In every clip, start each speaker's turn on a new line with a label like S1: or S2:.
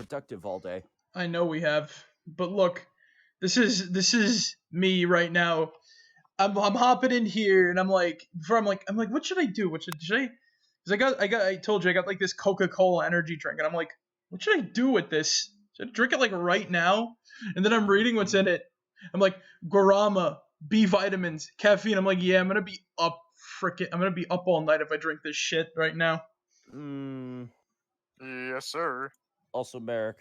S1: productive all day.
S2: I know we have, but look, this is me right now. I'm hopping in here and I'm like, what should I do? What should I? Because I told you I got like this Coca-Cola energy drink, and I'm like, what should I do with this? Should I drink it like right now? And then I'm reading what's in it. I'm like, guarana, B vitamins, caffeine. I'm like, yeah, I'm gonna be up all night if I drink this shit right now.
S3: Yes, sir.
S1: Also, Marek.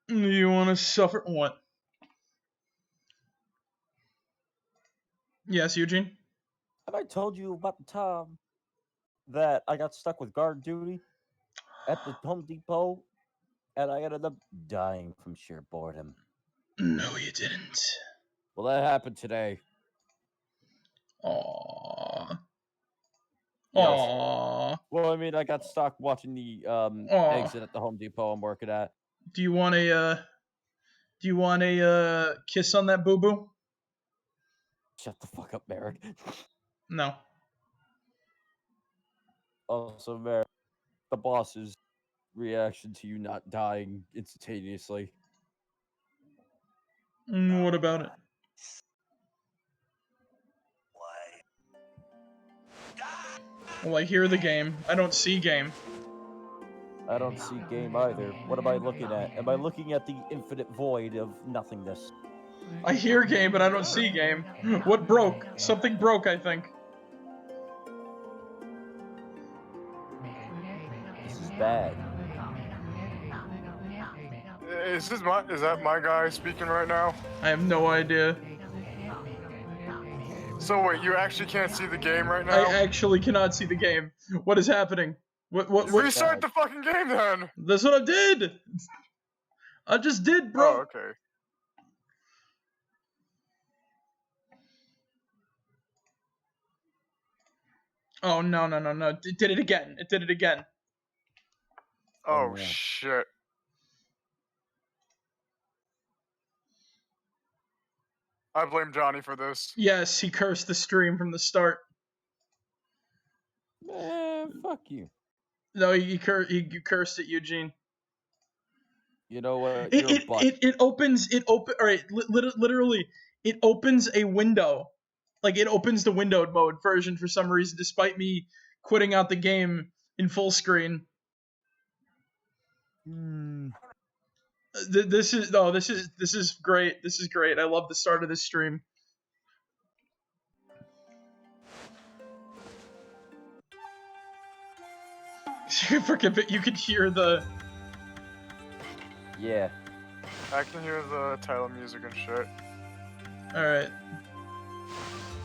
S2: You want to suffer what? Yes, Eugene?
S1: Have I told you about the time that I got stuck with guard duty at the Home Depot, and I ended up dying from sheer boredom?
S2: No, you didn't.
S1: Well, that happened today.
S2: Aww.
S1: Yes.
S2: Aww.
S1: Well, I mean, I got stuck watching the exit at the Home Depot I'm working at.
S2: Do you want a kiss on that boo-boo?
S1: Shut the fuck up, Marek.
S2: No.
S1: Also, Marek, the boss's reaction to you not dying instantaneously.
S2: What about it? Well, I hear the game. I don't see game.
S1: I don't see game either. What am I looking at? Am I looking at the infinite void of nothingness?
S2: I hear game, but I don't see game. What broke? Something broke, I think.
S1: This is bad.
S3: Is that my guy speaking right now?
S2: I have no idea.
S3: So wait, you actually can't see the game right now?
S2: I actually cannot see the game. What is happening? What?
S3: Restart the fucking game then!
S2: That's what I did! I just did, bro!
S3: Oh, okay.
S2: Oh, no. It did it again. It did it again.
S3: Oh, shit. I blame Johnny for this.
S2: Yes, he cursed the stream from the start.
S1: Man, fuck you.
S2: No, you cursed it, Eugene.
S1: You know what?
S2: It opens. Alright, literally, it opens a window. Like, it opens the windowed mode version for some reason, despite me quitting out the game in full screen. This is great. This is great. I love the start of this stream. You could hear the...
S1: Yeah.
S3: I can hear the title music and shit.
S2: Alright.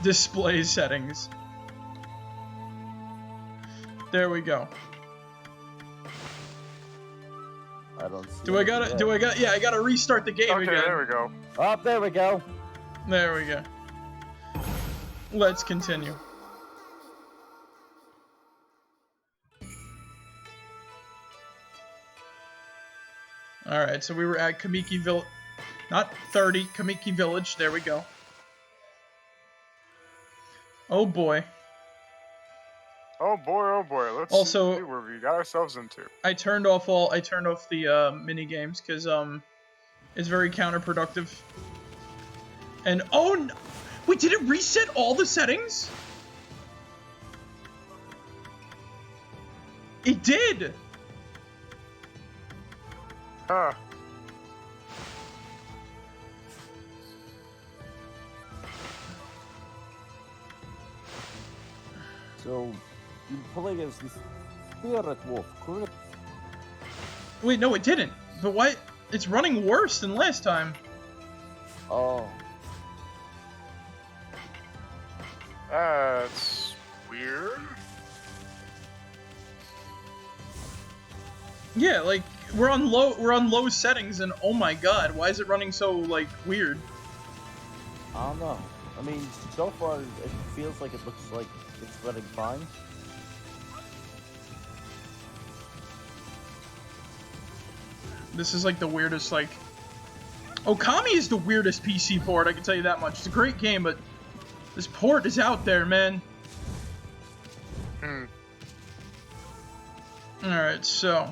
S2: Display settings. There we go.
S1: I don't see
S2: yeah, I gotta restart the game again.
S3: Okay, there we go.
S1: Oh, there we go.
S2: There we go. Let's continue. Alright, so we were at Kamiki Village. Not 30, Kamiki Village. There we go. Oh boy.
S3: Oh boy. Let's see where we got ourselves into.
S2: I turned off the mini games because it's very counterproductive. And oh no, wait, did it reset all the settings? It did.
S3: Huh.
S1: So, you play as this spirit wolf, correct?
S2: Wait, no, it didn't. But why? It's running worse than last time.
S1: Oh.
S3: That's weird.
S2: Yeah, like we're on low settings, and oh my god, why is it running so like weird?
S1: I don't know. I mean, so far it feels like it looks like it's running fine.
S2: This is like the weirdest, like... Okami is the weirdest PC port, I can tell you that much. It's a great game, but this port is out there, man. Alright, so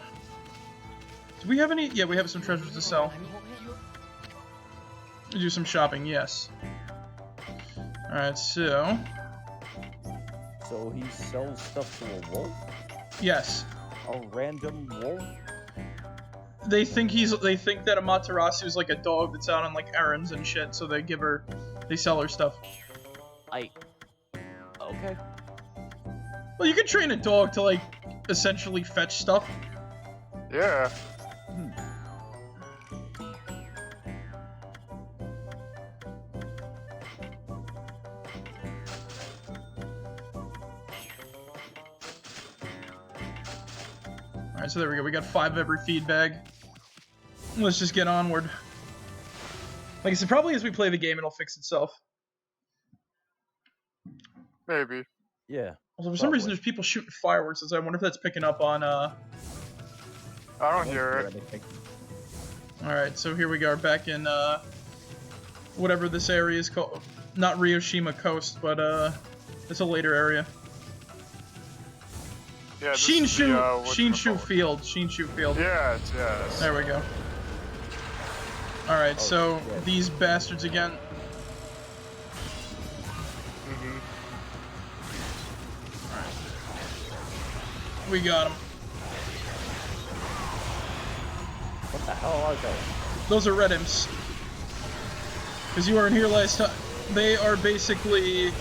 S2: Do we have any? Yeah, we have some treasures to sell. Do some shopping, yes. Alright, so...
S1: So he sells stuff to a wolf?
S2: Yes.
S1: A random wolf?
S2: They think that Amaterasu is like a dog that's out on like errands and shit, so they sell her stuff.
S1: Okay.
S2: Well, you can train a dog to like essentially fetch stuff.
S3: Yeah.
S2: Alright, so there we go. We got 5 of every feed bag. Let's just get onward. Like I said, probably as we play the game, it'll fix itself.
S3: Maybe.
S1: Yeah.
S2: Also, for some reason, there's people shooting fireworks. So I wonder if that's picking up on,
S3: I don't hear it.
S2: Alright, so here we go. Back in, whatever this area is called. Not Ryoshima Coast, but, it's a later area.
S3: Yeah,
S2: Shinshu Field. Shinshu Field.
S3: Yes.
S2: There we go. Alright, so these bastards again. Alright. We got them.
S1: What the hell are they?
S2: Those are red imps. Because you weren't here last time. They are basically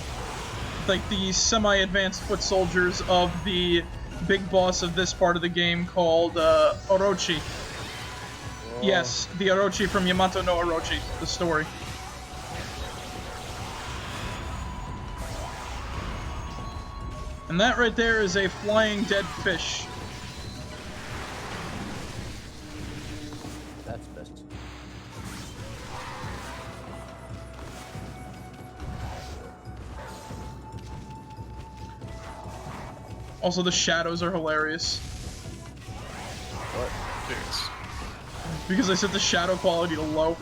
S2: like the semi-advanced foot soldiers of the big boss of this part of the game called Orochi.
S1: Whoa.
S2: Yes, the Orochi from Yamato no Orochi, the story. And that right there is a flying dead fish.
S1: That's best.
S2: Also, the shadows are hilarious.
S1: What?
S3: Yes.
S2: Because I set the shadow quality to low.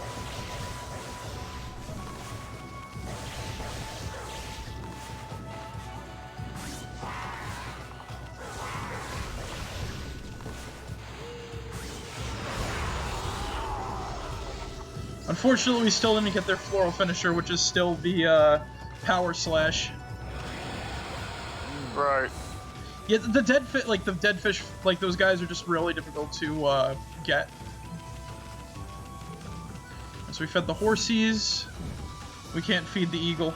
S2: Unfortunately, we still didn't get their floral finisher, which is still the power slash.
S3: Right.
S2: Yeah, the dead fish, like those guys are just really difficult to get. So we fed the horsies. We can't feed the eagle.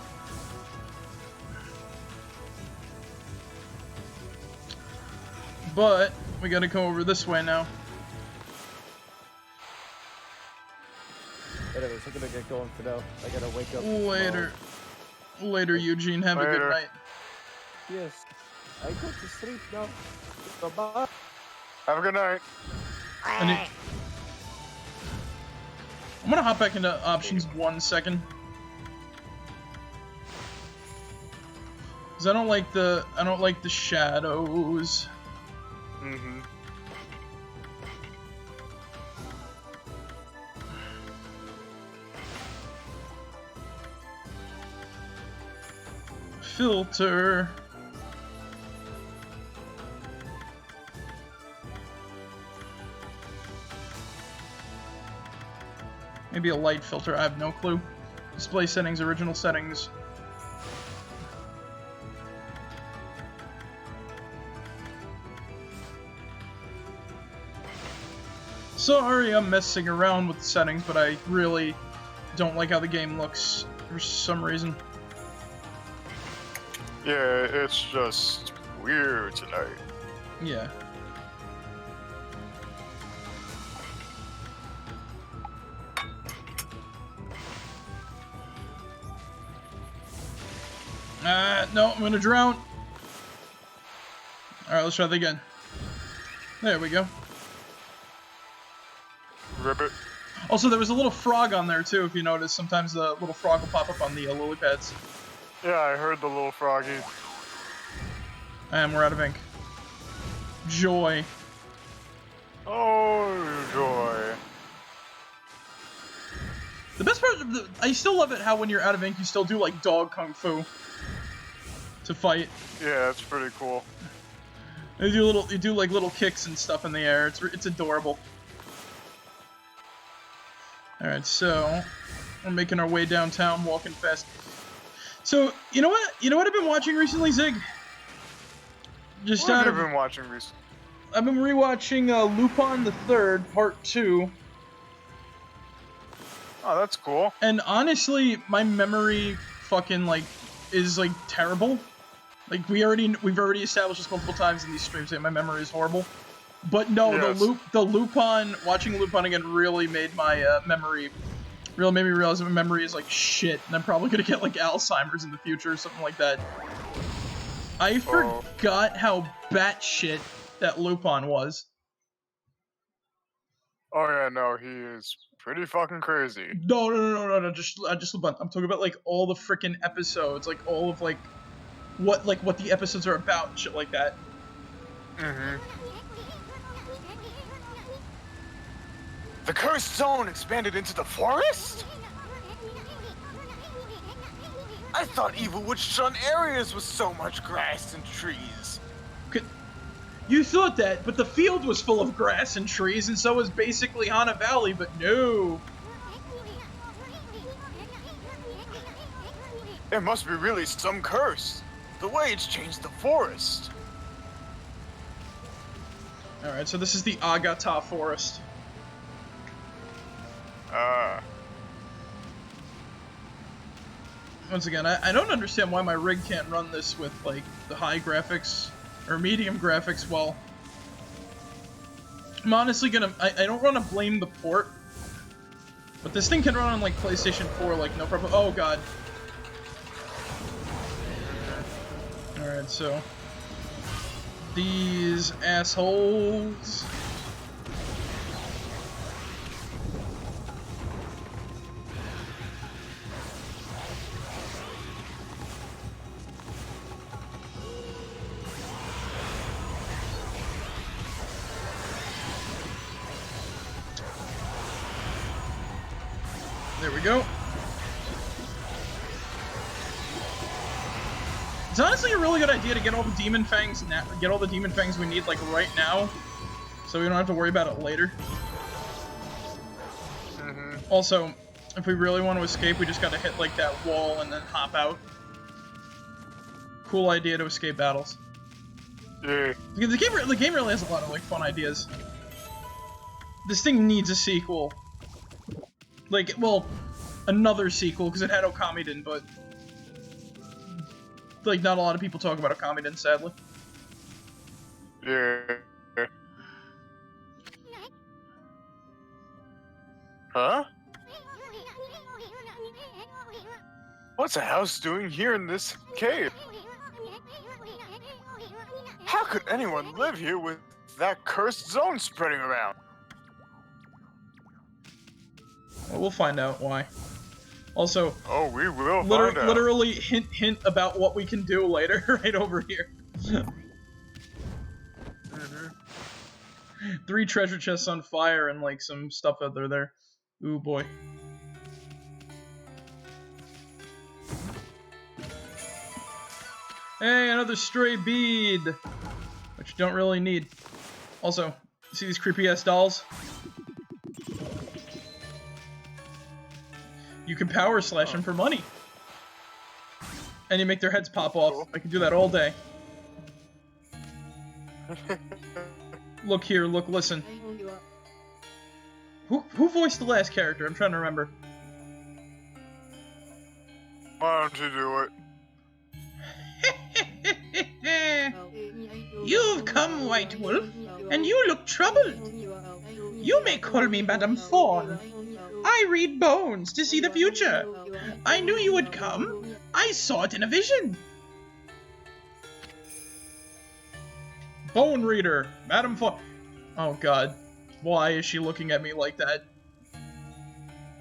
S2: But we gotta go over this way now.
S1: Anyways, I'm gonna get going for now. I gotta wake up.
S2: Later. Later, Eugene. Have a good night.
S1: Yes. I go to sleep now. Bye-bye.
S3: Have a good night.
S2: I'm gonna hop back into options 1 second. Cause I don't like the shadows.
S3: Mm-hmm.
S2: Filter. Maybe a light filter, I have no clue. Display settings, original settings. Sorry, I'm messing around with the settings, but I really don't like how the game looks for some reason.
S3: Yeah, it's just weird tonight.
S2: Yeah. No, I'm gonna drown. Alright, let's try that again. There we go.
S3: Ribbit.
S2: Also, there was a little frog on there, too, if you notice. Sometimes the little frog will pop up on the lily pads.
S3: Yeah, I heard the little froggy.
S2: And we're out of ink. Joy.
S3: Oh, joy.
S2: The best part, I still love it how when you're out of ink, you still do, like, dog kung fu to fight.
S3: Yeah, that's pretty cool.
S2: You do like little kicks and stuff in the air. It's adorable. Alright, so we're making our way downtown, walking fast. So, you know what? You know what I've been watching recently, Zig?
S3: What have you been watching recently?
S2: I've been rewatching Lupin the Third, Part 2.
S3: Oh, that's cool.
S2: And honestly, my memory fucking, like, is, like, terrible. Like, we've already established this multiple times in these streams that my memory is horrible. But no,
S3: yes.
S2: the Lupin, watching Lupin again really made my made me realize that my memory is like shit, and I'm probably gonna get like Alzheimer's in the future or something like that. I forgot how batshit that Lupin was.
S3: Oh yeah, no, he is pretty fucking crazy.
S2: No, just Lupin. I'm talking about like all the freaking episodes, like all of like what the episodes are about and shit like that.
S3: Mm-hmm. The cursed zone expanded into the forest? I thought evil witch-run areas was so much grass and trees.
S2: You thought that, but the field was full of grass and trees, and so was basically Hana Valley, but no.
S3: It must be really some curse. The way it's changed the forest.
S2: Alright, so this is the Agata Forest. Once again, I don't understand why my rig can't run this with, like, the high graphics, or medium graphics, well... I'm honestly gonna... I don't want to blame the port, but this thing can run on, like, PlayStation 4, like, no problem. Oh, God. Alright, so... These assholes... There we go. It's honestly a really good idea to get all the demon fangs now, get all the demon fangs we need like right now, so we don't have to worry about it later.
S3: Mm-hmm.
S2: Also, if we really want to escape, we just gotta hit like that wall and then hop out. Cool idea to escape battles.
S3: Yeah.
S2: The game really has a lot of like fun ideas. This thing needs a sequel. Like, well, another sequel, because it had Okami, but... Like, not a lot of people talk about Okami, sadly.
S3: Yeah. Huh? What's a house doing here in this cave? How could anyone live here with that cursed zone spreading around?
S2: Well, we'll find out why. Also,
S3: oh, we will find out.
S2: Literally hint about what we can do later, right over here.
S3: Mm-hmm.
S2: 3 treasure chests on fire and like some stuff under there. Ooh boy. Hey, another stray bead, which you don't really need. Also, see these creepy ass dolls? You can power slash them for money. And you make their heads pop off. Cool. I can do that all day. Look here, look, listen. Who voiced the last character? I'm trying to remember.
S3: Why don't you do it?
S2: You've come, White Wolf, and you look troubled. You may call me Madame Fawn. I read bones to see the future. I knew you would come. I saw it in a vision. Bone reader, Madame Fawn. Oh God, why is she looking at me like that?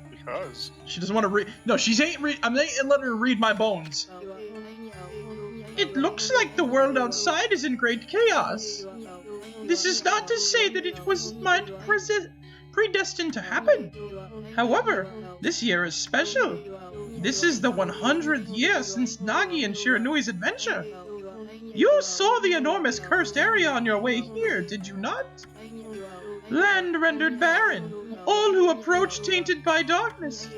S3: Because
S2: she doesn't want to read. No, she's ain't read. I'm not letting her read my bones. It looks like the world outside is in great chaos. This is not to say that it was not predestined to happen. However, this year is special. This is the 100th year since Nagi and Shiranui's adventure. You saw the enormous cursed area on your way here, did you not? Land rendered barren. all who approach tainted by darkness.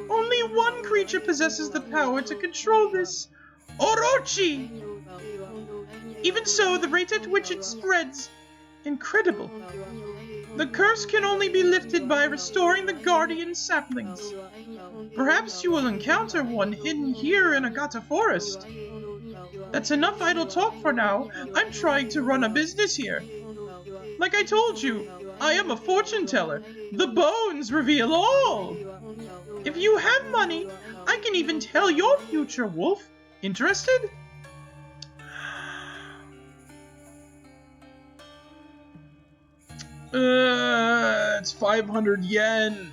S2: Only one creature possesses the power to control this. Orochi! Even so, the rate at which it spreads, incredible. The curse can only be lifted by restoring the guardian saplings. Perhaps you will encounter one hidden here in Agata Forest. That's enough idle talk for now. I'm trying to run a business here. Like I told you, I am a fortune teller. The bones reveal all. If you have money, I can even tell your future, Wolf. Interested? It's 500 yen.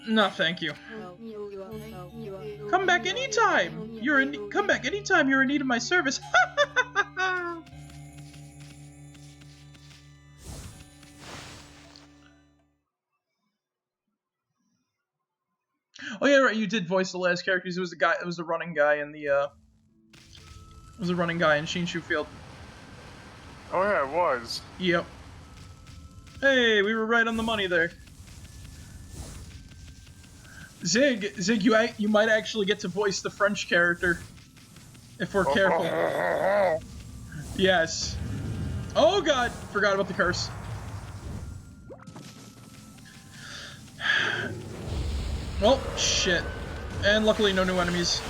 S2: No, thank you. Come back anytime. Come back anytime you're in need of my service. Oh yeah, right. You did voice the last characters. It was the guy. It was the running guy in the. It was the running guy in Shinshu Field.
S3: Oh yeah, it was.
S2: Yep. Hey, we were right on the money there. Zig, you might actually get to voice the French character if we're careful. Yes. Oh god, forgot about the curse. Well, shit. And luckily no new enemies.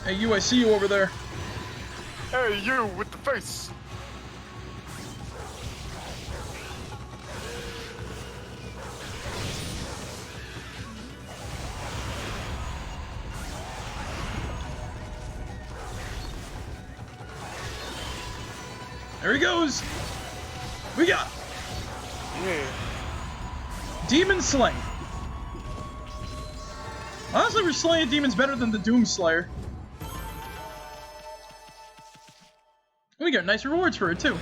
S2: Hey you, I see you over there.
S3: Hey, you with the face!
S2: There he goes! We got!
S3: Yeah.
S2: Demon Slaying. Honestly, we're slaying demons better than the Doom Slayer. We got nice rewards for it too.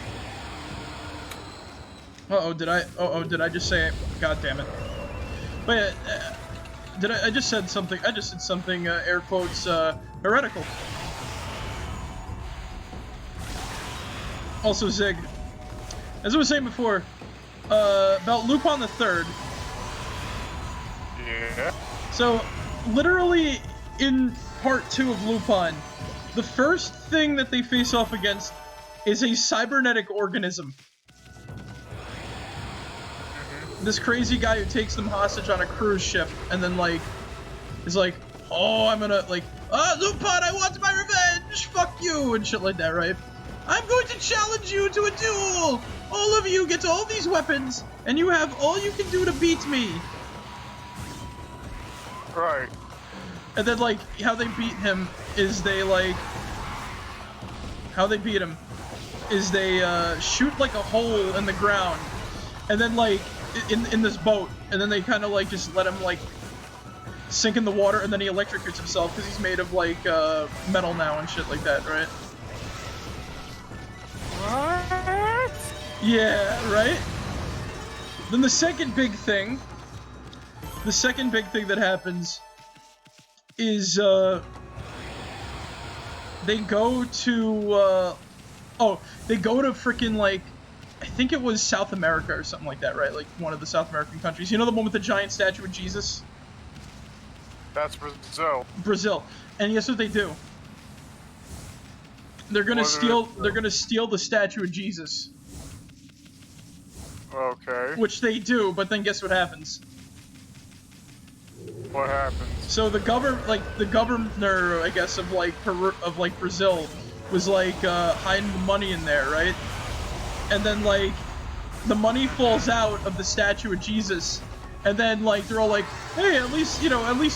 S2: Did I just say it? God damn it. But yeah, I just said something, air quotes, heretical. Also, Zig, as I was saying before, about Lupin the Third.
S3: Yeah.
S2: So, literally, in part 2 of Lupin, the first thing that they face off against is a cybernetic organism. This crazy guy who takes them hostage on a cruise ship, and then, like, is like, oh, I'm gonna, like, Lupin, I want my revenge! Fuck you! And shit like that, right? I'm going to challenge you to a duel! All of you get all these weapons, and you have all you can do to beat me!
S3: Right.
S2: And then, like, how they beat him is they, like... How they beat him is they, shoot, like, a hole in the ground, and then, like, in this boat, and then they kind of, like, just let him, like, sink in the water, and then he electrocutes himself, because he's made of, like, metal now and shit like that, right?
S3: What?
S2: Yeah, right? Then the second big thing that happens is, they go to, they go to frickin', like, I think it was South America or something like that, right? Like, one of the South American countries. You know the one with the giant statue of Jesus?
S3: That's Brazil.
S2: Brazil. And guess what they do? They're gonna steal the statue of Jesus.
S3: Okay.
S2: Which they do, but then guess what happens?
S3: What happens?
S2: So the governor, I guess, of Brazil was like hiding the money in there, right? And then like the money falls out of the statue of Jesus, and then like they're all like, hey, at least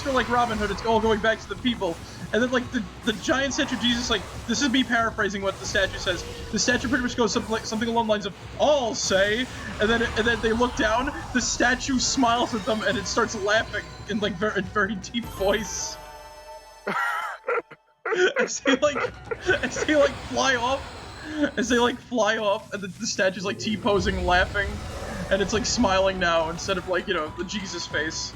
S2: for like Robin Hood, it's all going back to the people. And then like the giant statue of Jesus, like, this is me paraphrasing what the statue says. The statue pretty much goes something along the lines of, I'll say, and then they look down, the statue smiles at them, and it starts laughing in like very deep voice. as they fly off, and the statue's like T-posing, laughing, and it's like smiling now instead of like, you know, the Jesus face.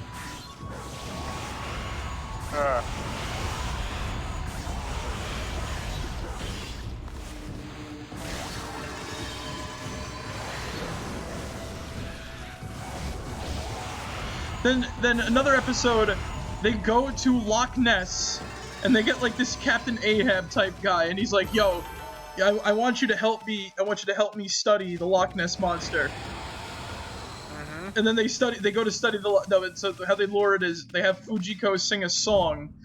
S2: Then another episode, they go to Loch Ness, and they get like this Captain Ahab type guy, and he's like, "Yo, I want you to help me. I want you to help me study the Loch Ness monster." And then they go to study so how they lure it is they have Fujiko sing a song,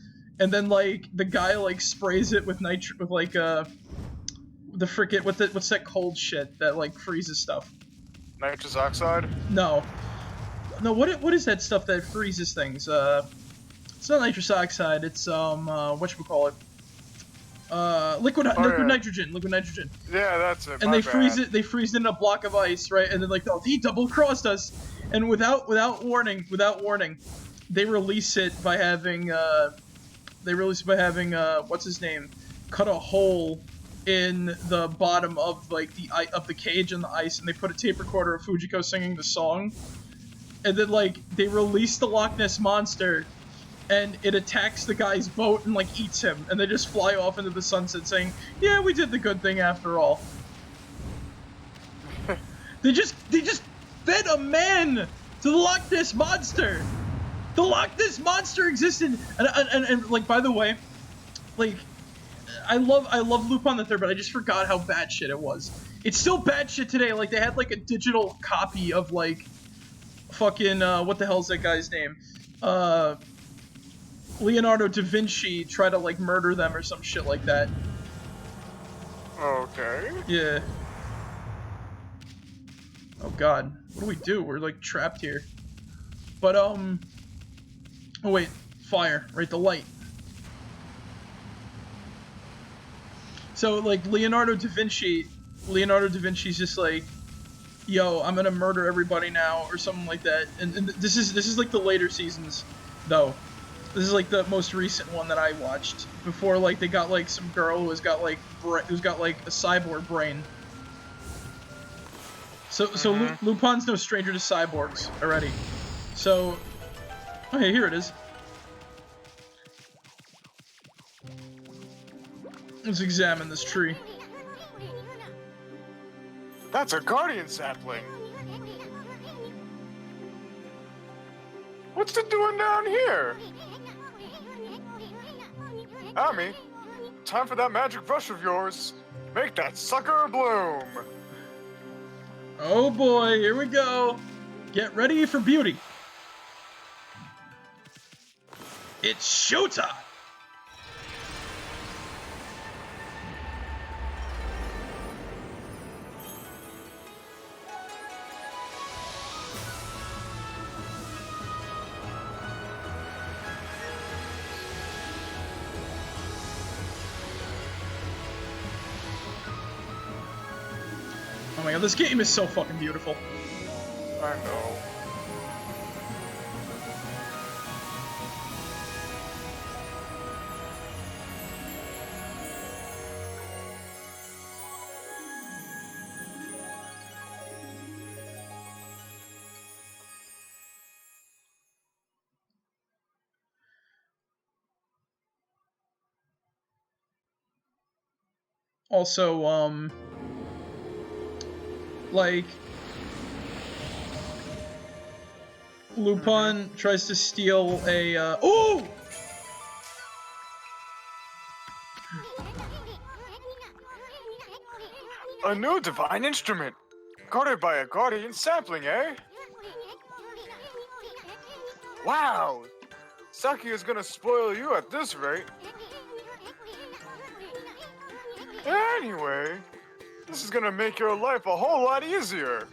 S2: and then like the guy like sprays it with the frickin' what's that cold shit that like freezes stuff?
S3: Nitrous oxide?
S2: No, what is that stuff that freezes things? It's not nitrous oxide. It's whatchamacallit? Liquid nitrogen.
S3: Yeah, that's it.
S2: And they freeze it. They freeze it in a block of ice, right? And then like, oh, he double crossed us. And without warning, they release it by having what's his name, cut a hole in the bottom of like the cage in the ice, and they put a tape recorder of Fujiko singing the song. And then like they release the Loch Ness monster, and it attacks the guy's boat and like eats him, and they just fly off into the sunset saying, "Yeah, we did the good thing after all." They just fed a man to the Loch Ness monster. The Loch Ness monster existed, and like, by the way, like I love Lupin the Third, but I just forgot how bad shit it was. It's still bad shit today. Like they had like a digital copy of like fucking what the hell's that guy's name? Leonardo da Vinci try to like murder them or some shit like that.
S3: Okay.
S2: Yeah. Oh god, what do we do? We're like trapped here. But oh wait, fire, right? The light. So like Leonardo da Vinci's just like, yo, I'm gonna murder everybody now or something like that. And this is like the later seasons, though. This is like the most recent one that I watched before. Like they got like some girl who's got like a cyborg brain. So Lupin's no stranger to cyborgs already. So, oh hey, here it is. Let's examine this tree.
S3: That's a guardian sapling. What's it doing down here? Ami, time for that magic brush of yours. Make that sucker bloom.
S2: Oh boy, here we go. Get ready for beauty. It's showtime. Oh my god, this game is so fucking beautiful.
S3: I know.
S2: Also, like, Lupin tries to steal a, oh!
S3: A new divine instrument. Guarded by a guardian sapling, eh? Wow! Saki is gonna spoil you at this rate. Anyway, this is gonna make your life a whole lot easier.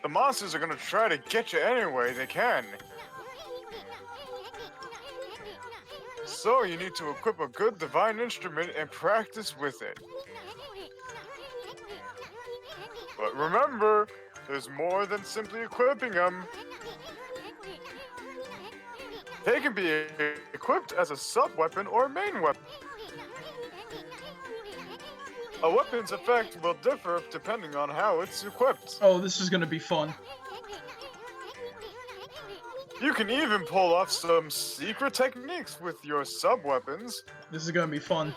S3: The monsters are gonna try to get you any way they can. So you need to equip a good divine instrument and practice with it. But remember, there's more than simply equipping them. They can be equipped as a sub-weapon or main weapon. A weapon's effect will differ depending on how it's equipped.
S2: Oh, this is gonna be fun.
S3: You can even pull off some secret techniques with your sub-weapons.
S2: This is gonna be fun.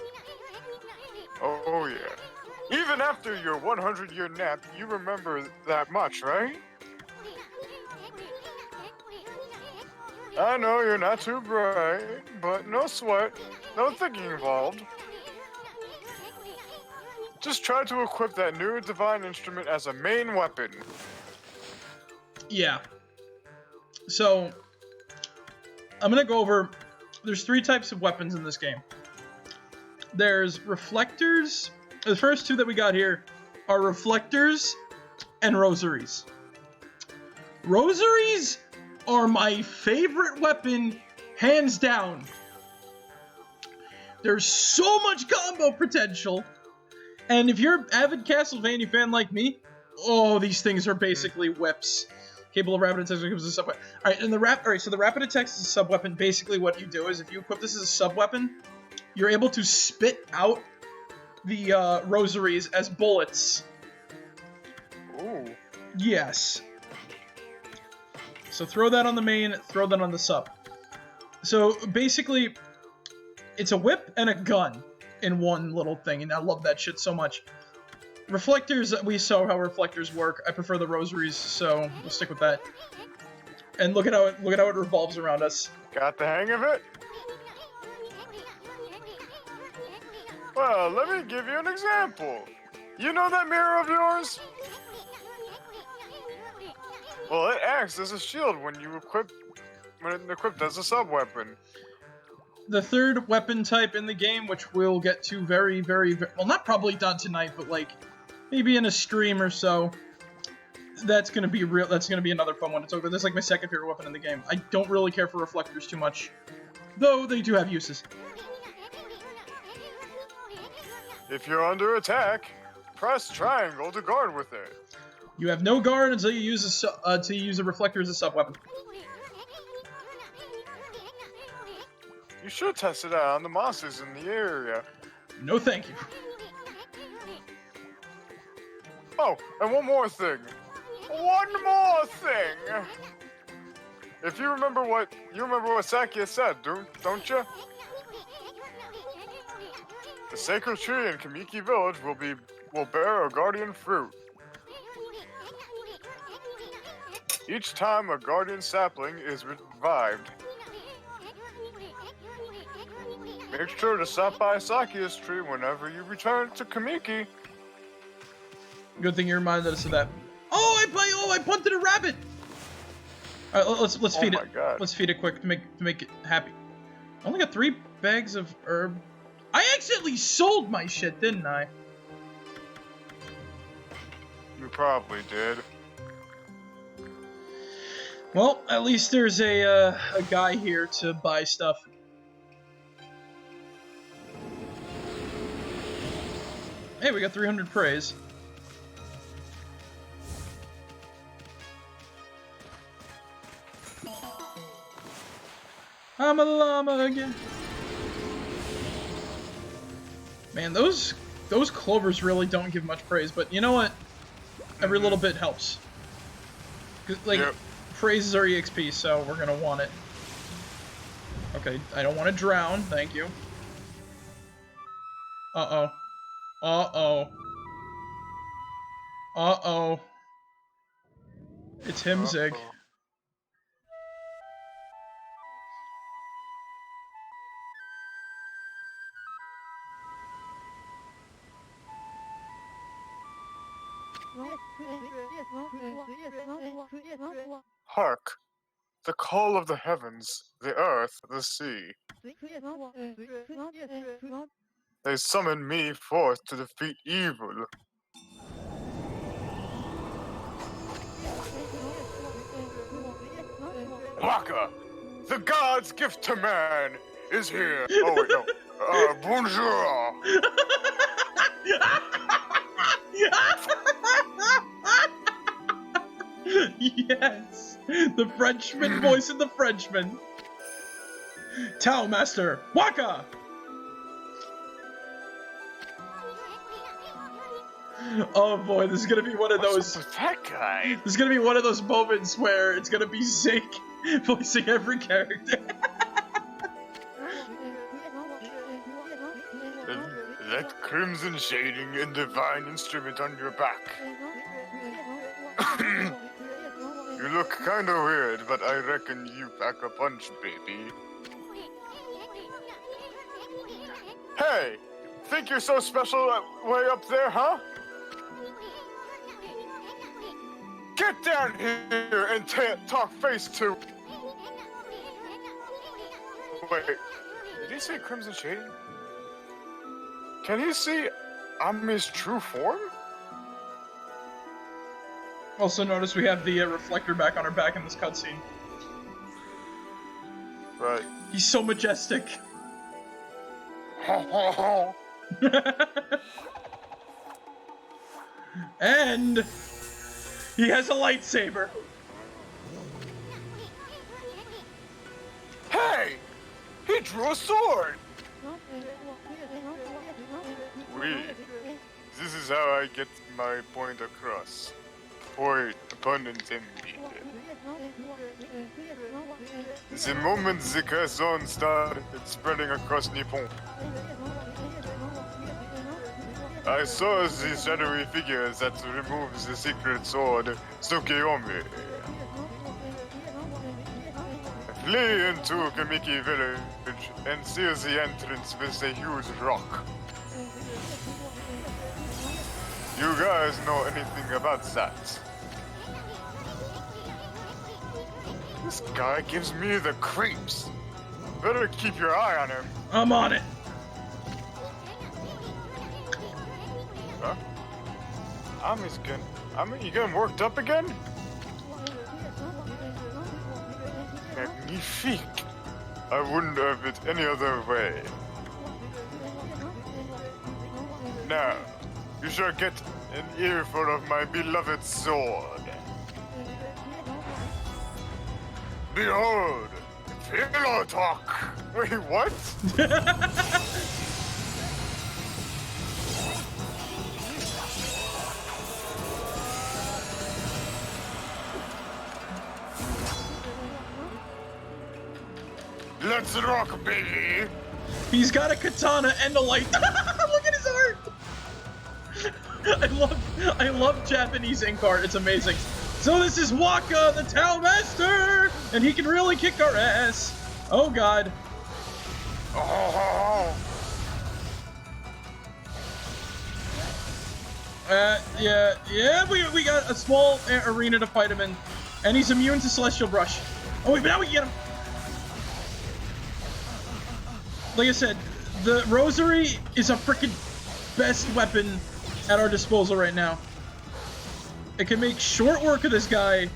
S3: Oh yeah. Even after your 100-year nap, you remember that much, right? I know you're not too bright, but no sweat, no thinking involved. Just try to equip that new divine instrument as a main weapon.
S2: Yeah. So, I'm gonna go over... There's 3 types of weapons in this game. There's reflectors. The first 2 that we got here are reflectors and rosaries. Rosaries are my favorite weapon, hands down. There's so much combo potential. And if you're an avid Castlevania fan like me, oh, these things are basically whips. Capable of rapid attacks becomes a sub weapon. Alright, so the rapid attacks is a sub weapon. Basically what you do is if you equip this as a sub weapon, you're able to spit out the rosaries as bullets.
S3: Ooh.
S2: Yes. So throw that on the main, throw that on the sub. So basically, it's a whip and a gun in one little thing, and I love that shit so much. Reflectors, we saw how reflectors work. I prefer the rosaries, so we'll stick with that. And look at how it revolves around us.
S3: Got the hang of it? Well, let me give you an example. You know that mirror of yours? Well, it acts as a shield when it's equipped as a sub-weapon.
S2: The third weapon type in the game, which we'll get to very, very, well, not probably done tonight, but like maybe in a stream or so. That's gonna be real. That's gonna be another fun one to talk about. That's like my second favorite weapon in the game. I don't really care for reflectors too much, though they do have uses.
S3: If you're under attack, press triangle to guard with it.
S2: You have no guard until you use a reflector as a sub weapon.
S3: You should test it out on the monsters in the area.
S2: No, thank you.
S3: Oh, and one more thing. One more thing. If you remember what Sakia said, don't you? The sacred tree in Kamiki Village will bear a guardian fruit. Each time a guardian sapling is revived. Make sure to stop by Sakia's tree whenever you return to Kamiki.
S2: Good thing you reminded us of that. Oh, I punted a rabbit. All right, let's feed it.
S3: Oh my God.
S2: Let's feed it quick to make it happy. I only got 3 bags of herb. I accidentally sold my shit, didn't I?
S3: You probably did.
S2: Well, at least there's a guy here to buy stuff. Hey, we got 300 praise. I'm a llama again. Man, those clovers really don't give much praise, but you know what? Every little bit helps. 'Cause, like,
S3: Yep.
S2: praise is our EXP, so we're gonna want it. Okay, I don't want to drown, thank you. Uh-oh. Uh-oh. Uh-oh. It's him, Zig.
S3: Uh-oh. Hark! The call of the heavens, the earth, the sea. They summon me forth to defeat evil. Waka! The god's gift to man is here. Oh wait, no. Bonjour!
S2: Yes! The Frenchman voice of the Frenchman. Tao Master, Waka! Oh boy, this is gonna be one of
S3: What's
S2: those.
S3: up with that guy?
S2: This is gonna be one of those moments where it's gonna be Zink voicing every character.
S3: That crimson shading and divine instrument on your back. You look kinda weird, but I reckon you pack a punch, baby. Hey! Think you're so special way up there, huh? Get down here and talk face to... Wait, did he say crimson shading? Can you see Ami's true form?
S2: Also notice we have the reflector back on her back in this cutscene.
S3: Right.
S2: He's so majestic. And he has a lightsaber.
S3: Hey! He drew a sword! This is how I get my point across. Point, pun intended. The moment the Kazon started spreading across Nippon, I saw the shadowy figure that removes the secret sword, Tsukiyomi. Flee into Kamiki village and seal the entrance with a huge rock. You guys know anything about that? This guy gives me the creeps. Better keep your eye on him.
S2: I'm on it.
S3: Huh? You getting worked up again? Magnifique. I wouldn't have it any other way. Now, you shall get an earful of my beloved sword. Behold, pillow talk. Wait, what? Let's rock, baby.
S2: He's got a katana and a light. Look at his art. I love Japanese ink art. It's amazing. So this is Waka, the Town Master, and he can really kick our ass. Oh God.
S3: Oh.
S2: Yeah. We got a small arena to fight him in, and he's immune to Celestial Brush. Oh wait, but now we can get him. Like I said, the Rosary is a freaking best weapon at our disposal right now. It can make short work of this guy.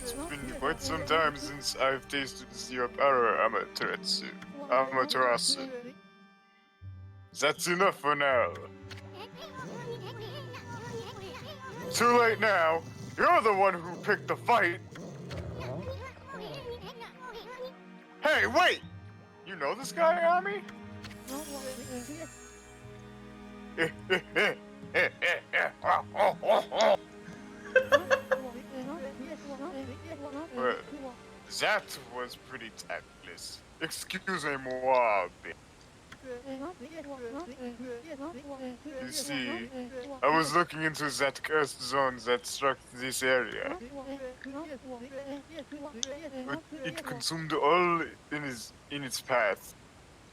S3: It's been quite some time since I've tasted your power, Amaterasu. That's enough for now. Too late now. You're the one who picked the fight. Hey, wait! You know this guy, Ami? Well, that was pretty tactless. Excusez-moi. You see, I was looking into that cursed zone that struck this area. It consumed all in its path,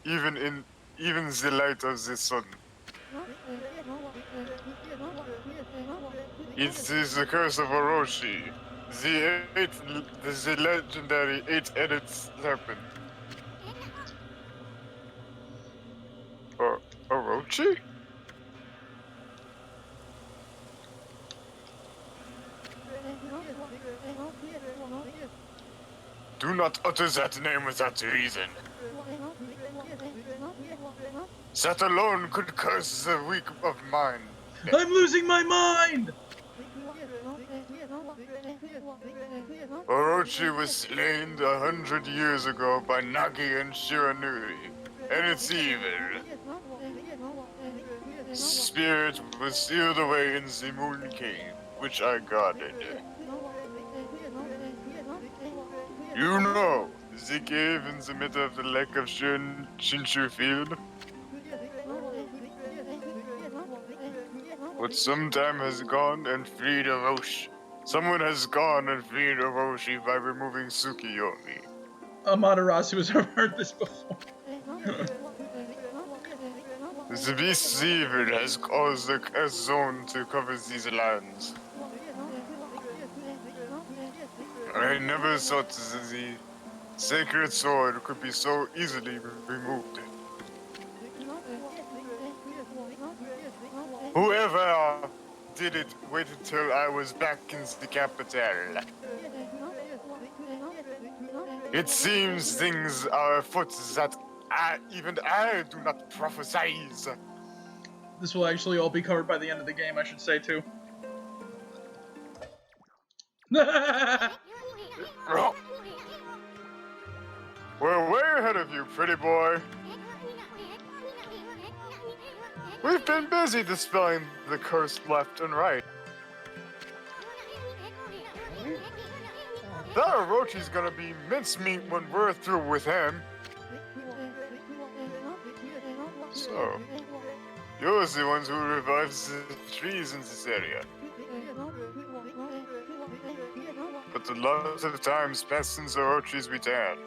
S3: even the light of the sun. It is the curse of Orochi, the legendary eight-headed serpent. Orochi? Do not utter that name without reason. That alone could curse the weak of mind.
S2: I'm losing my mind!
S3: Orochi was slain 100 years ago by Nagi and Shiranui, and it's evil. Spirit was sealed away in the Moon Cave, which I guarded. You know, the cave in the middle of the lake of Shinshu Field? But some time has gone and freed Orochi. Someone has gone and freed Orochi by removing Tsukiyomi.
S2: Amaterasu has heard this before.
S3: The beast's evil has caused the curse zone to cover these lands. I never thought the sacred sword could be so easily removed. Whoever did it waited till I was back in the capital. It seems things are afoot that even I do not prophesize.
S2: This will actually all be covered by the end of the game, I should say, too.
S3: Oh. We're way ahead of you, pretty boy. We've been busy dispelling the curse left and right. That Orochi's gonna be mincemeat when we're through with him. So, you're the ones who revives the trees in this area. But a lot of time's passed since Orochi's return.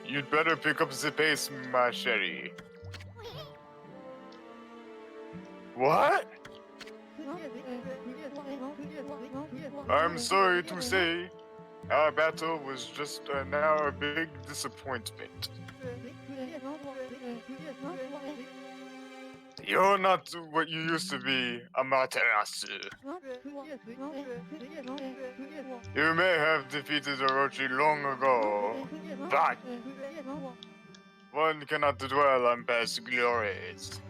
S3: You'd better pick up the pace, my sherry. What? I'm sorry to say, our battle was just now a big disappointment. You're not what you used to be, Amaterasu. You may have defeated Orochi long ago, but one cannot dwell on past glories.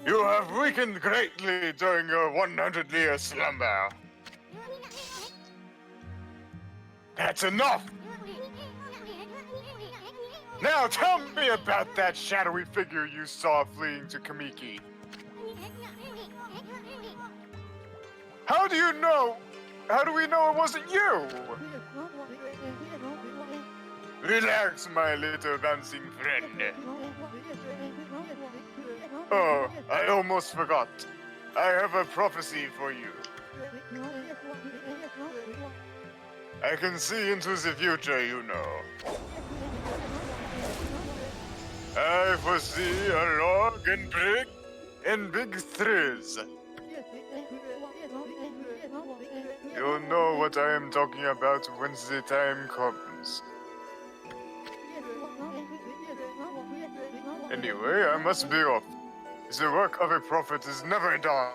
S3: You have weakened greatly during your 100-year slumber. That's enough! Now tell me about that shadowy figure you saw fleeing to Kamiki. How do you know? How do we know it wasn't you? Relax, my little dancing friend. Oh, I almost forgot. I have a prophecy for you. I can see into the future, you know. I foresee a log and brick and big trees. You'll know what I am talking about when the time comes. Anyway, I must be off. The work of a prophet is never done.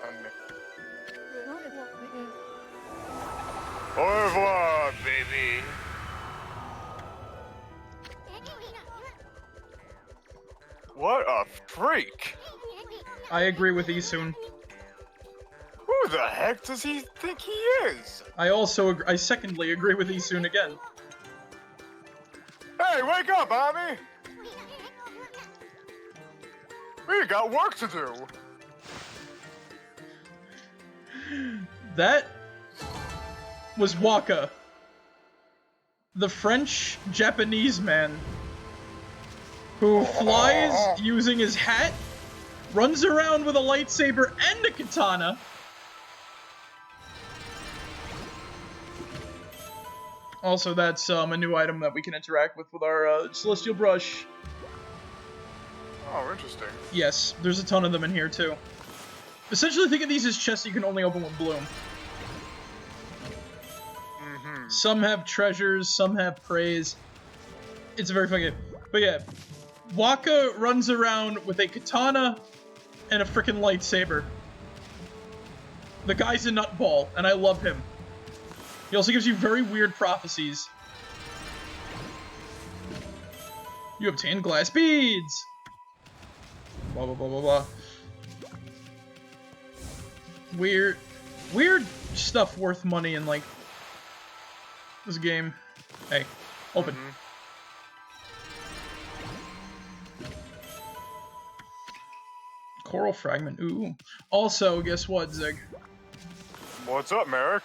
S3: Au revoir, baby. What a freak!
S2: I agree with Isun.
S3: Who the heck does he think he is?
S2: I secondly agree with Isun again.
S3: Hey, wake up, Ami! We got work to do.
S2: That was Waka, the French-Japanese man who flies using his hat, runs around with a lightsaber and a katana, also that's a new item that we can interact with our Celestial Brush.
S3: Oh, interesting.
S2: Yes, there's a ton of them in here too. Essentially think of these as chests you can only open with Bloom. Some have treasures, some have praise. It's a very fun game. But yeah, Waka runs around with a katana and a freaking lightsaber. The guy's a nutball, and I love him. He also gives you very weird prophecies. You obtain glass beads! Blah, blah, blah, blah, blah. weird stuff worth money in, like, this game. Hey, open. Coral fragment, ooh. Also, guess what, Zig?
S3: What's up, Marek?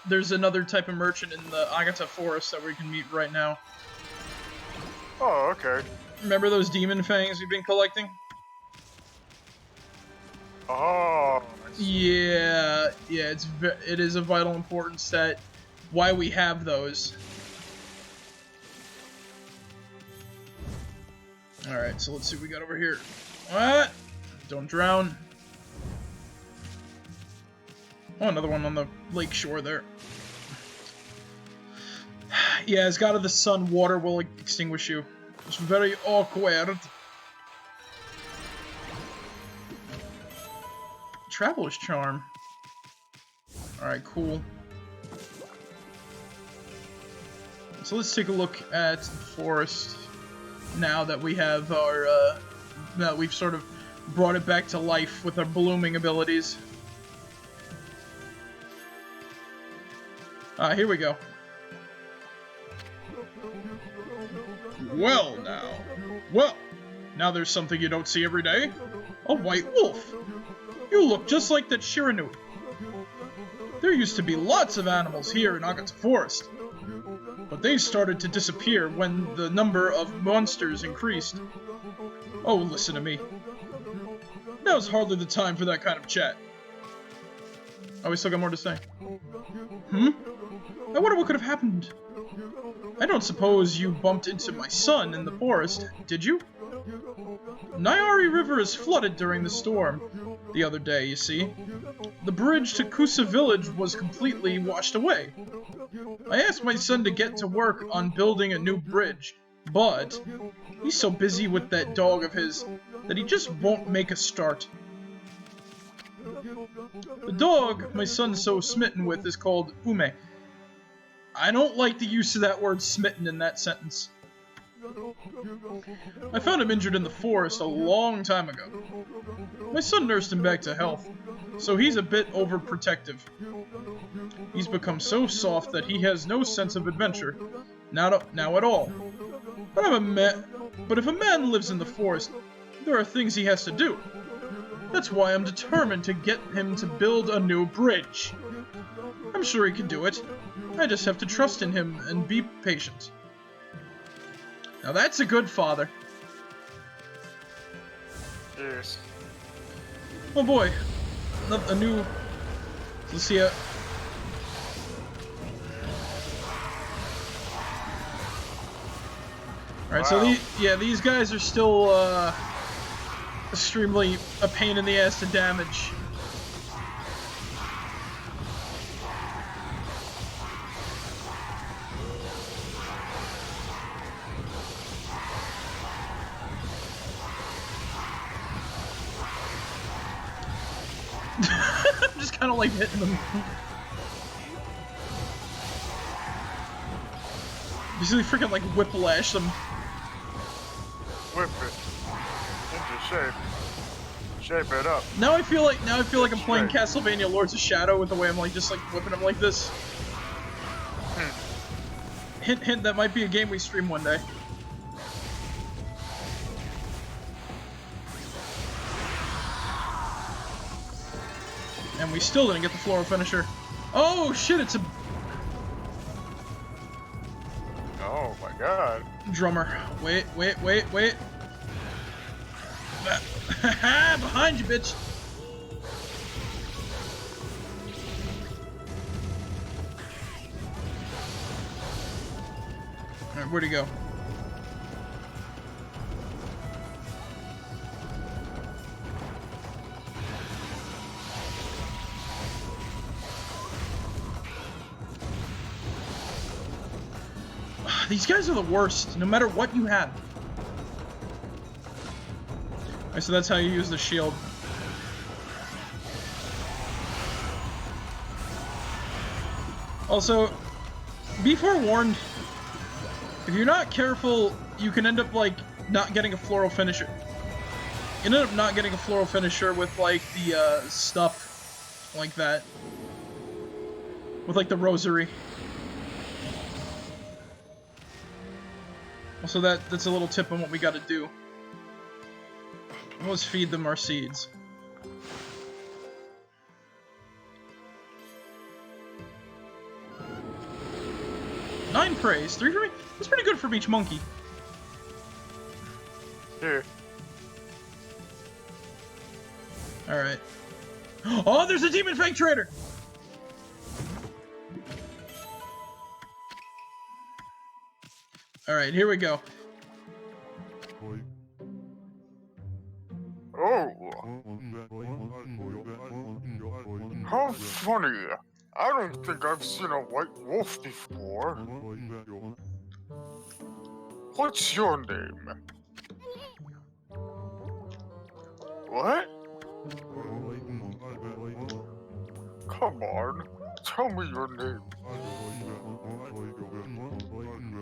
S2: There's another type of merchant in the Agata Forest that we can meet right now.
S3: Oh, okay.
S2: Remember those demon fangs we've been collecting?
S3: Oh.
S2: Yeah, it is of vital importance that why we have those. Alright, so let's see what we got over here. What? Don't drown. Oh, another one on the lake shore there. Yeah, as God of the Sun, water will extinguish you. It's very awkward. Traveler's Charm. Alright, cool. So let's take a look at the forest now that we have our, that we've sort of brought it back to life with our blooming abilities. Here we go. Well, now there's something you don't see every day. A white wolf. You look just like that Shiranu. There used to be lots of animals here in Agata Forest, but they started to disappear when the number of monsters increased. Oh, listen to me. Now's hardly the time for that kind of chat. Oh, we still got more to say. I wonder what could have happened. I don't suppose you bumped into my son in the forest, did you? Nyari River is flooded during the storm the other day, you see. The bridge to Kusa village was completely washed away. I asked my son to get to work on building a new bridge, but he's so busy with that dog of his that he just won't make a start. The dog my son's so smitten with is called Ume. I don't like the use of that word smitten in that sentence. I found him injured in the forest a long time ago. My son nursed him back to health, so he's a bit overprotective. He's become so soft that he has no sense of adventure, now at all. But if a man lives in the forest, there are things he has to do. That's why I'm determined to get him to build a new bridge. I'm sure he can do it. I just have to trust in him and be patient. Now that's a good father.
S3: Yes.
S2: Oh boy. A new... Let's see it. Alright,
S3: Wow.
S2: so these guys are still extremely a pain in the ass to damage. I'm just kind of like hitting them. Usually freaking like whiplash them.
S3: Whip it into shape. Shape it up.
S2: Now I feel like I'm playing Castlevania Lords of Shadow with the way I'm like just like whipping them like this. Hint, hint. That might be a game we stream one day. And we still didn't get the floral finisher. Oh shit! It's a
S3: Oh my god.
S2: drummer. Wait. Behind you, bitch. Alright, where'd he go? These guys are the worst, no matter what you have. Alright, so that's how you use the shield. Also, be forewarned, if you're not careful, you can end up, like, not getting a floral finisher. You end up not getting a floral finisher with, like, the, stuff. like that. With like the rosary. Also that's a little tip on what we gotta do. Let's feed them our seeds. Nine praise, 3 for me. That's pretty good from each monkey.
S3: Here.
S2: Alright. Oh, there's a demon fang trader! Alright, here we go.
S3: Oh. How funny. I don't think I've seen a white wolf before. What's your name? What? Come on, tell me your name.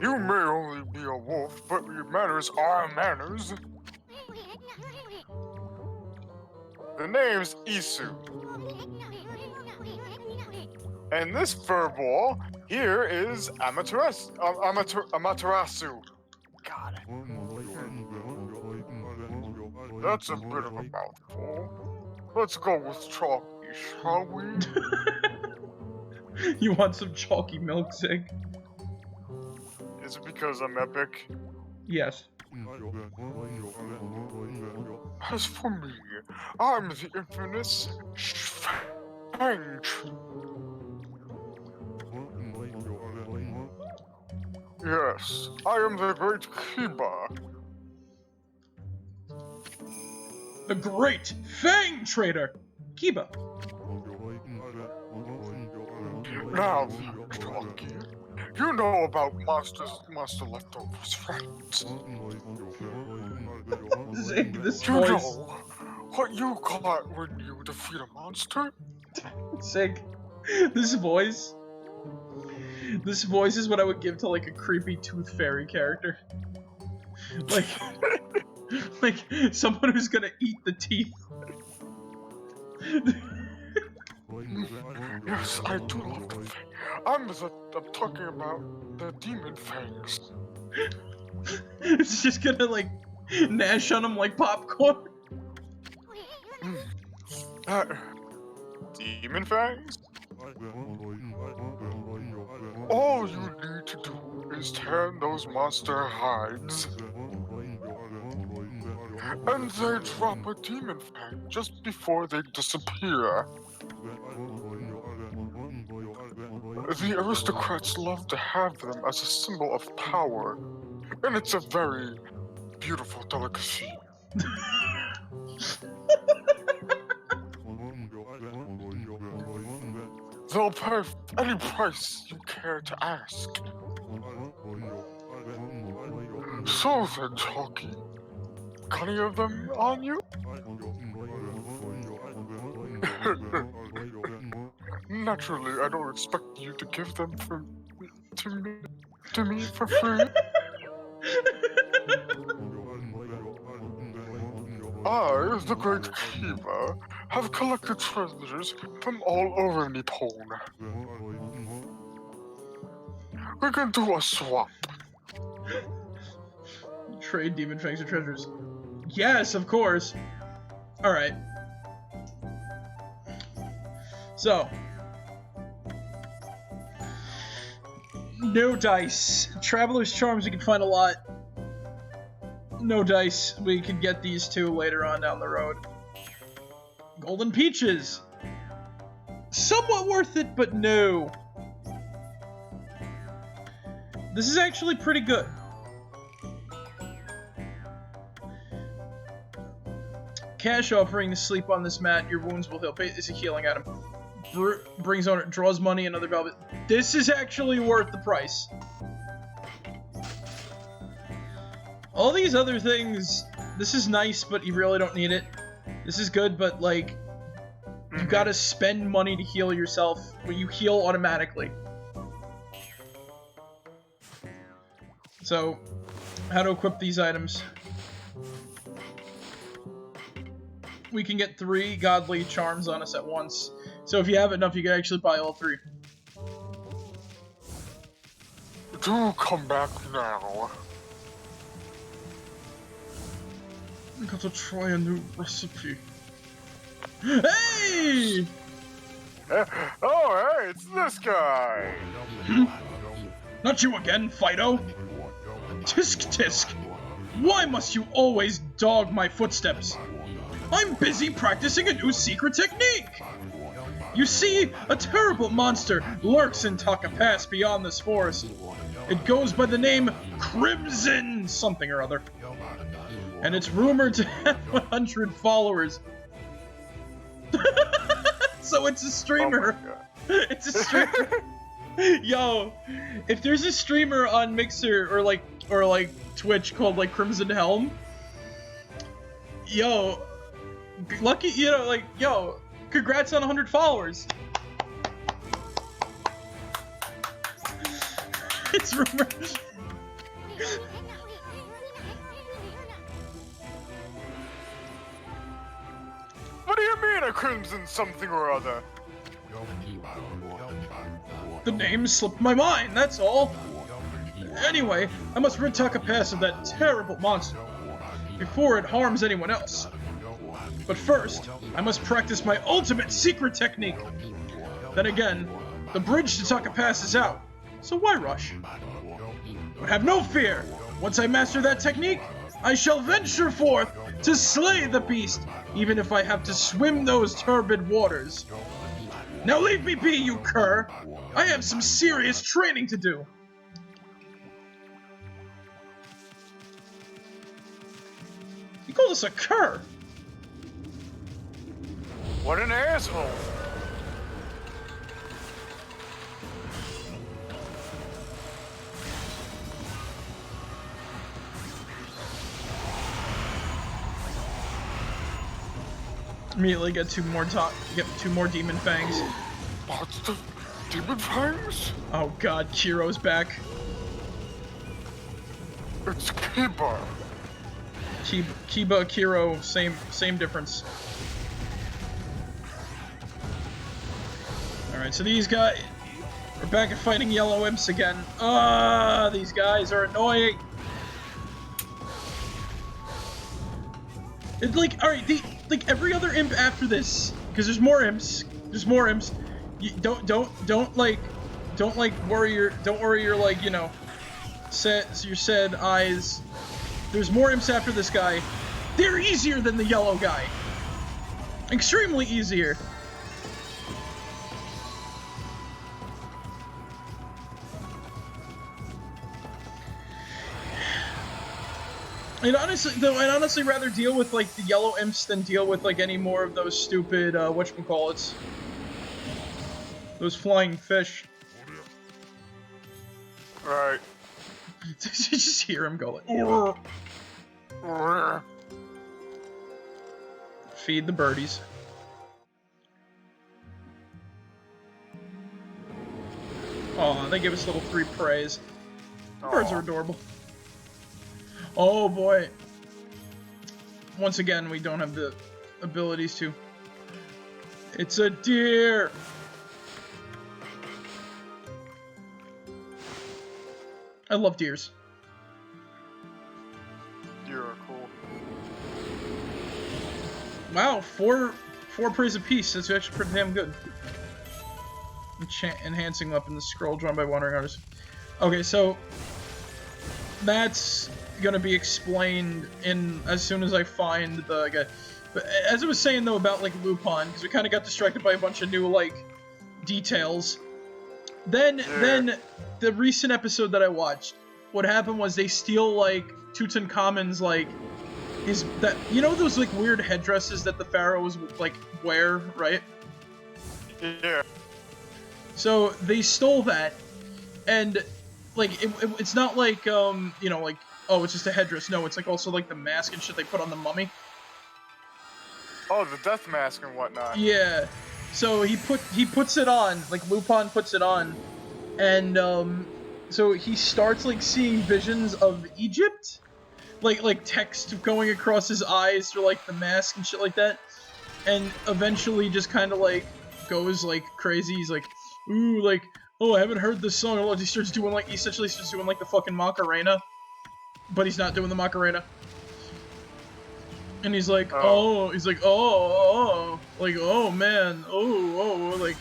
S3: You may only be a wolf, but your manners are manners. The name's Isu. And this furball here is Amaterasu. God. That's a bit of a mouthful. Let's go with Chalky, shall we?
S2: You want some chalky milk, Zig?
S3: Is it because I'm epic?
S2: Yes.
S3: As for me, I'm the infamous French. Yes, I am the great Kiba.
S2: The Great Fang Trader! Kiba.
S3: Now, Chalky, you know about Monster Leftovers, right?
S2: Zig, this
S3: You
S2: voice.
S3: know what you caught when you defeat a monster?
S2: Zig, this voice. This voice is what I would give to like a creepy tooth fairy character. Like, like someone who's gonna eat the teeth.
S3: Yes, I do love the thing. I'm talking about the demon fangs.
S2: It's just gonna like gnash on him like popcorn.
S3: Demon fangs? All you need to do is tan those monster hides. And they drop a demon fang just before they disappear. The aristocrats love to have them as a symbol of power, and it's a very beautiful delicacy. They'll pay any price you care to ask. So then, Chalky, got any of them on you? Naturally, I don't expect you to give them to me for free. I, the great Kiba, have collected treasures from all over Nippon. We can do a swap.
S2: Trade demon fangs or treasures. Yes, of course. Alright. So. No dice. Traveler's Charms we can find a lot. No dice. We could get these two later on down the road. Golden Peaches. Somewhat worth it, but no. This is actually pretty good. Cash offering to sleep on this mat. Your wounds will heal. It's a healing item. Brings owner, draws money and other velvet. This is actually worth the price. All these other things, this is nice, but you really don't need it. This is good, but like, you gotta spend money to heal yourself, but you heal automatically. So, how to equip these items. We can get 3 godly charms on us at once. So if you have enough, you can actually buy all 3.
S3: Do come back now.
S2: I got to try a new recipe. Hey!
S3: Oh, hey, it's this guy.
S2: Not you again, Fido. Tisk tisk. Why must you always dog my footsteps? I'm busy practicing a new secret technique. You see, a terrible monster lurks in Taka Pass beyond this forest. It goes by the name Crimson something or other. And it's rumored to have 100 followers. So it's a streamer.
S3: Oh my God.
S2: It's a streamer. Yo, if there's a streamer on Mixer or like Twitch called like Crimson Helm, yo, lucky, you know, like, yo, congrats on 100 followers. It's rumored.
S3: What do you mean a crimson something or other?
S2: The name slipped my mind, that's all. Anyway, I must rid Taka Pass of that terrible monster before it harms anyone else. But first, I must practice my ultimate secret technique. Then again, the bridge to Taka Pass is out, so why rush? But have no fear. Once I master that technique, I shall venture forth to slay the beast, even if I have to swim those turbid waters. Now leave me be, you cur! I have some serious training to do. You called us a cur!
S3: What an asshole!
S2: Immediately get 2 more demon fangs.
S3: What's the demon fangs?
S2: Oh god, Kiro's back.
S3: It's Kiba.
S2: Kiba, Kiro, same difference. Alright, so these guys, we're back at fighting yellow imps again. These guys are annoying. It's like, alright, like every other imp after this, because there's more imps. You don't worry your like, you know, your sad eyes. There's more imps after this guy. They're easier than the yellow guy. Extremely easier. I'd honestly rather deal with like the yellow imps than deal with like any more of those stupid whatchamacallits. Those flying fish.
S3: Right.
S2: You just hear him go like, feed the birdies. Oh, they give us little 3 praise. Birds are adorable. Oh boy. Once again, we don't have the abilities to. It's a deer! I love deers.
S3: Deer are cool.
S2: Wow, 4 praise apiece. That's actually pretty damn good. Enhancing weapons, scroll drawn by wandering artists. Okay, so that's gonna be explained in as soon as I find the guy. But as I was saying though about like Lupin, because we kind of got distracted by a bunch of new like details. Then the recent episode that I watched, what happened was they steal like Tutankhamun's like you know those like weird headdresses that the pharaohs like wear, right?
S3: Yeah.
S2: So they stole that, and like it's not like you know, like, oh, it's just a headdress. No, it's like also like the mask and shit they put on the mummy.
S3: Oh, the death mask and whatnot.
S2: Yeah. So he puts it on, like Lupin puts it on, and so he starts like seeing visions of Egypt, like text going across his eyes through like the mask and shit like that, and eventually just kind of like goes like crazy. He's like, ooh, like, oh, I haven't heard this song. Oh, he starts doing like, he essentially starts doing like the fucking Macarena, but he's not doing the Macarena. And he's like, oh, he's like, oh, like, oh man, oh, like,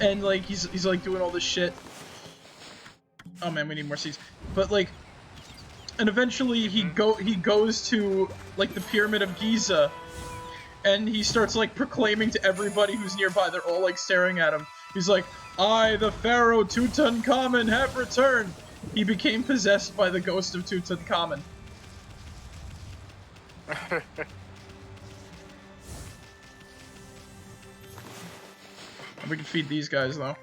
S2: and like he's like doing all this shit. Oh man, we need more seeds. But like, and eventually he goes to like the Pyramid of Giza, and he starts like proclaiming to everybody who's nearby. They're all like staring at him. He's like, I, the Pharaoh Tutankhamun, have returned. He became possessed by the ghost of Tutankhamun. We can feed these guys though.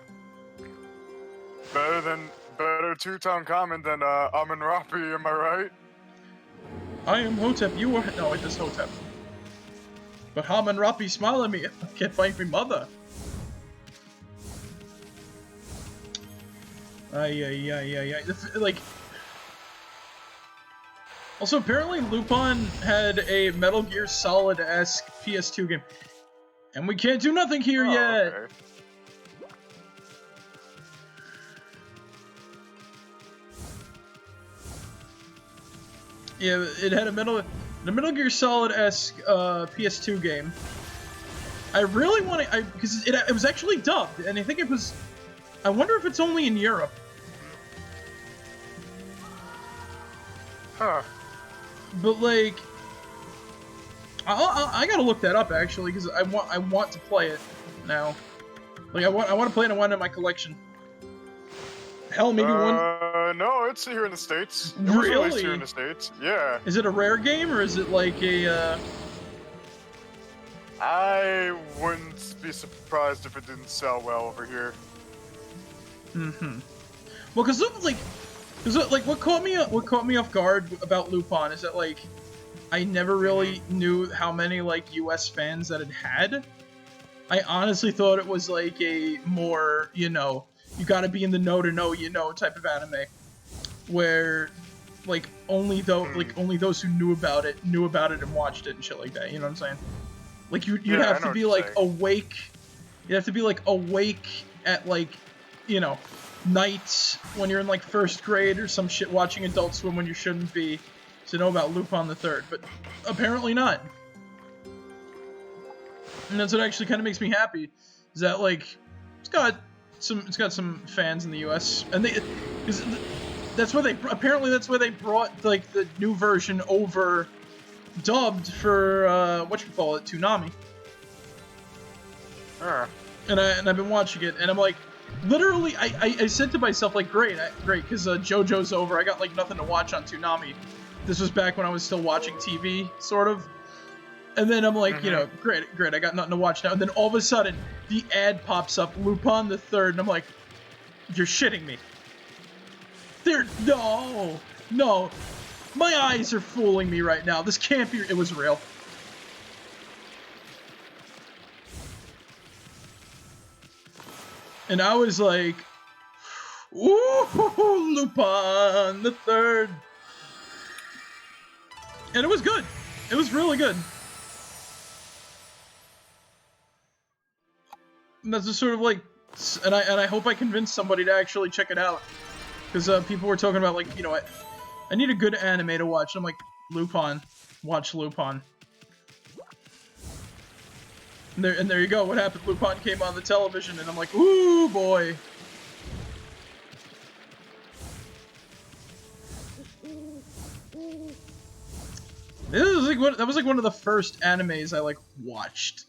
S3: Better Tutankhamun than Amun-Rapi, am I right?
S2: I am Hotep, you are— no, it is Hotep. But Amun-Rapi smile at me if I can't find my mother. Ay. Like... Also, apparently Lupin had a Metal Gear Solid-esque PS2 game. And we can't do nothing here yet!
S3: Okay.
S2: Yeah, it had a Metal Gear Solid-esque PS2 game. I really want to, because it was actually dubbed, and I think it was. I wonder if it's only in Europe.
S3: Huh.
S2: But like, I gotta look that up actually, because I want to play it now. Like I want to play it. I want it in my collection. Hell, maybe one.
S3: No, it's here in the States. It
S2: Really?
S3: was released here in the States. Yeah.
S2: Is it a rare game or is it like a?
S3: I wouldn't be surprised if it didn't sell well over here.
S2: Well, cause what caught me off guard about Lupin is that like I never really knew how many like U.S. fans that it had. I honestly thought it was like a more, you know, you gotta be in the know to know, you know, type of anime, where like only those who knew about it and watched it and shit like that. You know what I'm saying? Like you'd have to be like awake. You'd have to be like awake at like, you know, nights when you're in like first grade or some shit, watching Adult Swim when you shouldn't be, to know about Lupin the Third. But apparently not. And that's what actually kind of makes me happy, is that like it's got some fans in the U.S. and that's where they brought like the new version over dubbed for whatchamacallit, Toonami. And I've been watching it, and I'm like, literally, I said to myself like, great, because JoJo's over. I got like nothing to watch on Toonami. This was back when I was still watching TV, sort of. And then I'm like, you know, great, I got nothing to watch now. And then all of a sudden, the ad pops up, Lupin the Third, and I'm like, you're shitting me. No. My eyes are fooling me right now. This can't be, it was real. And I was like, ooh, Lupin the Third. And it was good. It was really good. And that's just sort of like, and I hope I convinced somebody to actually check it out, because people were talking about like, you know, I need a good anime to watch. I'm like, Lupin, watch Lupin. And there you go. What happened? Lupin came on the television, and I'm like, ooh boy. That was like one of the first animes I like watched.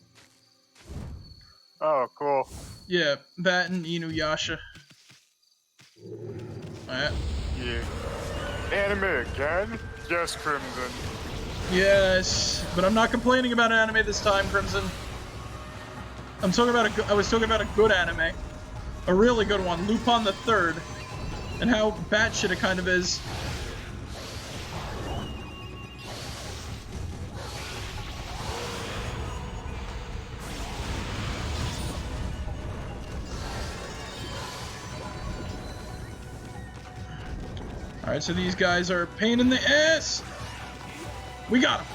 S3: Oh, cool.
S2: Yeah, that and Inuyasha. Alright.
S3: Yeah. Anime again? Yes, Crimson.
S2: Yes, but I'm not complaining about anime this time, Crimson. I was talking about a good anime. A really good one, Lupin the Third. And how batshit it kind of is. Alright, so these guys are a pain in the ass! We got him!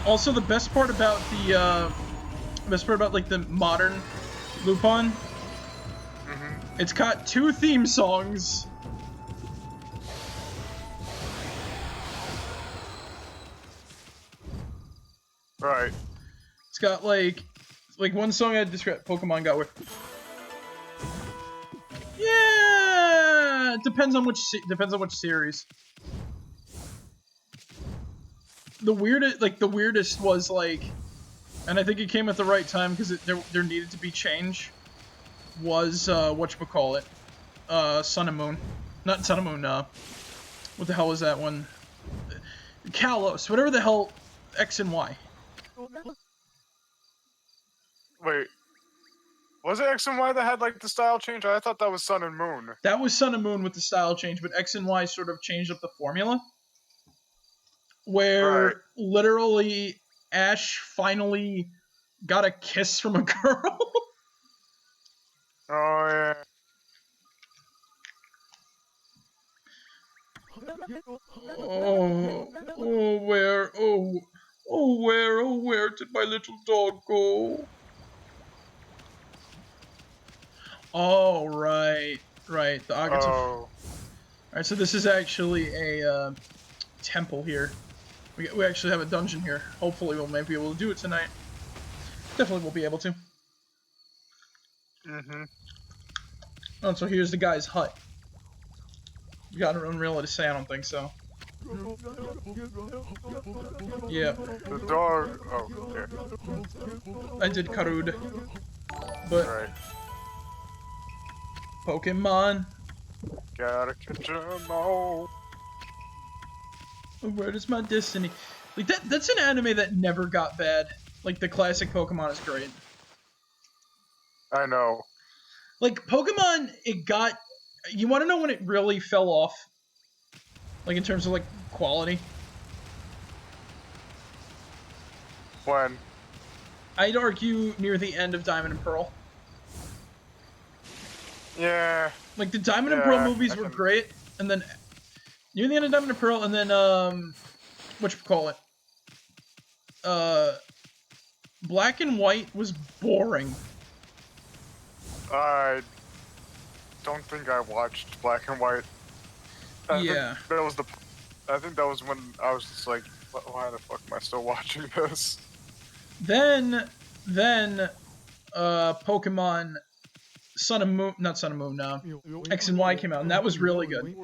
S2: Also, the best part about like the modern Lupin, it's got 2 theme songs.
S3: Right.
S2: It's got like one song I described Pokemon got with. Yeah, depends on which series. The weirdest was like, and I think it came at the right time because there needed to be change. Was whatchamacallit, Sun and Moon, not Sun and Moon. What the hell was that one? Kalos, whatever the hell, X and Y.
S3: Wait. Was it X and Y that had like the style change? I thought that was Sun and Moon.
S2: That was Sun and Moon with the style change, but X and Y sort of changed up the formula. Where literally Ash finally got a kiss from a girl.
S3: Oh yeah.
S2: Where did my little dog go? Oh, right, the Agata.
S3: Oh.
S2: Alright, so this is actually a temple here. We actually have a dungeon here. Hopefully we'll maybe be able to do it tonight. Definitely we'll be able to. Oh, so here's the guy's hut. You got an unreal to say, I don't think so. Yeah.
S3: The dog. Oh, okay.
S2: I did Karud. But
S3: Right.
S2: Pokemon.
S3: Gotta catch 'em all.
S2: Where is my destiny? Like that's an anime that never got bad. Like the classic Pokemon is great.
S3: I know.
S2: Like Pokemon, it got. You want to know when it really fell off? Like in terms of like quality.
S3: When?
S2: I'd argue near the end of Diamond and Pearl.
S3: Yeah.
S2: Like the Diamond and Pearl movies were great, and then near the end of Diamond and Pearl, and then whatchamacallit? Black and White was boring.
S3: I don't think I watched Black and White.
S2: Yeah.
S3: I think that was when I was just like, why the fuck am I still watching this?
S2: Then Pokemon Sun and Moon, not Sun and Moon, X and Y came out, and that was really good.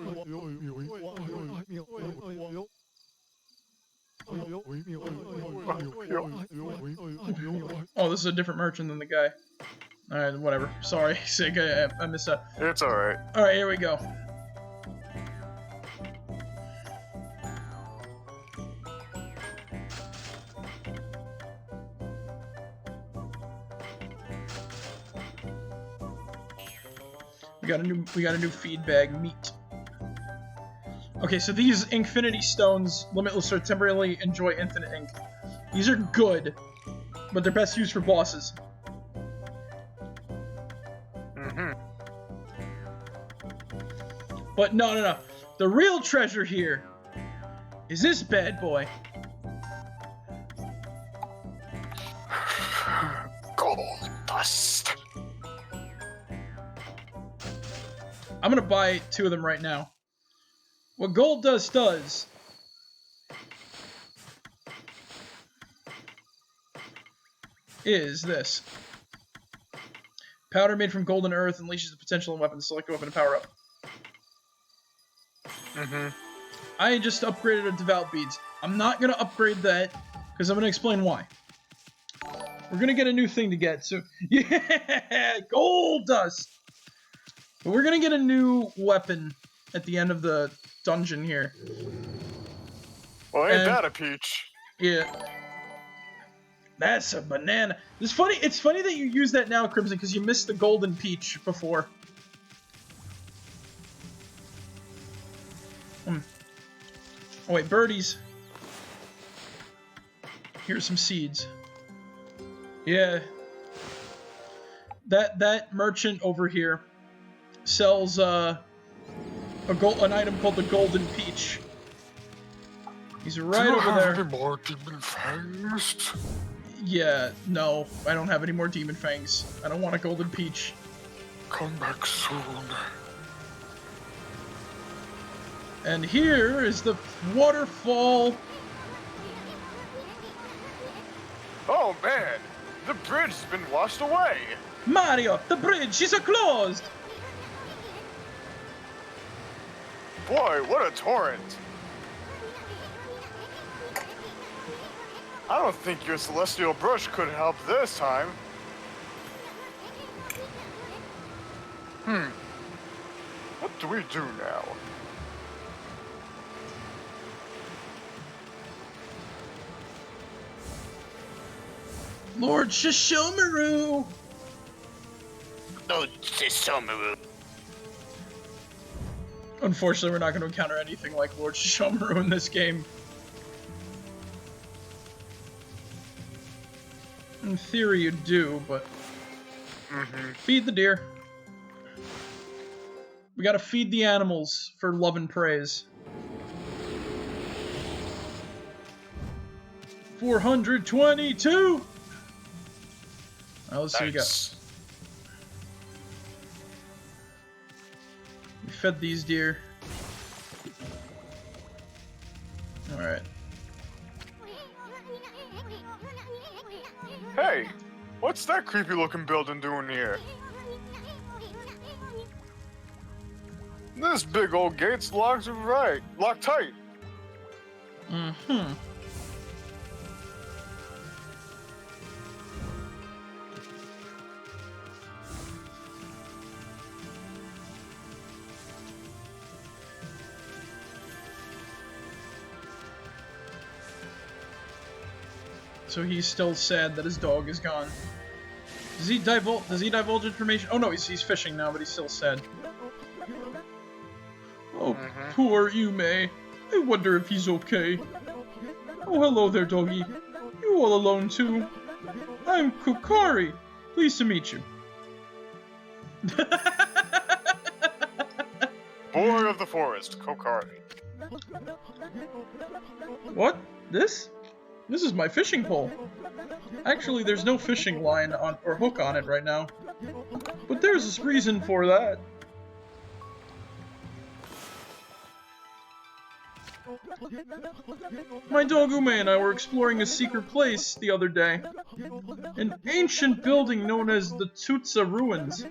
S2: Oh, this is a different merchant than the guy. Alright, whatever. Sorry, sick. I missed that.
S3: It's alright.
S2: Alright, here we go. We got a new feed bag, meat. Okay, so these Infinity Stones, limitless or temporarily enjoy infinite ink. These are good, but they're best used for bosses. But no. The real treasure here is this bad boy.
S3: Gold dust.
S2: I'm gonna buy 2 of them right now. What gold dust does is this. Powder made from golden earth unleashes the potential in weapons. Select a weapon to power up. I just upgraded a Devout Beads. I'm not gonna upgrade that because I'm gonna explain why. We're gonna get a new thing to get, so yeah, gold dust. But we're gonna get a new weapon at the end of the dungeon here.
S3: Well, ain't that a peach?
S2: Yeah. That's a banana. It's funny that you use that now, Crimson, because you missed the golden peach before. Oh wait, birdies. Here's some seeds. Yeah. That merchant over here sells an item called the Golden Peach. He's right
S3: Do you
S2: over
S3: have
S2: there.
S3: any more demon fangs?
S2: Yeah, no, I don't have any more demon fangs. I don't want a golden peach.
S3: Come back soon.
S2: And here is the waterfall.
S3: Oh man, the bridge's been washed away.
S2: Mario, the bridge is closed.
S3: Boy, what a torrent. I don't think your celestial brush could help this time. What do we do now?
S2: Lord Shishomaru.
S3: No, Shishomaru.
S2: Unfortunately, we're not going to encounter anything like Lord Shishomaru in this game. In theory, you do, but... Feed the deer. We gotta feed the animals for love and praise. 422! Now let's see what we got. We fed these deer. Alright.
S3: Hey, what's that creepy looking building doing here? This big old gate's locked tight.
S2: So he's still sad that his dog is gone. Does he divulge information? Oh no, he's fishing now, but he's still sad. Oh, poor Yume. I wonder if he's okay. Oh, hello there, doggy. You all alone too? I'm Kukari. Pleased to meet you.
S3: Boy of the forest, Kokari.
S2: What? This? This is my fishing pole. Actually, there's no fishing line or hook on it right now. But there's a reason for that. My dog Ume and I were exploring a secret place the other day. An ancient building known as the Tsutsa Ruins.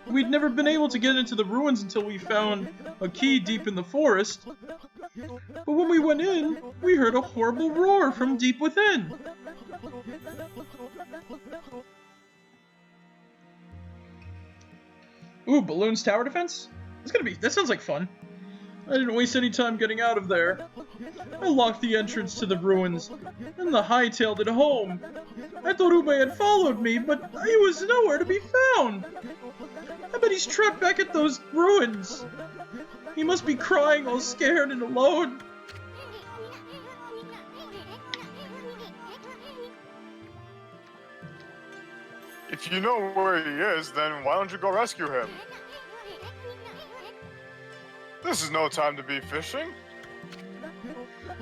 S2: We'd never been able to get into the ruins until we found a key deep in the forest. But when we went in, we heard a horrible roar from deep within. Ooh, Balloon's tower defense? That sounds like fun. I didn't waste any time getting out of there. I locked the entrance to the ruins, and hightailed it home. I thought Ube had followed me, but he was nowhere to be found. I bet he's trapped back at those ruins. He must be crying all scared and alone.
S3: If you know where he is, then why don't you go rescue him? This is no time to be fishing.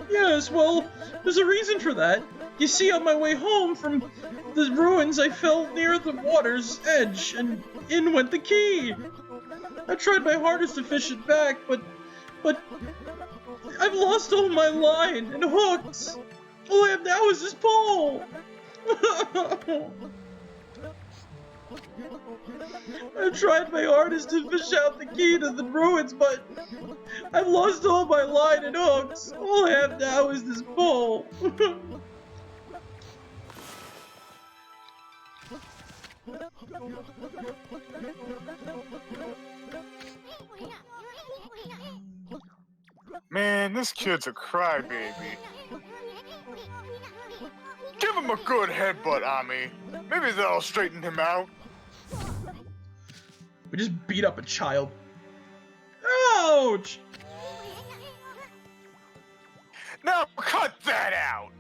S2: Yes, well, there's a reason for that. You see, on my way home from the ruins, I fell near the water's edge, and in went the key. I tried my hardest to fish it back, but I've lost all my line and hooks. All I have now is this pole. I've tried my hardest to fish out the key to the ruins, but I've lost all my line and hooks. All I have now is this pole.
S3: Man, this kid's a crybaby. Give him a good headbutt, Ami. Maybe that'll straighten him out.
S2: We just beat up a child. Ouch!
S3: Now cut that out!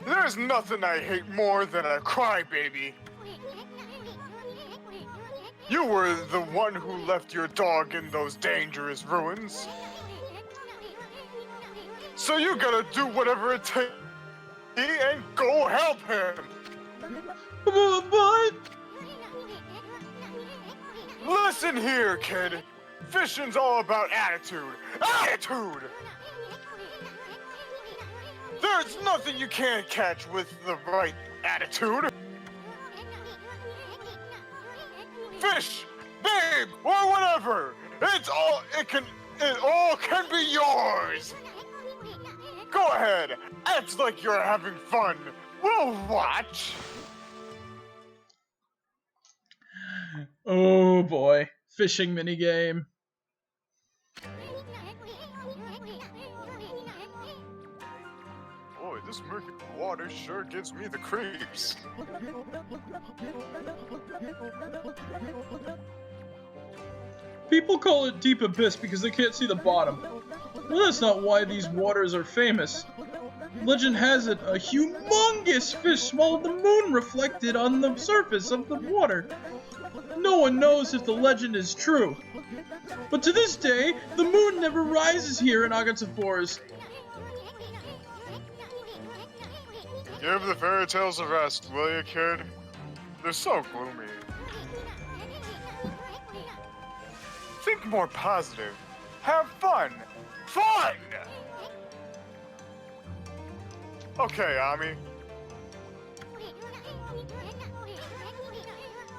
S3: There's nothing I hate more than a crybaby. You were the one who left your dog in those dangerous ruins. So you gotta do whatever it takes and go help him.
S2: But
S3: Listen here, kid. Fishing's all about attitude. Attitude! There's nothing you can't catch with the right attitude. Fish, babe, or whatever. It all can be yours. Go ahead, act like you're having fun. We'll watch.
S2: oh boy, fishing minigame.
S3: Boy, this murky water sure gives me the creeps.
S2: People call it deep abyss because they can't see the bottom. Well, that's not why these waters are famous. Legend has it, a humongous fish swallowed the moon reflected on the surface of the water. No one knows if the legend is true. But to this day, the moon never rises here in Agata Forest.
S3: Give the fairy tales a rest, will you, kid? They're so gloomy. Think more positive. Have fun. Fun! Okay, Ami.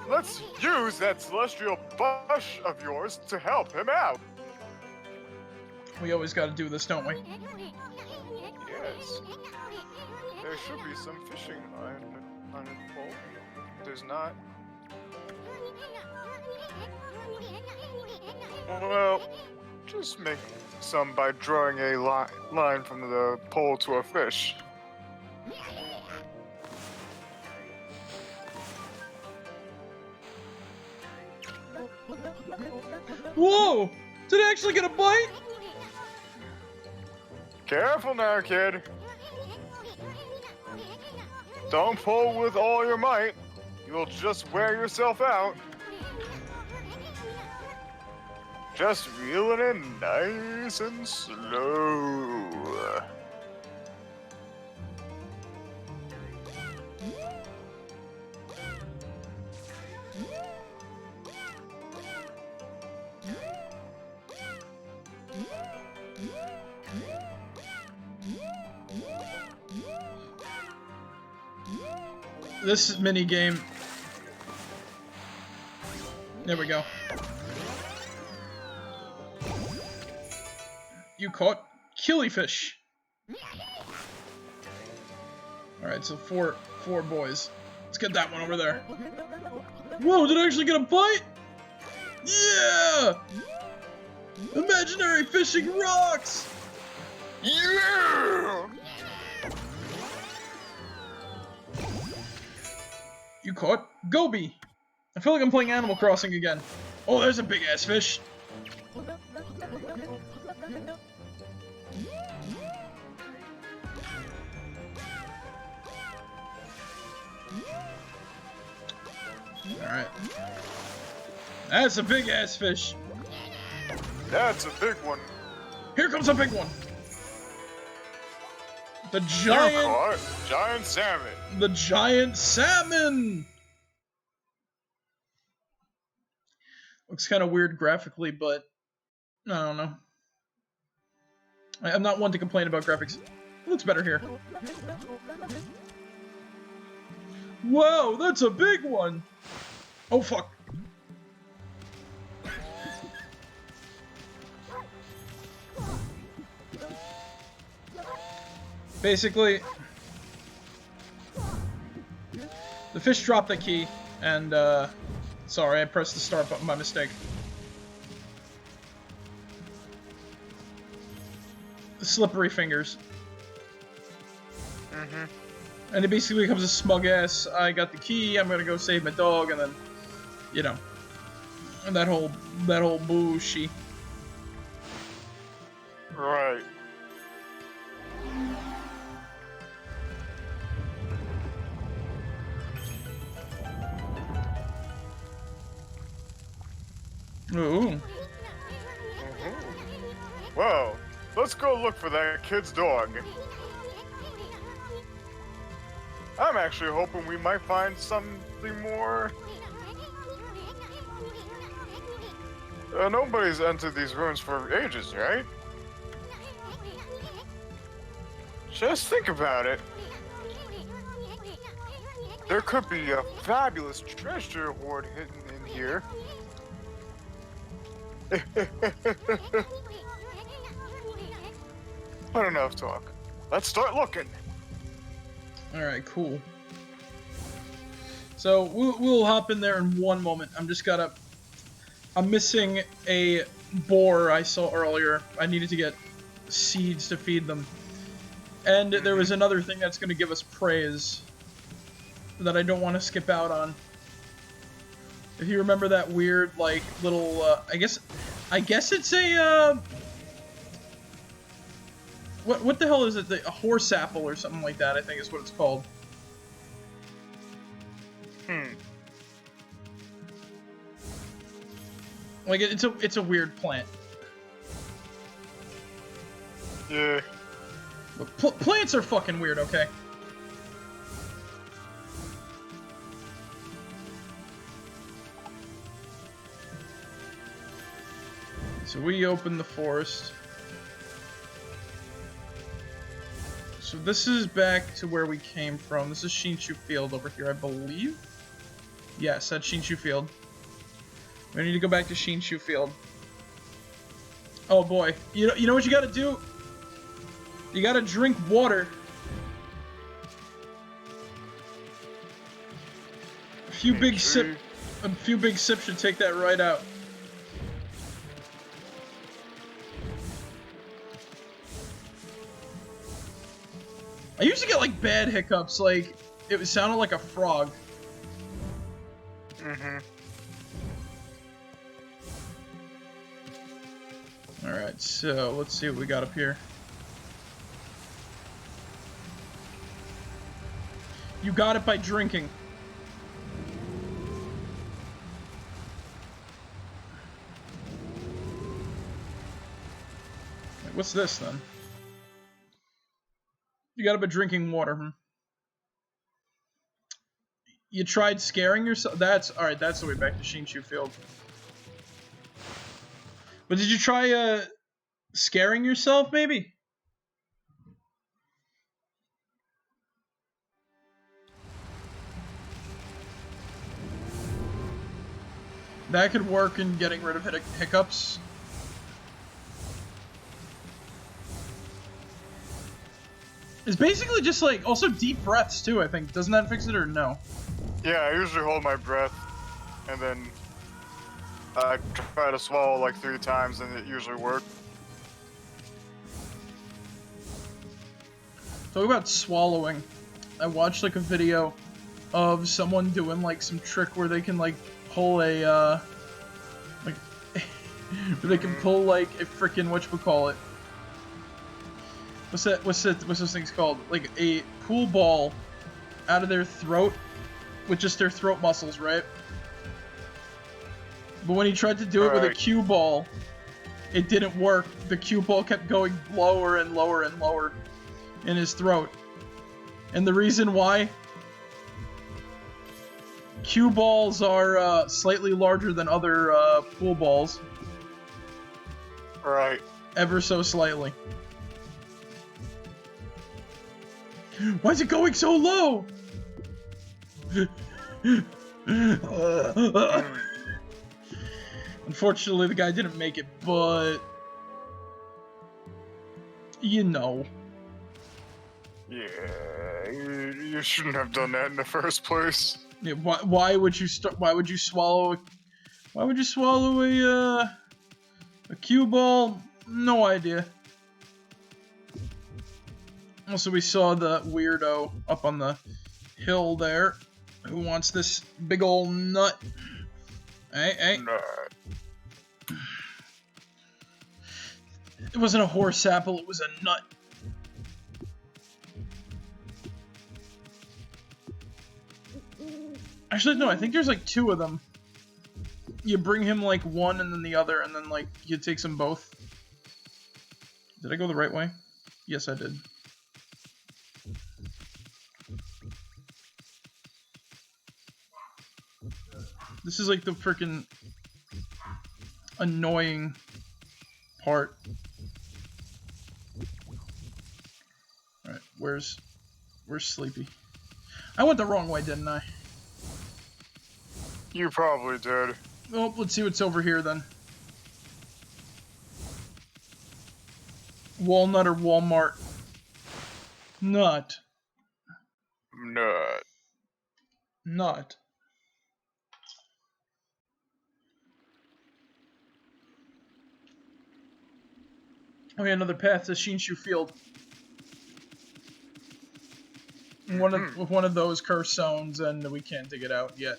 S3: Let's use that celestial bush of yours to help him out.
S2: We always gotta do this, don't we?
S3: Yes. There should be some fishing on a pole. There's not. Well, just make some by drawing a line from the pole to a fish.
S2: Whoa! Did I actually get a bite?
S3: Careful now, kid. Don't pull with all your might. You'll just wear yourself out. Just reel it in nice and slow.
S2: This mini game. There we go. You caught killifish. Alright, so four boys. Let's get that one over there. Whoa, did I actually get a bite? Yeah! Imaginary fishing rocks!
S3: Yeah!
S2: You caught Goby. I feel like I'm playing Animal Crossing again. Oh, there's a big ass fish. Alright. That's a big ass fish.
S3: That's a big one.
S2: Here comes a big one. The
S3: You
S2: giant
S3: caught giant salmon.
S2: The giant salmon! Looks kind of weird graphically, but I don't know. I'm not one to complain about graphics. It looks better here. Whoa, that's a big one! Oh, fuck. Basically, the fish dropped the key, and, sorry, I pressed the start button by mistake. The slippery fingers. And it basically becomes a smug ass, I got the key, I'm gonna go save my dog, and then, you know, and that whole bullshit.
S3: Right.
S2: Ooh.
S3: Well, let's go look for that kid's dog. I'm actually hoping we might find something more. Nobody's entered these rooms for ages, right? Just think about it. There could be a fabulous treasure hoard hidden in here. But enough talk. Let's start looking.
S2: Alright, cool. So, we'll hop in there in one moment. I'm missing a boar I saw earlier. I needed to get seeds to feed them. And there was another thing that's going to give us praise that I don't want to skip out on. If you remember that weird, like, little, I guess it's a, what the hell is it? A horse apple or something like that, I think is what it's called. Like, it's a weird plant.
S3: Yeah.
S2: But plants are fucking weird, okay? So we open the forest. So this is back to where we came from. This is Shinshu Field over here, I believe. Yes, that's Shinshu Field. We need to go back to Shinshu Field. Oh boy. You know what you gotta do? You gotta drink water. A few big sips should take that right out. I used to get like bad hiccups, like it sounded like a frog. Alright, so let's see what we got up here. You got it by drinking. What's this then? You got it by drinking water. You tried scaring yourself? Alright, that's the way back to Shinshu Field. But did you try, scaring yourself, maybe? That could work in getting rid of hiccups. It's basically just like, also deep breaths too, I think. Doesn't that fix it or no?
S3: Yeah, I usually hold my breath, and then I try to swallow like 3 times, and it usually works.
S2: Talk about swallowing. I watched like a video of someone doing like some trick where they can like pull a like where they can pull like a freaking whatchamacallit. What's those things called? Like a pool ball out of their throat with just their throat muscles, right? But when he tried to do it with a cue ball, it didn't work. The cue ball kept going lower and lower and lower in his throat. And the reason why? Cue balls are slightly larger than other pool balls.
S3: Right.
S2: Ever so slightly. Why is it going so low? Unfortunately, the guy didn't make it, but you know.
S3: Yeah, you shouldn't have done that in the first place.
S2: Yeah, why would you swallow a cue ball? No idea. Also, we saw the weirdo up on the hill there who wants this big ol' nut. Hey.
S3: Nut.
S2: It wasn't a horse apple, it was a nut. Actually, no, I think there's like 2 of them. you bring him like one and then the other, and then like he takes them both. Did I go the right way? Yes, I did. This is like the freaking annoying part. Alright, where's Sleepy? I went the wrong way, didn't I?
S3: You probably did.
S2: Oh, let's see what's over here then. Walnut or Walmart? Nut.
S3: Nut.
S2: Nut. Oh yeah, another path to Shinshu Field. One of those cursed zones, and we can't dig it out yet.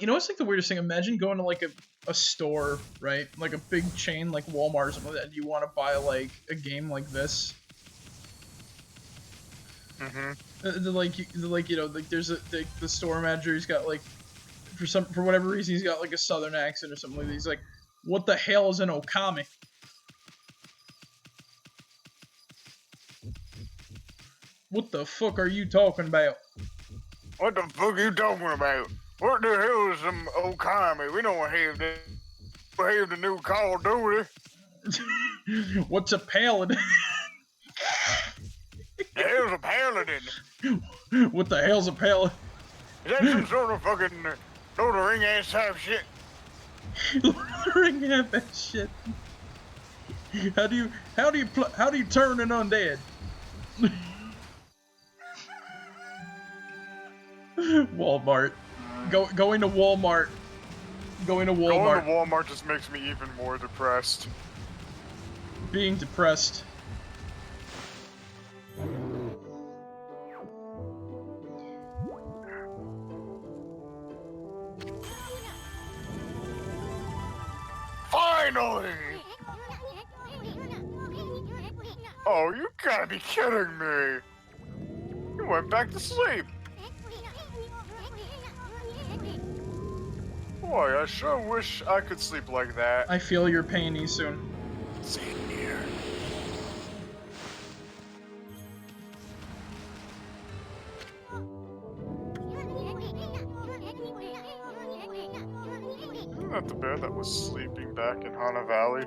S2: You know what's like the weirdest thing? Imagine going to like a store, right? Like a big chain like Walmart or something like that, and you want to buy like a game like this. Like you know, like there's the store manager. He's got like for whatever reason he's got like a southern accent or something like that. He's like, "What the hell is an Okami?" What the fuck are you talking about?
S3: What the fuck are you talking about? What the hell is some Okami? We don't have the new Call of Duty.
S2: What's a paladin?
S3: The hell's a paladin?
S2: What the hell's a paladin?
S3: Is that some sort of fucking Lord of the Ring ass type shit?
S2: Lord of the Ring ass shit. How do you turn an undead? Walmart. Going to Walmart. Going to
S3: Walmart just makes me even more depressed.
S2: Being depressed.
S3: Finally! Oh, you gotta be kidding me! You went back to sleep. Boy, I sure wish I could sleep like that.
S2: I feel your pain, Isun.
S3: Same here. Isn't that the bear that was sleeping back in Hana Valley?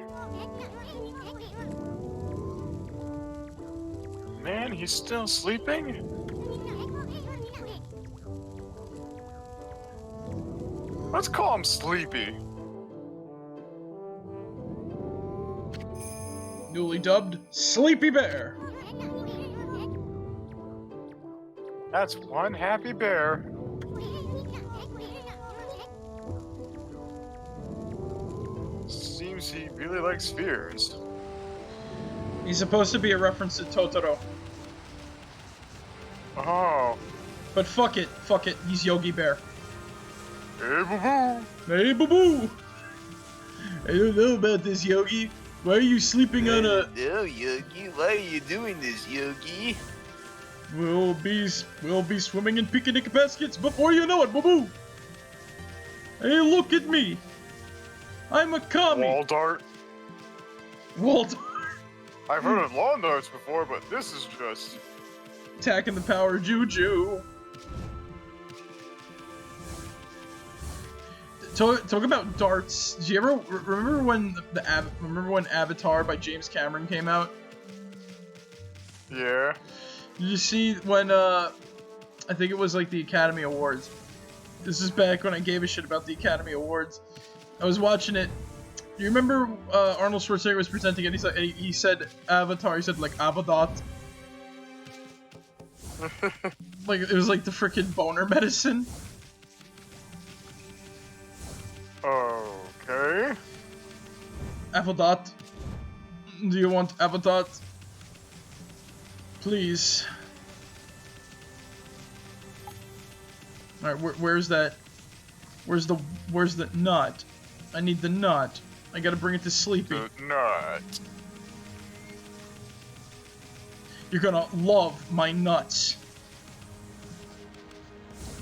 S3: Man, he's still sleeping? Let's call him Sleepy.
S2: Newly dubbed Sleepy Bear.
S3: That's one happy bear. Seems he really likes spheres.
S2: He's supposed to be a reference to Totoro.
S3: Oh.
S2: But fuck it, he's Yogi Bear.
S3: Hey, boo-boo!
S2: Hey, boo-boo! I don't know about this, Yogi. Why are you sleeping on a...
S4: No, Yogi. Why are you doing this, Yogi?
S2: We'll be swimming in picnic baskets before you know it, boo-boo! Hey, look at me! I'm a Okami!
S3: Wall dart.
S2: Wall dart!
S3: I've heard of lawn darts before, but this is just...
S2: Attacking the power juju. Talk about darts. Do you ever remember when Avatar by James Cameron came out?
S3: Yeah.
S2: Did you see when I think it was like the Academy Awards. This is back when I gave a shit about the Academy Awards. I was watching it. You remember Arnold Schwarzenegger was presenting it? He said Avatar. He said like Abadat. Like it was like the freaking boner medicine.
S3: Okay.
S2: Abadat. Do you want Abadat? Please. Alright, where's that? Where's the nut? I need the nut. I gotta bring it to Sleepy.
S3: The nut.
S2: You're gonna love my nuts.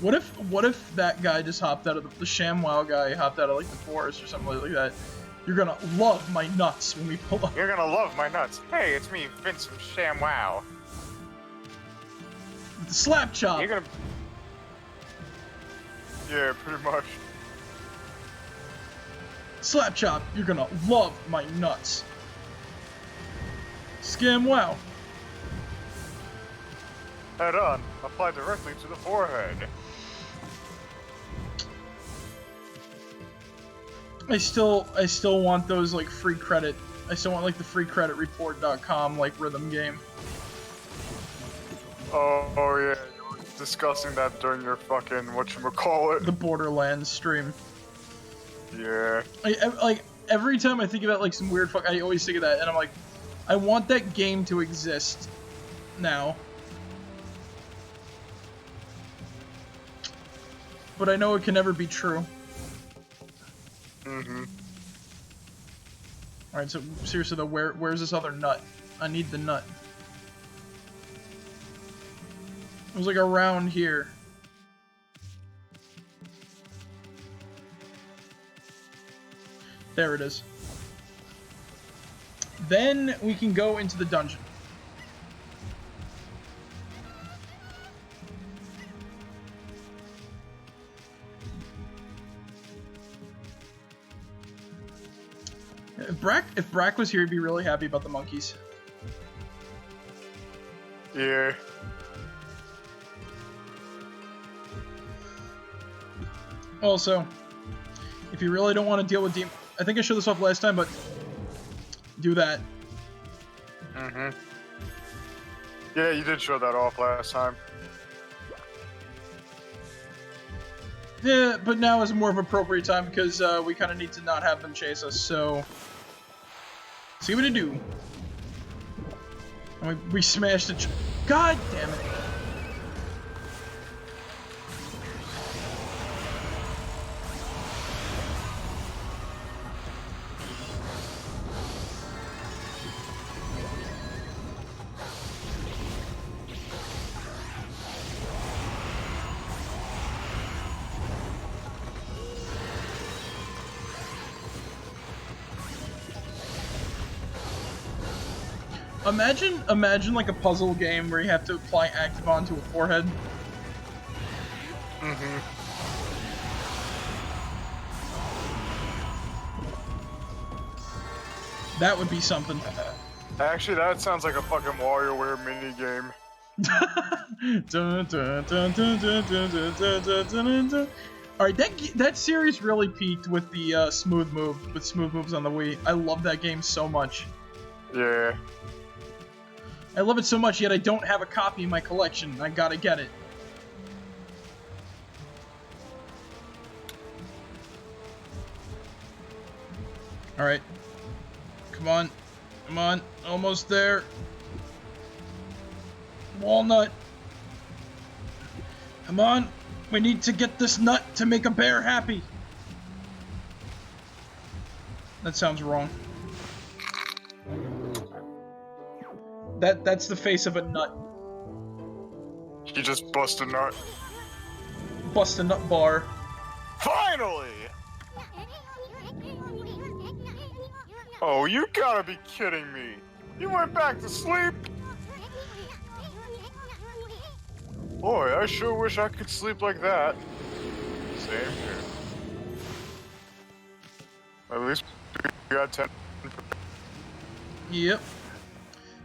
S2: What if that guy just hopped out of the ShamWow guy hopped out of like the forest or something like that? You're gonna love my nuts when we pull up.
S3: You're gonna love my nuts. Hey, it's me, Vince from ShamWow.
S2: The slap chop.
S3: You're gonna. Yeah, pretty much.
S2: Slap chop. You're gonna love my nuts. Scam wow.
S3: Head on. Apply directly to the forehead.
S2: I still want those like free credit. I still want like the freecreditreport.com like rhythm game.
S3: Oh yeah, you were discussing that during your fucking whatchamacallit.
S2: The Borderlands stream.
S3: Yeah.
S2: Like every time I think about like some weird fuck, I always think of that, and I'm like, I want that game to exist now. But I know it can never be true.
S3: Mm-hmm.
S2: Alright, so seriously though, where's this other nut? I need the nut. It was like around here. There it is. Then we can go into the dungeon. If Brack was here, he'd be really happy about the monkeys.
S3: Yeah.
S2: Also, if you really don't want to deal with demon, I think I showed this off last time, but do that.
S3: Mm-hmm. Yeah, you did show that off last time.
S2: Yeah, but now is more of an appropriate time because we kind of need to not have them chase us, so... See what I do. And we smashed it. God damn it. Imagine like a puzzle game where you have to apply Activon to a forehead.
S3: Mm-hmm.
S2: That would be something.
S3: Actually, that sounds like a fucking WarioWare minigame.
S2: Alright, that series really peaked with the smooth moves on the Wii. I love that game so much.
S3: Yeah.
S2: I love it so much, yet I don't have a copy in my collection. I gotta get it. Alright. Come on. Come on. Almost there. Walnut. Come on. We need to get this nut to make a bear happy. That sounds wrong. That's the face of a nut.
S3: He just busted a nut.
S2: Bust a nut bar.
S3: Finally! Oh, you gotta be kidding me. You went back to sleep? Boy, I sure wish I could sleep like that. Same here. At least we got 10.
S2: Yep.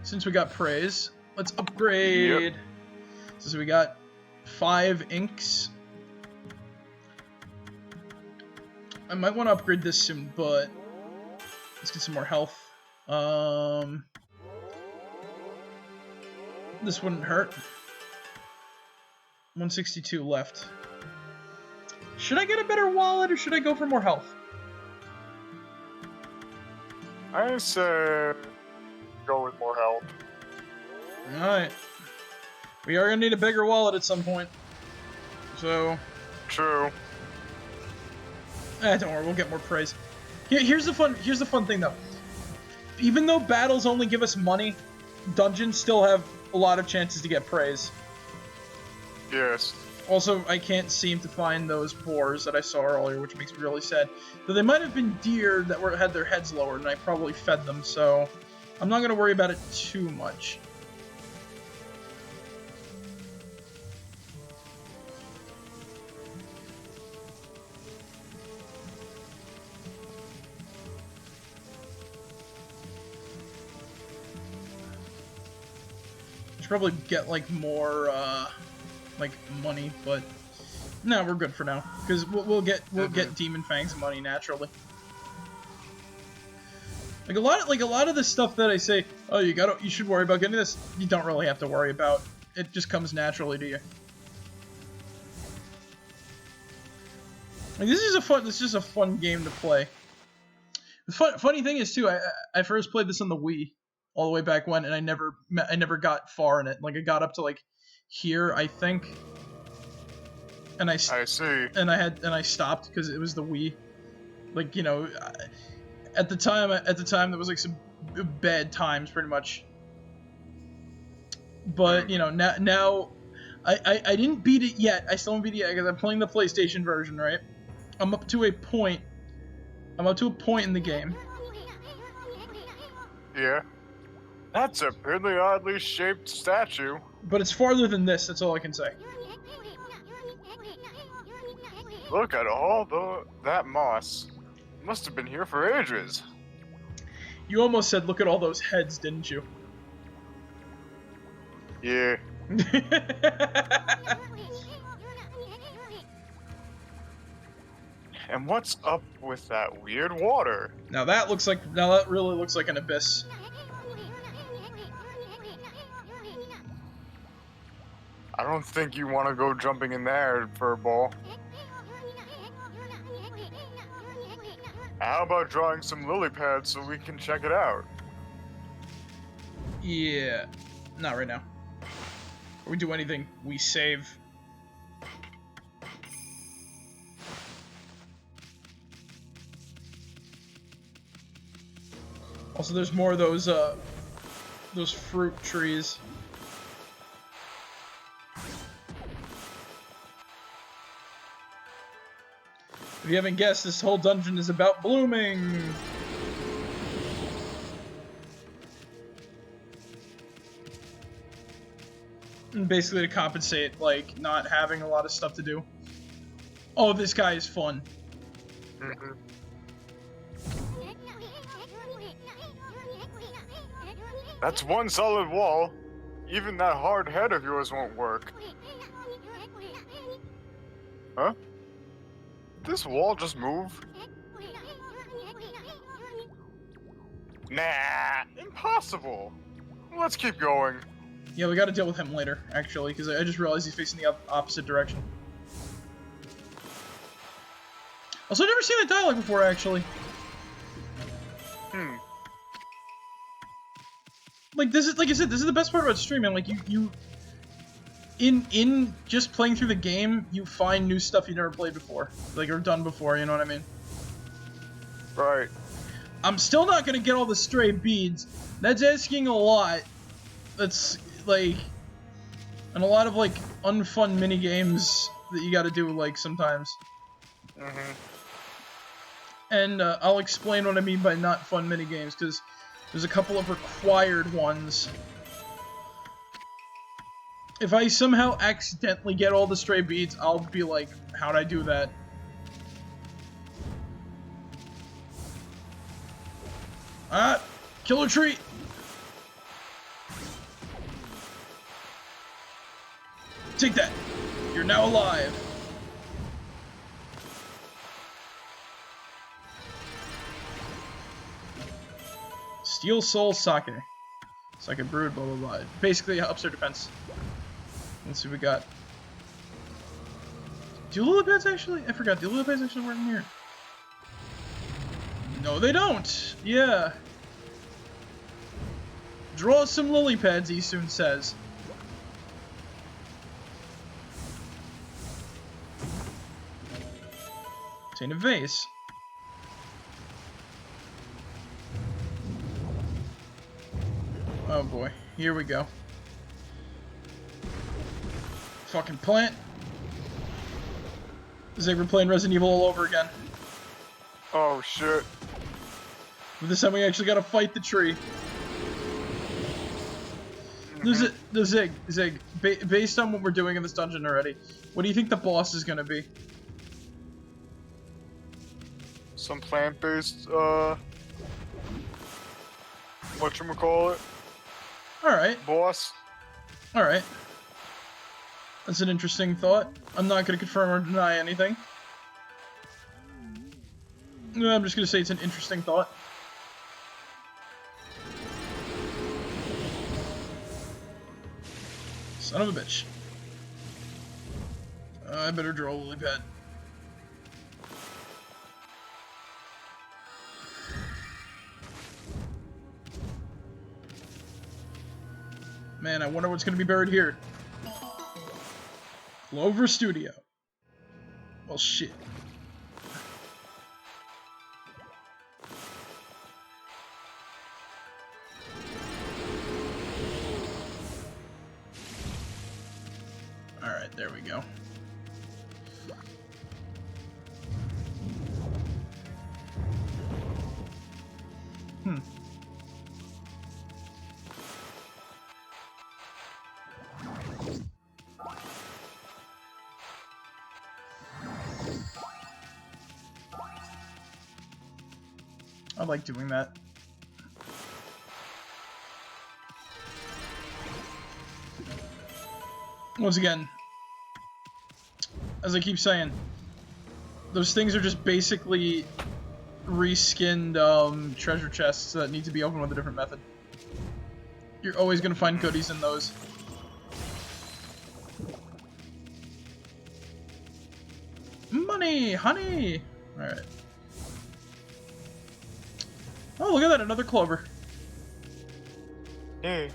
S2: Since we got praise, let's upgrade.
S3: Yep.
S2: So we got 5 inks. I might want to upgrade this soon, but let's get some more health. This wouldn't hurt. 162 left. Should I get a better wallet or should I go for more health?
S3: I say go with more help.
S2: Alright. We are gonna need a bigger wallet at some point. So...
S3: True.
S2: Don't worry, we'll get more praise. Here's the fun thing though. Even though battles only give us money, dungeons still have a lot of chances to get praise.
S3: Yes.
S2: Also, I can't seem to find those boars that I saw earlier, which makes me really sad. Though they might have been deer that had their heads lowered, and I probably fed them, so I'm not gonna worry about it too much. Should probably get like more like money, but no, we're good for now because we'll get Demon Fang's money naturally. Like a lot of the stuff that I say, oh, you should worry about getting this. You don't really have to worry about. It just comes naturally to you. Like, this is just a fun game to play. The funny thing is too, I first played this on the Wii all the way back when, and I never got far in it. Like I got up to like here, I think, and I
S3: see.
S2: And I stopped because it was the Wii. Like, you know, at the time there was like some bad times pretty much. But you know, now I didn't beat it yet. I still haven't beat it yet because I'm playing the PlayStation version, right? I'm up to a point in the game.
S3: Yeah. That's a pretty oddly shaped statue.
S2: But it's farther than this, that's all I can say.
S3: Look at all that moss. Must have been here for ages.
S2: You almost said, look at all those heads, didn't you?
S3: Yeah. And what's up with that weird water?
S2: Now that really looks like an abyss.
S3: I don't think you want to go jumping in there, Furball. How about drawing some lily pads so we can check it out?
S2: Yeah, not right now. Before we do anything, we save. Also, there's more of those fruit trees. If you haven't guessed, this whole dungeon is about blooming. And basically to compensate, like, not having a lot of stuff to do. Oh, this guy is fun.
S3: Mm-hmm. That's one solid wall. Even that hard head of yours won't work. Huh? Did this wall just move? Nah, impossible. Let's keep going.
S2: Yeah, we gotta deal with him later, actually, because I just realized he's facing the opposite direction. Also, I've never seen that dialogue before, actually. Like, this is, like I said, this is the best part about streaming. Like, in just playing through the game, you find new stuff you never played before. Like, or done before, you know what I mean?
S3: Right.
S2: I'm still not gonna get all the stray beads. That's asking a lot. That's, like, and a lot of, like, unfun mini-games that you gotta do, like, sometimes.
S3: Mm-hmm.
S2: And, I'll explain what I mean by not fun mini-games, because there's a couple of required ones. If I somehow accidentally get all the stray beads, I'll be like, how'd I do that? Ah! Killer tree! Take that! You're now alive! Steel Soul Sake. Sake brewed, blah blah blah. Basically ups our defense. Let's see what we got. Do lily pads actually? I forgot. Do lily pads actually work in here? No, they don't! Yeah. Draw some lily pads, he soon says. Obtain a vase. Oh boy, here we go. Fucking plant. It's like we're playing Resident Evil all over again.
S3: Oh shit.
S2: But this time we actually gotta fight the tree. Zig, based on what we're doing in this dungeon already, what do you think the boss is gonna be?
S3: Some plant-based, whatchamacallit?
S2: Alright,
S3: Boss?
S2: alright. That's an interesting thought. I'm not gonna confirm or deny anything. I'm just gonna say it's an interesting thought. Son of a bitch. I better draw a lily pad. Man, I wonder what's gonna be buried here. Clover Studio. Well, shit. Alright, there we go. I like doing that. Once again, as I keep saying, those things are just basically reskinned treasure chests that need to be opened with a different method. You're always going to find goodies in those. Money! Honey! Alright. Oh, look at that, another clover.
S3: Hey.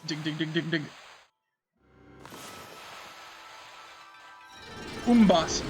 S2: Dig, dig, dig, dig, dig. Umbas.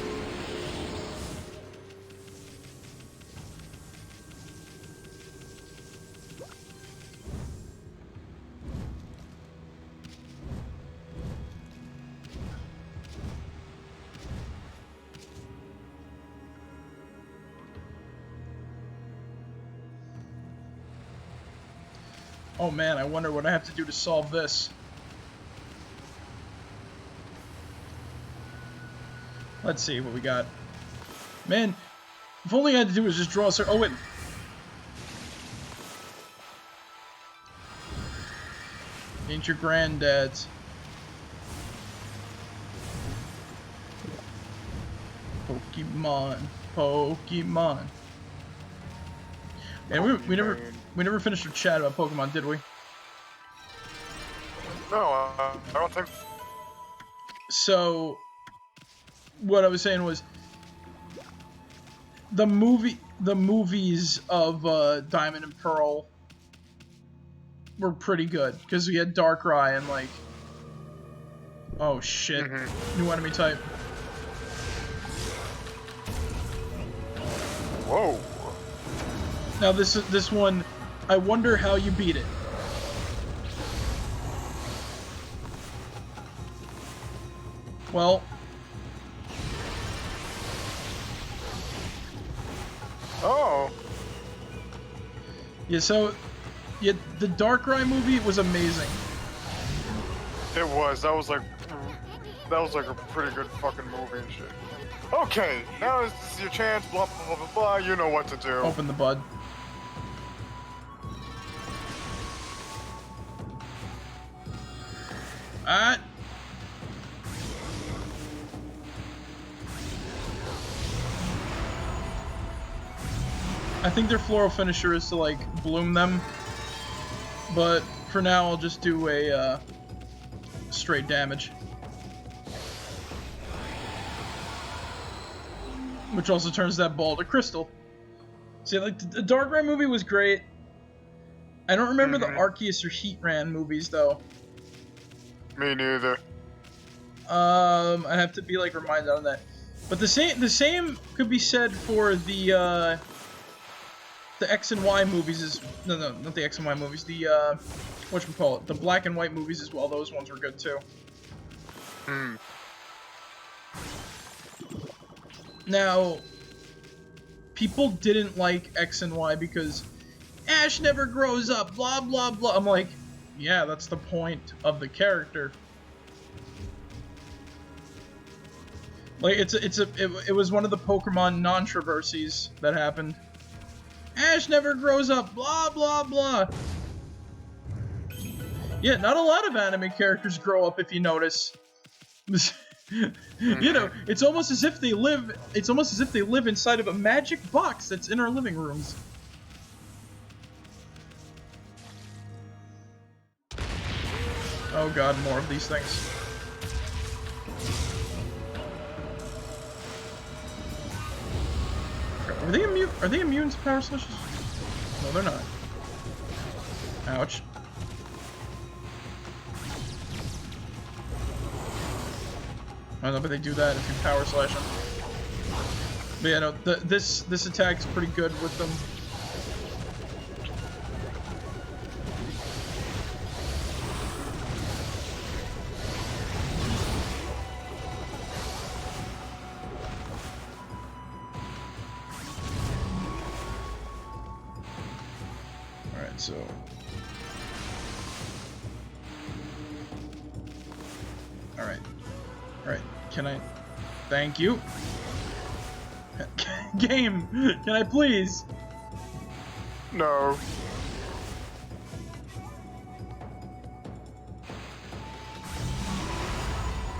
S2: Oh man, I wonder what I have to do to solve this. Let's see what we got. Man, if only I had to do was just draw a circle. Oh wait. Ain't your granddad's. Pokemon. Pokemon. And we never finished our chat about Pokemon, did we?
S3: No, I don't think.
S2: So, what I was saying was, the movies of Diamond and Pearl were pretty good because we had Darkrai and like, oh shit, new enemy type.
S3: Whoa.
S2: Now this one, I wonder how you beat it. Well.
S3: Oh.
S2: Yeah, so, yeah, the Darkrai movie was amazing.
S3: It was. That was like a pretty good fucking movie and shit. Okay, now is your chance. Blah blah blah blah blah. You know what to do.
S2: Open the bud. Alright. I think their floral finisher is to like bloom them, but for now I'll just do a straight damage, which also turns that ball to crystal. See, like the Darkrai movie was great. I don't remember the Arceus or Heatran movies though.
S3: Me neither.
S2: I have to be like reminded on that. But the same could be said for the X and Y movies no, not the X and Y movies, the whatchamacallit, the black and white movies as well. Those ones were good too.
S3: Hmm.
S2: Now, people didn't like X and Y because Ash never grows up, blah blah blah. I'm like, yeah, that's the point of the character. Like it was one of the Pokemon non-traversies that happened. Ash never grows up, blah blah blah. Yeah, not a lot of anime characters grow up if you notice. You know, it's almost as if they live inside of a magic box that's in our living rooms. Oh god, more of these things. Are they immune? Are they immune to power slashes? No, they're not. Ouch. I don't know, but they do that if you power slash them. But yeah, no, this attack is pretty good with them. Alright, so... Alright. Alright, can I... Thank you. Game, can I please?
S3: No.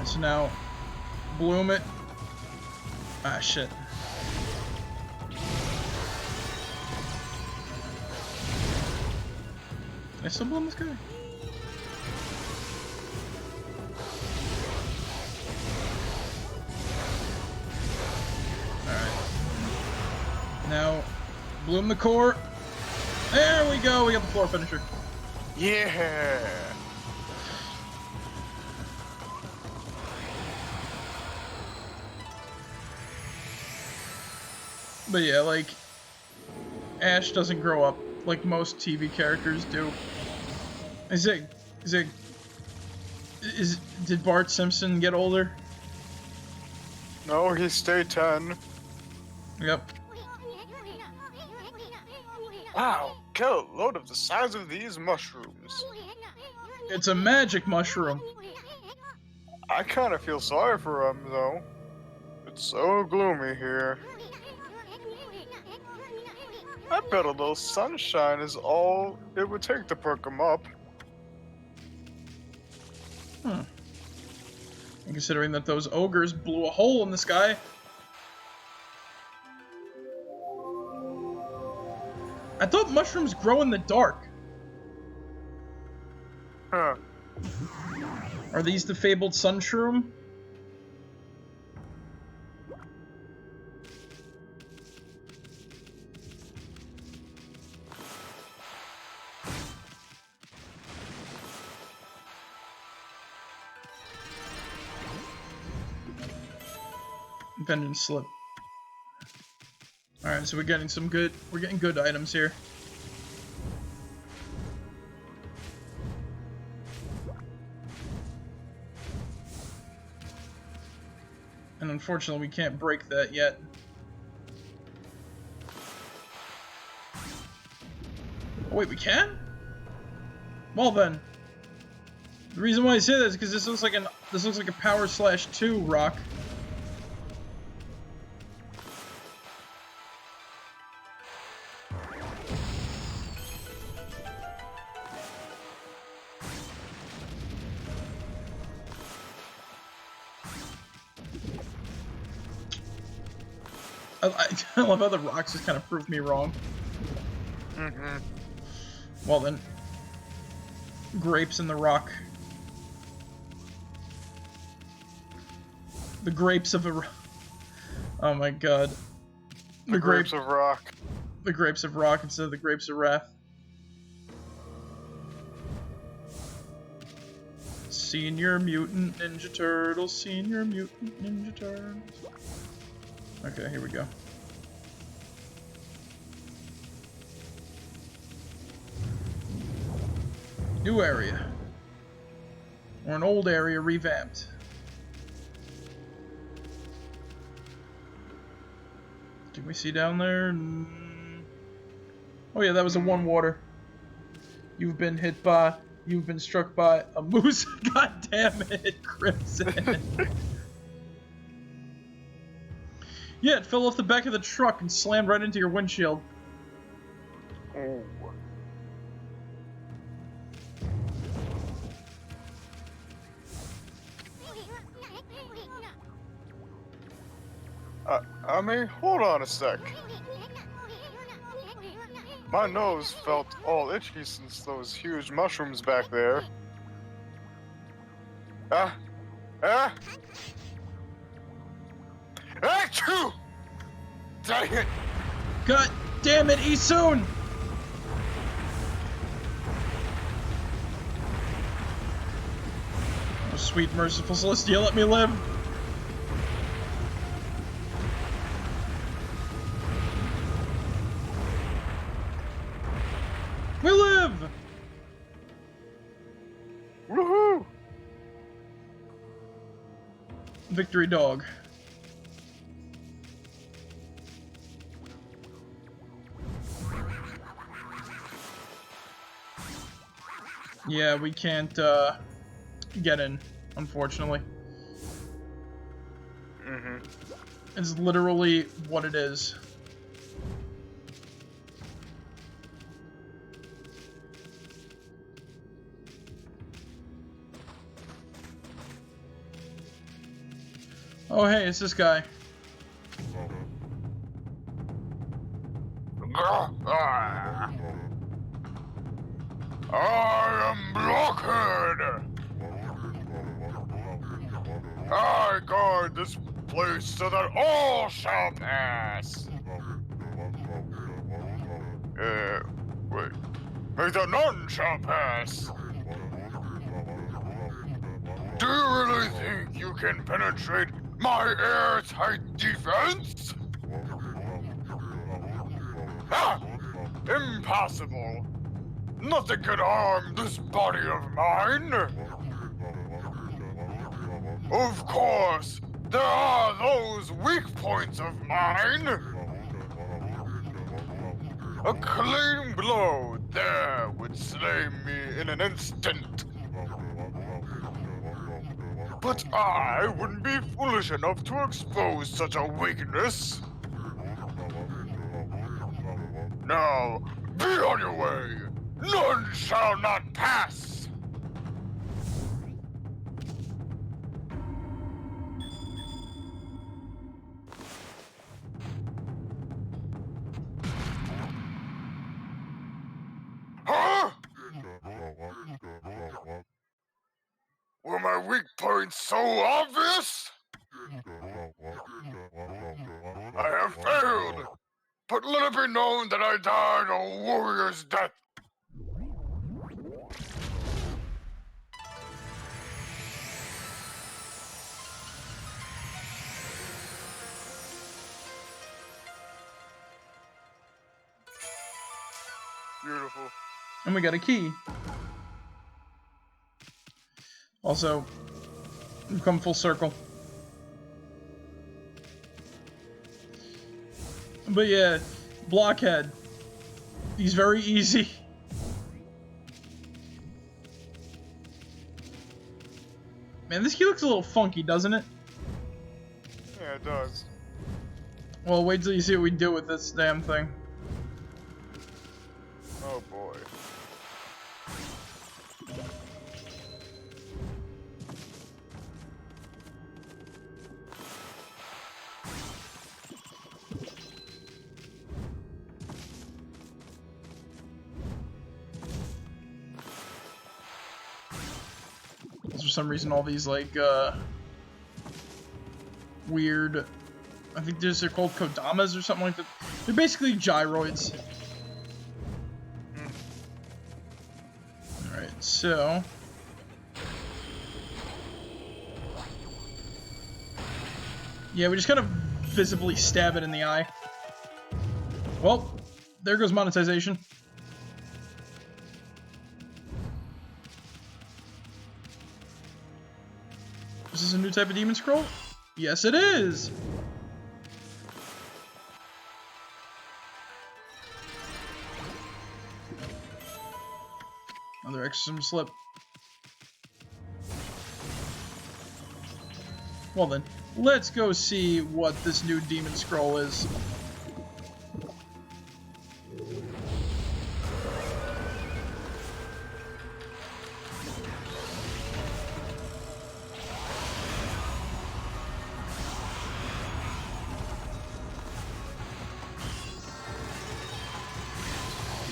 S2: So now, bloom it. Ah, shit. Can I still bloom this guy? Now, bloom the core. There we go. We got the floor finisher.
S3: Yeah.
S2: But yeah, like, Ash doesn't grow up like most TV characters do. Did Bart Simpson get older?
S3: No, he stayed 10.
S2: Yep.
S3: Wow, kill a load of the size of these mushrooms.
S2: It's a magic mushroom.
S3: I kind of feel sorry for him, though. It's so gloomy here. I bet a little sunshine is all it would take to perk him up.
S2: And considering that those ogres blew a hole in the sky. I thought mushrooms grow in the dark.
S3: Huh.
S2: Are these the fabled sunshroom? Vengeance slip. Alright, so we're getting good items here. And unfortunately we can't break that yet. Oh wait, we can? Well then. The reason why I say that is because this looks like a Power Slash 2 rock. I love how the rocks just kind of proved me wrong. Well then, grapes in the rock. The grapes of a. Oh my god.
S3: The grapes of rock.
S2: The grapes of rock instead of the grapes of wrath. Senior Mutant Ninja Turtles. Senior Mutant Ninja Turtles. Okay, here we go. New area. Or an old area revamped. Can we see down there? Oh yeah, that was a one water. You've been struck by a moose. God damn it, Crimson. Yeah, it fell off the back of the truck and slammed right into your windshield.
S3: Oh. I mean, hold on a sec. My nose felt all itchy since those huge mushrooms back there. Achoo! Dang it!
S2: God damn it, Isoon! Oh, sweet merciful Celestia, let me live! We live!
S3: Woohoo!
S2: Victory dog. Yeah, we can't get in, unfortunately.
S3: Mm-hmm.
S2: It's literally what it is. Oh hey, it's this guy.
S3: I am Blockhead! I guard this place so that all shall pass! Wait. Make that none shall pass! Do you really think you can penetrate my airtight defense? Ha! Impossible! Nothing can harm this body of mine! Of course, there are those weak points of mine! A clean blow there would slay me in an instant! But I wouldn't be foolish enough to expose such a weakness! Now, be on your way! None shall not pass! Huh? Were my weak points so obvious? I have failed, but let it be known that I died a warrior's death. Beautiful.
S2: And we got a key. Also, we've come full circle. But yeah, Blockhead. He's very easy. Man, this key looks a little funky, doesn't it?
S3: Yeah, it does.
S2: Well, wait till you see what we do with this damn thing.
S3: Oh boy.
S2: For some reason, all these like weird. I think they're called kodamas or something like that. They're basically gyroids. All right, so yeah, we just kind of visibly stab it in the eye. Well, there goes monetization. Is this a new type of demon scroll? Yes, it is! Another exorcism slip. Well then, let's go see what this new demon scroll is.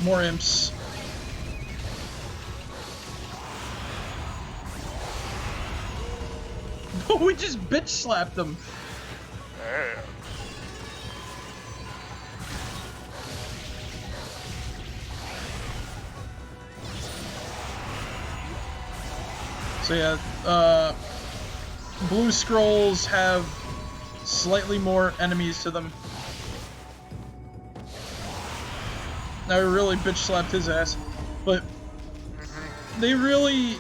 S2: More imps. Oh, we just bitch slapped them.
S3: Hey.
S2: So yeah, blue scrolls have slightly more enemies to them. Now we really bitch slapped his ass, but they really,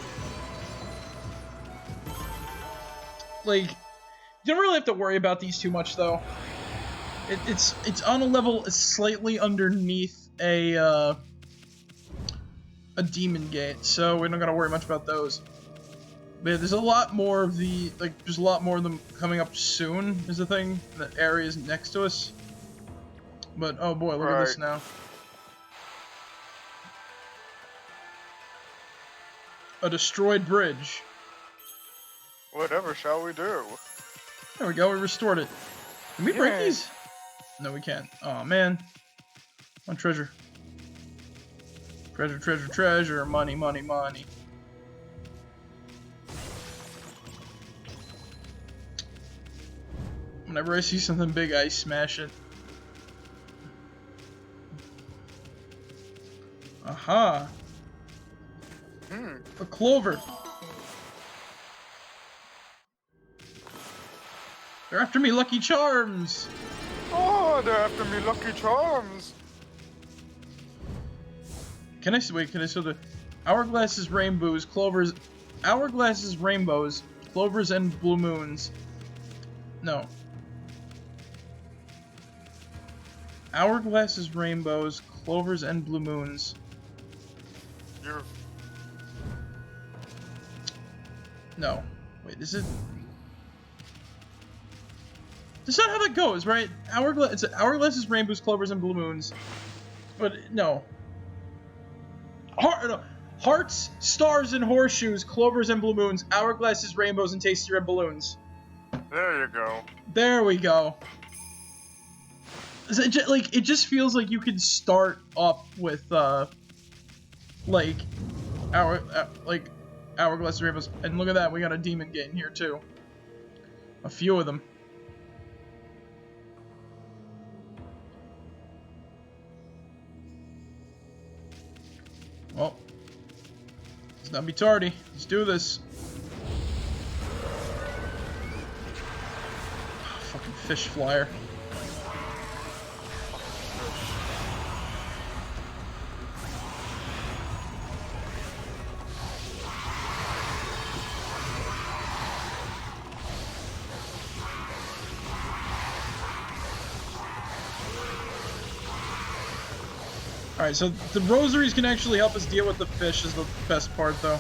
S2: like, you don't really have to worry about these too much though. It's on a level slightly underneath a demon gate, so we're not gonna worry much about those. But yeah, there's a lot more of the, like, there's a lot more of them coming up soon, is the thing. The areas next to us. But, oh boy, look at this now. A destroyed bridge.
S3: Whatever shall we do?
S2: There we go, we restored it. Can we break
S3: Yeah.
S2: these? No, we can't. Oh man. On treasure. Treasure, treasure, treasure. Money, money, money. Whenever I see something big, I smash it. Aha. A clover. They're after me, Lucky Charms.
S3: Oh, they're after me, Lucky Charms.
S2: Can I wait? Can I show the hourglasses, rainbows, clovers, hourglasses, rainbows, clovers, and blue moons? No. Hourglasses, rainbows, clovers, and blue moons.
S3: You're...
S2: No. Wait, is it? That's not how that goes, right? It's hourglasses, rainbows, clovers, and blue moons. But no. Hearts, stars, and horseshoes, clovers, and blue moons, hourglasses, rainbows, and tasty red balloons.
S3: There you go.
S2: There we go. It just feels like you could start up with like hourglasses, rainbows, and look at that, we got a demon gate in here too. A few of them. Well, let's not be tardy. Let's do this. Fucking fish flyer. Alright, so the rosaries can actually help us deal with the fish is the best part, though.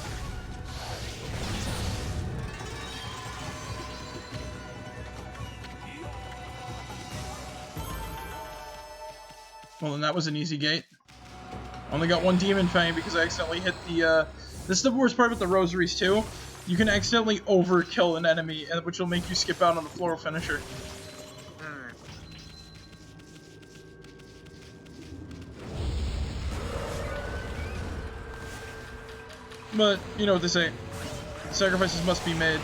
S2: Well, then that was an easy gate. Only got one demon fang because I accidentally hit the, This is the worst part with the rosaries, too. You can accidentally overkill an enemy, which will make you skip out on the floral finisher. But, you know what they say. Sacrifices must be made.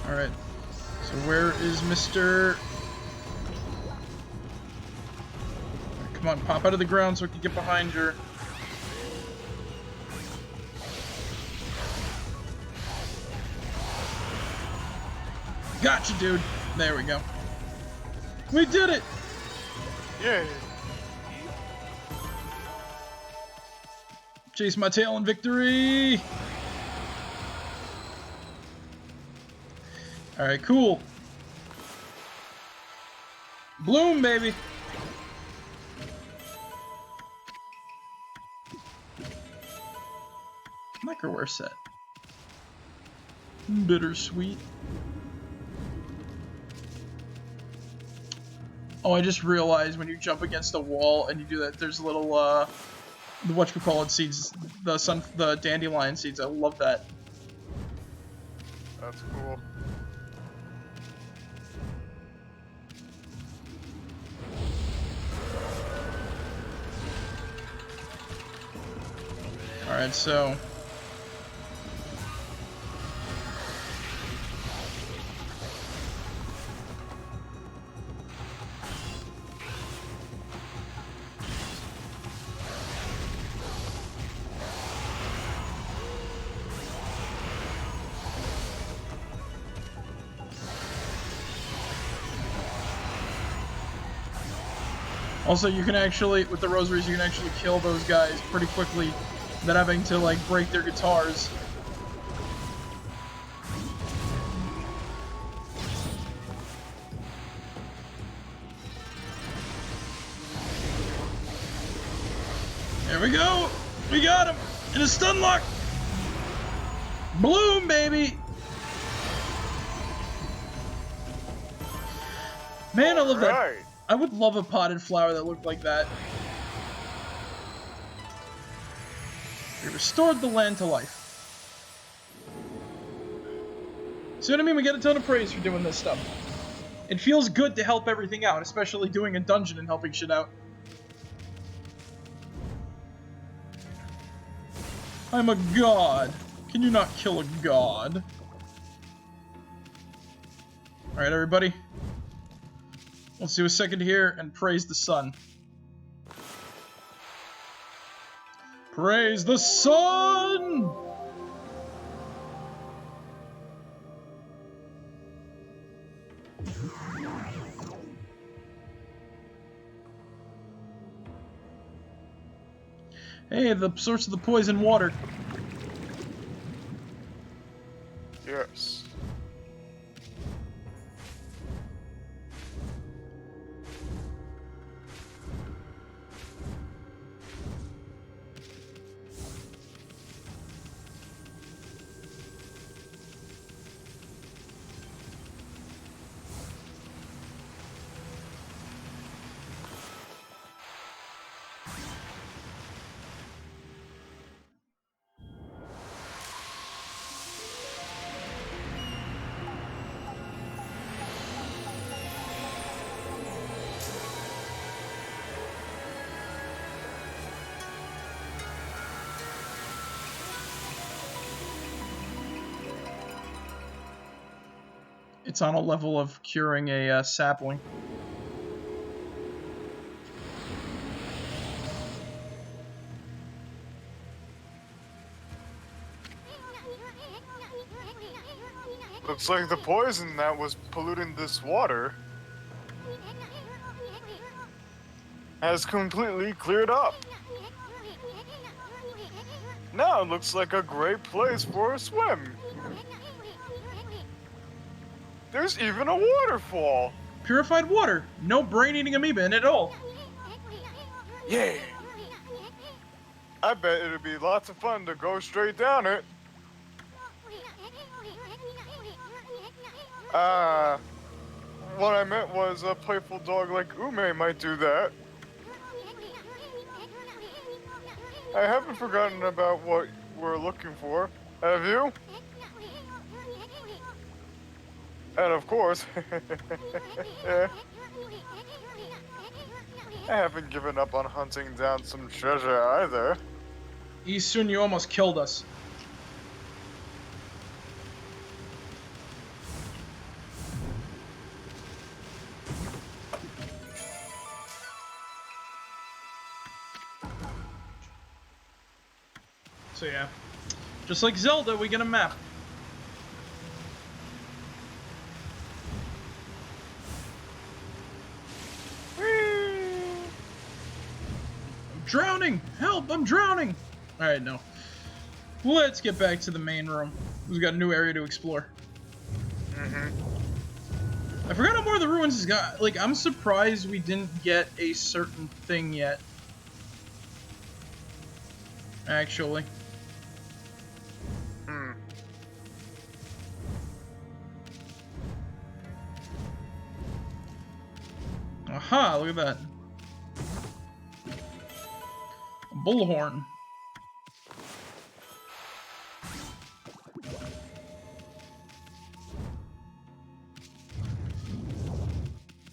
S2: Alright. So where is Mr... Come on, pop out of the ground so I can get behind her. Gotcha, dude. There we go. We did it!
S3: Yay.
S2: Chase my tail in victory! Alright, cool. Bloom, baby! Microware set. Bittersweet. Oh, I just realized when you jump against a wall and you do that, there's little, the whatchamacallit seeds, the dandelion seeds. I love that.
S3: That's cool.
S2: Alright, so... Also, you can actually, with the rosaries, you can actually kill those guys pretty quickly without having to, like, break their guitars. There we go! We got him! In a stun lock! Bloom, baby! Man, I love that.
S3: Right.
S2: I would love a potted flower that looked like that. We restored the land to life. See what I mean? We get a ton of praise for doing this stuff. It feels good to help everything out, especially doing a dungeon and helping shit out. I'm a god. Can you not kill a god? Alright, everybody. Let's do a second here and praise the sun. Praise the sun! Hey, the source of the poison water.
S3: Yes.
S2: It's on a level of curing a sapling.
S3: Looks like the poison that was polluting this water has completely cleared up. Now it looks like a great place for a swim. There's even a waterfall.
S2: Purified water. No brain-eating amoeba in it at all.
S3: Yeah. I bet it'd be lots of fun to go straight down it. What I meant was a playful dog like Ume might do that. I haven't forgotten about what we're looking for. Have you? And of course, I haven't given up on hunting down some treasure either.
S2: Isun, you almost killed us. So yeah, just like Zelda, we get a map. Drowning! Help! I'm drowning! Alright, no. Let's get back to the main room. We've got a new area to explore. I forgot how more of the ruins has got. Like, I'm surprised we didn't get a certain thing yet. Actually. Aha, look at that. A bullhorn.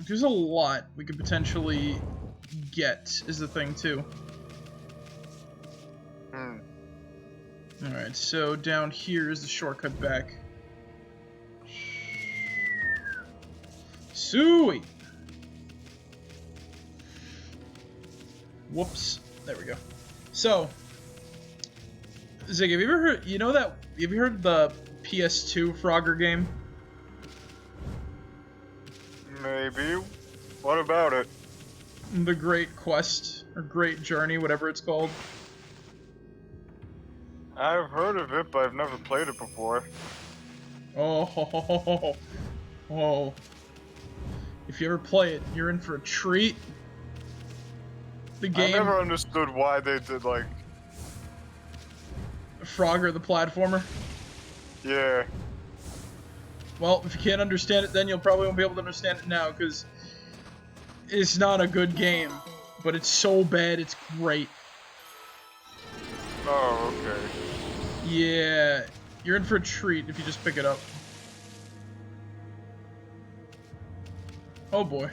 S2: There's a lot we could potentially get, is the thing, too. Alright, so down here is the shortcut back. Sweet! Whoops. There we go. So, Zig, have you ever heard, you know that, have you heard the PS2 Frogger game?
S3: Maybe. What about it?
S2: The Great Quest, or Great Journey, whatever it's called.
S3: I've heard of it, but I've never played it before.
S2: Oh. If you ever play it, you're in for a treat. The game...
S3: I never understood why they did, like...
S2: Frogger the platformer.
S3: Yeah.
S2: Well, if you can't understand it then, you'll probably won't be able to understand it now, because it's not a good game. But it's so bad, it's great.
S3: Oh, okay.
S2: Yeah, you're in for a treat if you just pick it up. Oh boy.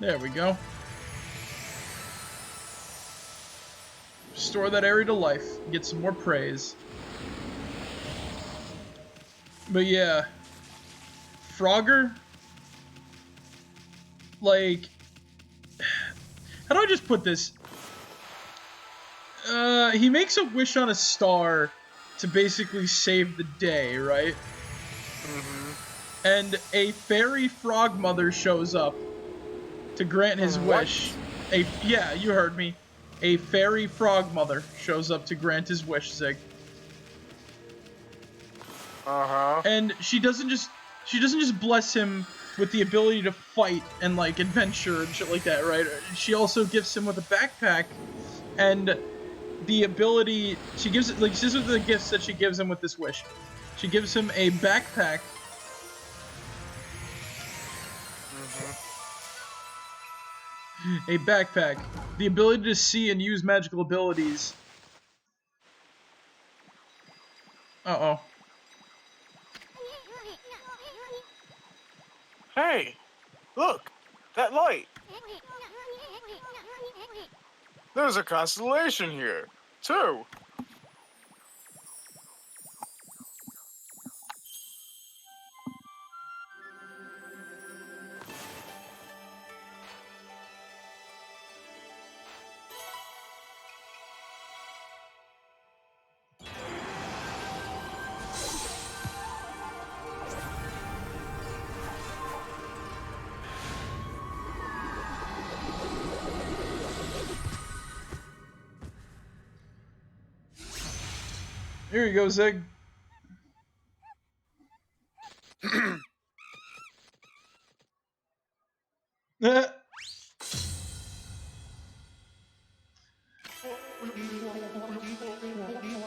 S2: There we go. Restore that area to life. Get some more praise. But yeah. Frogger? Like... How do I just put this? He makes a wish on a star to basically save the day, right? And a fairy frog mother shows up to grant his wish. Yeah, you heard me. A fairy frog mother shows up to grant his wish, Zig. And she doesn't just bless him with the ability to fight and like adventure and shit like that, right? She also gifts him with a backpack and the ability. She gives it like these are the gifts that she gives him with this wish. She gives him a backpack. A backpack, the ability to see and use magical abilities. Uh-oh.
S4: Hey, look, that light.
S3: There's a constellation here, too.
S2: Here you go, Zig.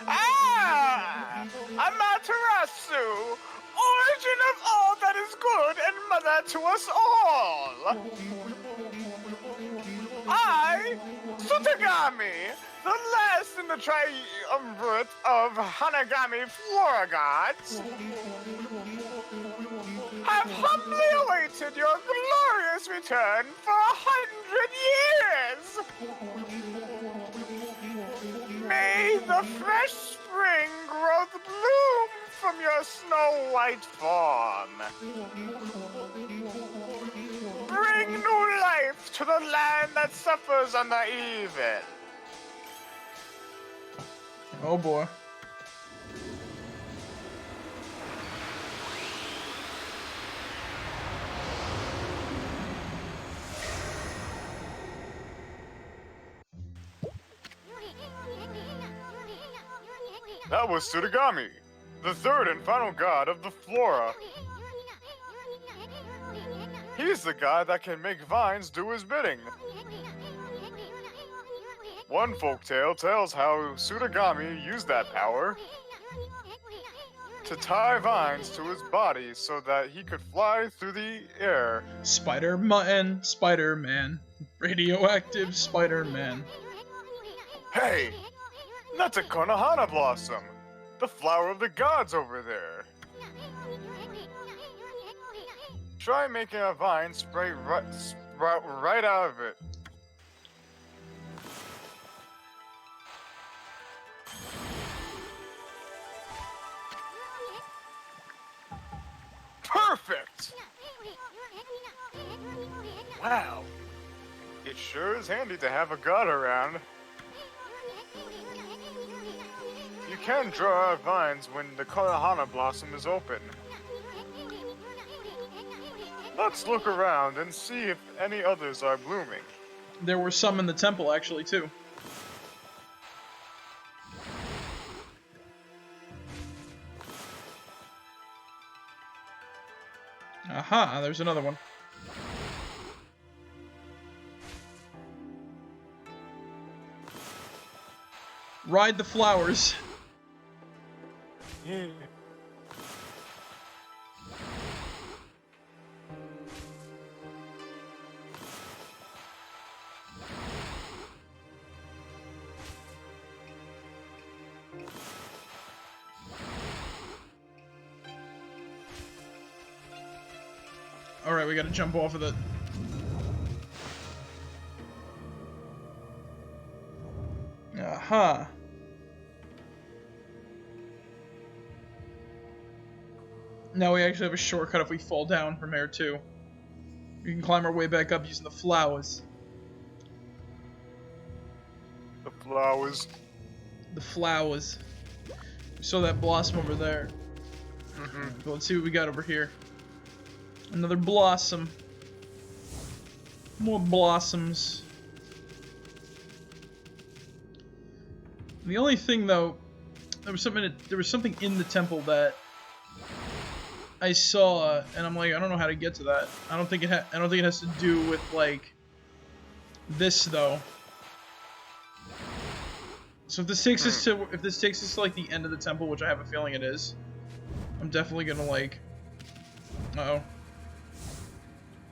S4: Ah! Amaterasu! Origin of all that is good and mother to us all! I, Sutagami, the last in the triumvirate of Hanagami Flora gods, have humbly awaited your glorious return for 100 years! May the fresh spring growth bloom from your snow-white form. Bring new life to the land that suffers under evil.
S2: Oh boy.
S3: That was Tsurugami, the third and final god of the flora. He's the god that can make vines do his bidding. One folktale tells how Tsurugami used that power to tie vines to his body so that he could fly through the air.
S2: Spider-Man, Spider-Man, radioactive Spider-Man.
S3: Hey, that's a Konohana blossom, the flower of the gods over there. Try making a vine spray right out of it. Perfect! Wow, it sure is handy to have a god around. You can draw out vines when the Konohana blossom is open. Let's look around and see if any others are blooming.
S2: There were some in the temple, actually, too. Aha, there's another one. Ride the flowers.
S3: Yeah.
S2: Alright, we gotta jump off of it. Aha. Now we actually have a shortcut if we fall down from here too. We can climb our way back up using the flowers.
S3: The flowers.
S2: The flowers. We saw that blossom over there. But let's see what we got over here. Another blossom. More blossoms. The only thing though, there was something in the temple that I saw, and I'm like, I don't know how to get to that. I don't think it has to do with like this though. So if this takes us to like the end of the temple, which I have a feeling it is, I'm definitely gonna like. Uh-oh.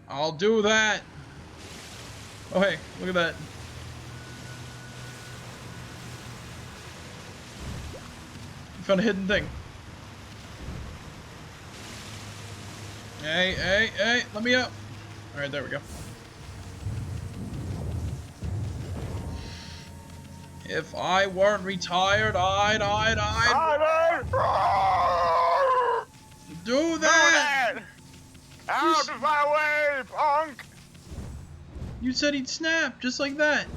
S2: I'll do that. Oh hey, look at that. We found a hidden thing. Hey, hey, hey, let me up. Alright, there we go. If I weren't retired, I'd do that!
S3: Out of my way, punk!
S2: You said he'd snap, just like that.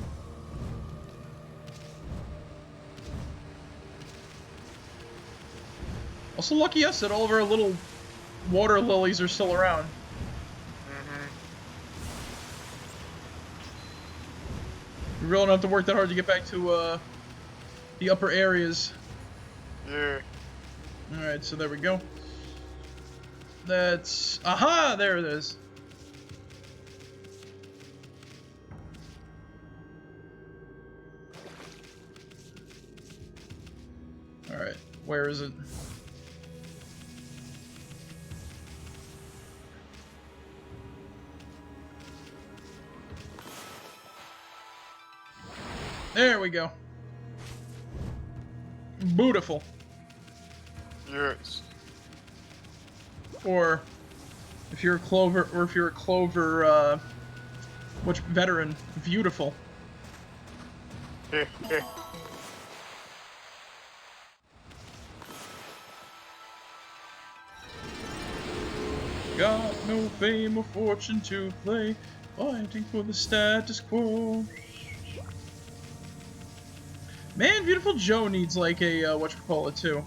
S2: Also, lucky us that all of our little water lilies are still around. We really don't have to work that hard to get back to the upper areas.
S3: Yeah.
S2: Alright, so there we go. That's... Aha! There it is. Alright, where is it? There we go. Beautiful.
S3: Yes.
S2: Or if you're a Clover, which veteran? Beautiful. Got no fame or fortune to play, fighting for the status quo. Man, Beautiful Joe needs like a whatchamacallit too.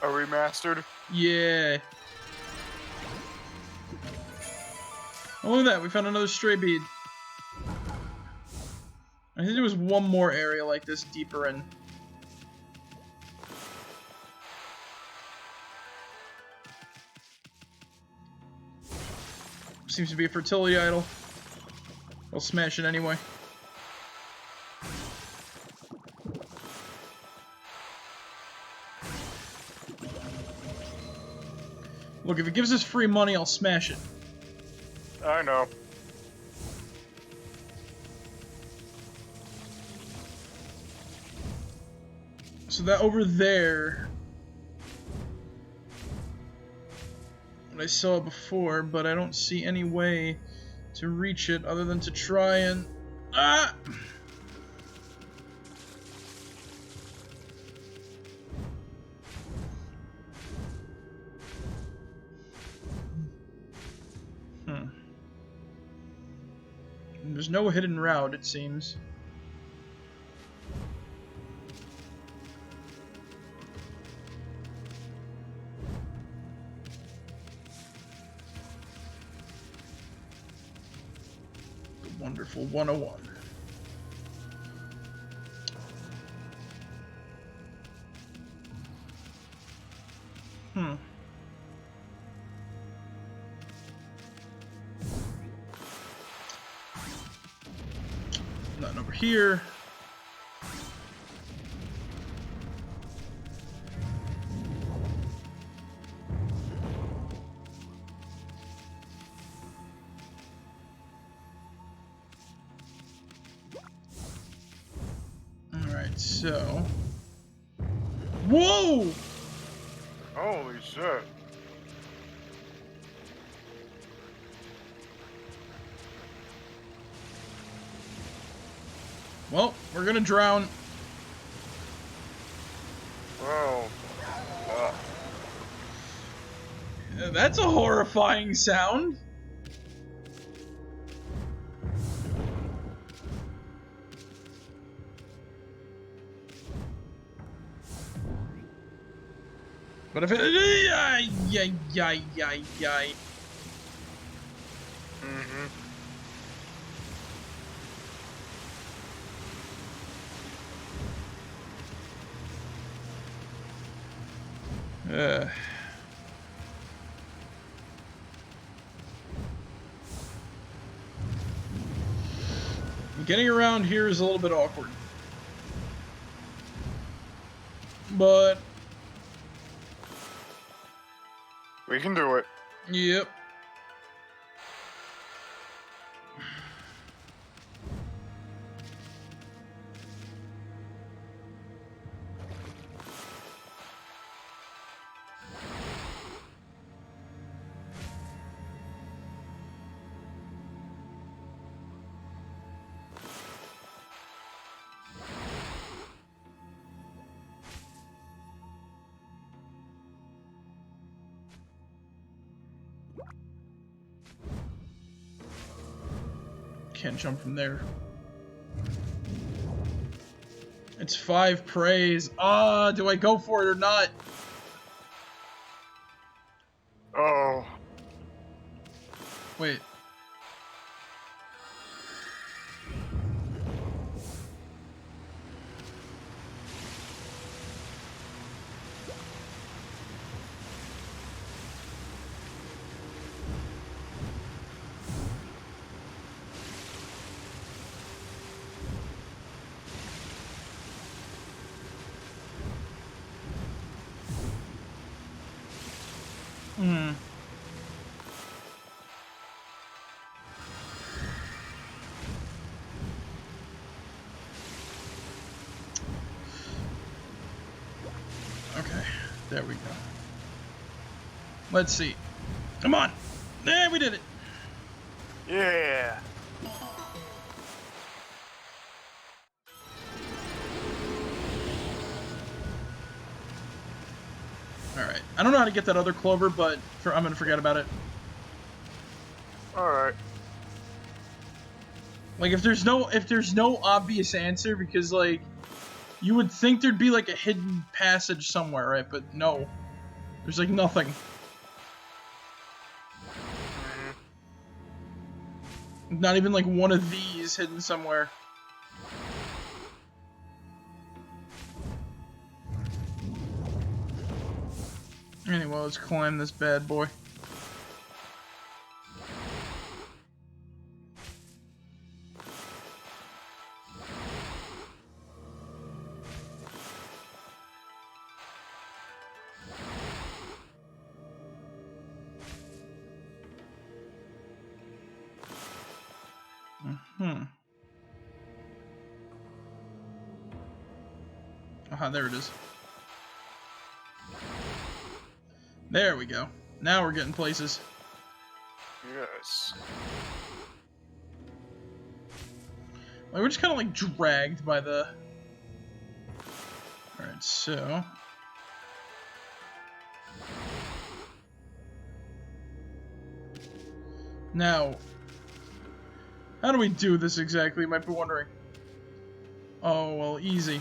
S3: A remastered?
S2: Yeah. Oh, look at that, we found another stray bead. I think there was one more area like this deeper in. Seems to be a fertility idol. I'll smash it anyway. Look, if it gives us free money, I'll smash it.
S3: I know.
S2: So that over there, I saw it before, but I don't see any way to reach it other than to try and... Ah! There's no hidden route, it seems. The wonderful 101. Nothing over here. Alright, so... Whoa!
S3: Holy shit.
S2: Well, we're gonna drown.
S3: Oh.
S2: That's a horrifying sound. But if it... Yay, yay, yay, yay.
S3: Mm-hmm.
S2: Getting around here is a little bit awkward. But...
S3: We can do it.
S2: Yep. Can't jump from there. It's 5 praise. Ah, do I go for it or not?
S3: Oh.
S2: Wait. Okay, there we go. Let's see. Come on! There, we did it!
S3: Yeah.
S2: Alright. I don't know how to get that other clover, but I'm gonna forget about it.
S3: Alright.
S2: Like, if there's no obvious answer, because, like, you would think there'd be, like, a hidden passage somewhere, right? But no. There's, like, nothing. Not even, like, one of these hidden somewhere. Anyway, let's climb this bad boy. Aha, there it is. There we go. Now we're getting places.
S3: Yes.
S2: Like, we're just kind of like dragged by the... Alright, so... Now... How do we do this exactly, you might be wondering. Oh, well, easy.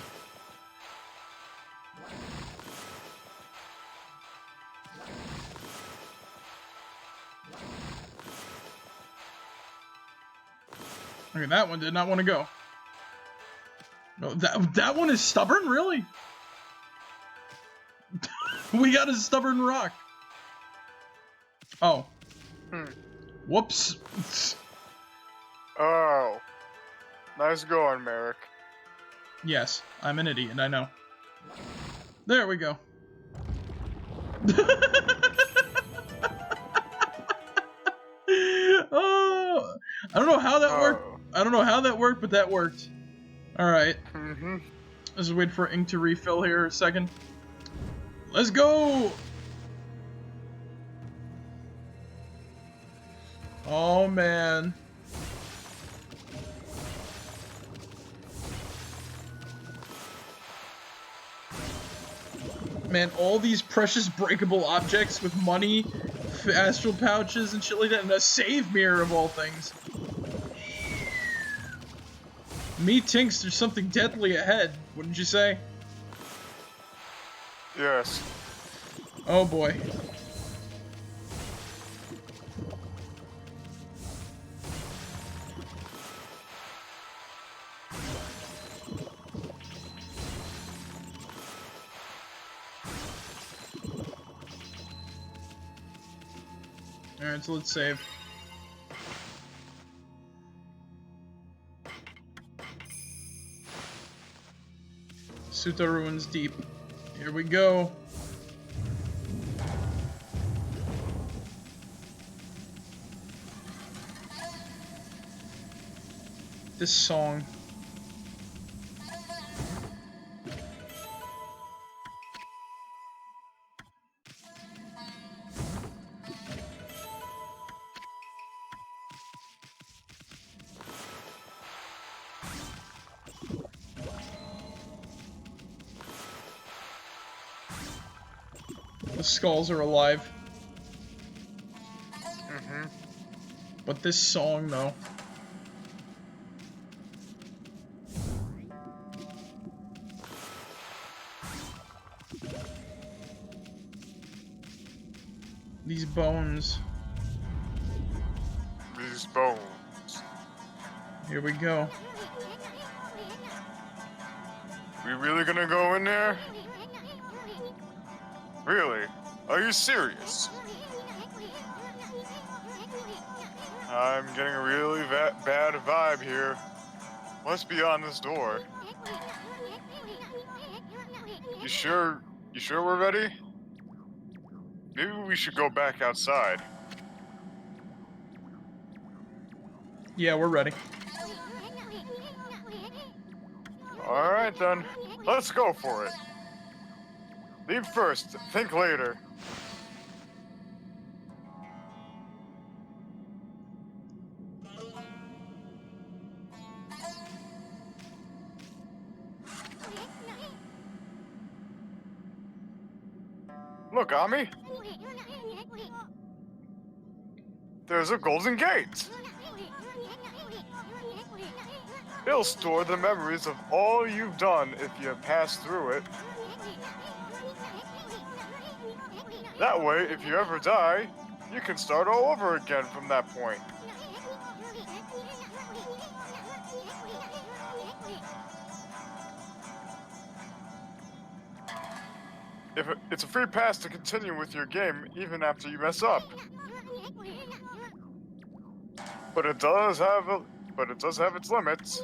S2: Okay, that one did not want to go. No, that one is stubborn, really? We got a stubborn rock. Oh. Whoops.
S3: Oh. Nice going, Marek.
S2: Yes, I'm an idiot, I know. There we go. Oh, I don't know how that worked. I don't know how that worked, but that worked. Alright. Let's wait for ink to refill here a second. Let's go! Oh, man. Man, all these precious breakable objects with money, astral pouches, and shit like that, and a save mirror of all things. Me thinks there's something deadly ahead, wouldn't you say?
S3: Yes.
S2: Oh boy. Alright, so let's save. Suta Ruins Deep. Here we go. This song. The skulls are alive. But this song, though. These bones.
S3: These bones.
S2: Here we go.
S3: We really gonna go in there? Really? Are you serious? I'm getting a really bad vibe here. What's beyond this door? You sure we're ready? Maybe we should go back outside.
S2: Yeah, we're ready.
S3: Alright then, let's go for it. Leave first, think later. Look, Ami. There's a golden gate. It'll store the memories of all you've done if you pass through it. That way, if you ever die, you can start all over again from that point. It's a free pass to continue with your game even after you mess up. But it does have its limits.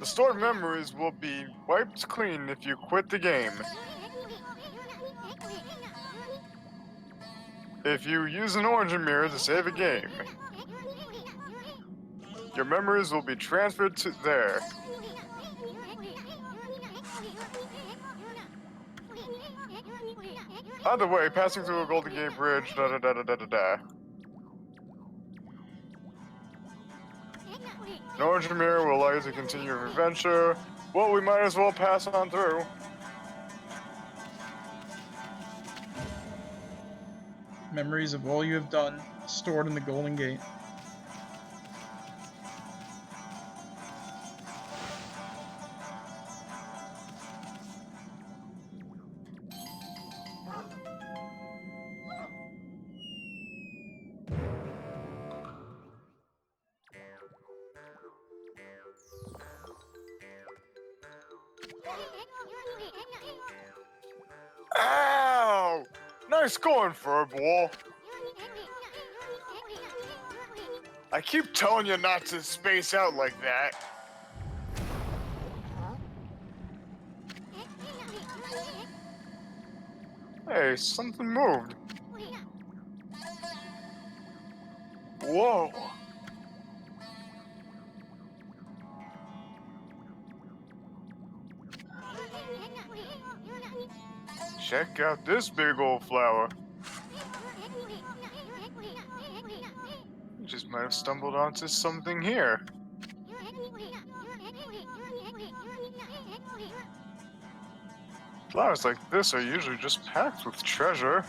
S3: The stored memories will be wiped clean if you quit the game. If you use an origin mirror to save a game. Your memories will be transferred to there. Either way, passing through a Golden Gate Bridge, da-da-da-da-da-da-da. An orange mirror will allow you to continue your adventure. Well, we might as well pass on through.
S2: Memories of all you have done, stored in the Golden Gate.
S3: Ow! Nice going, Furball. I keep telling you not to space out like that. Hey, something moved. Whoa. Check out this big old flower. You just might have stumbled onto something here. Flowers like this are usually just packed with treasure.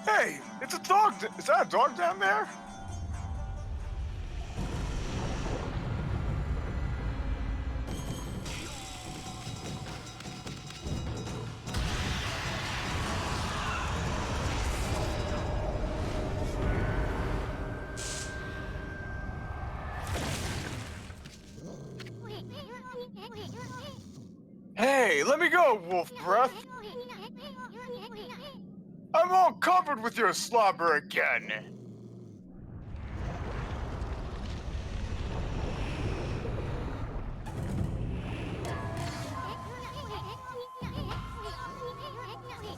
S3: Hey, it's a dog. Is that a dog down there? Hey, let me go, Wolf Breath. I'm all covered with your slobber again.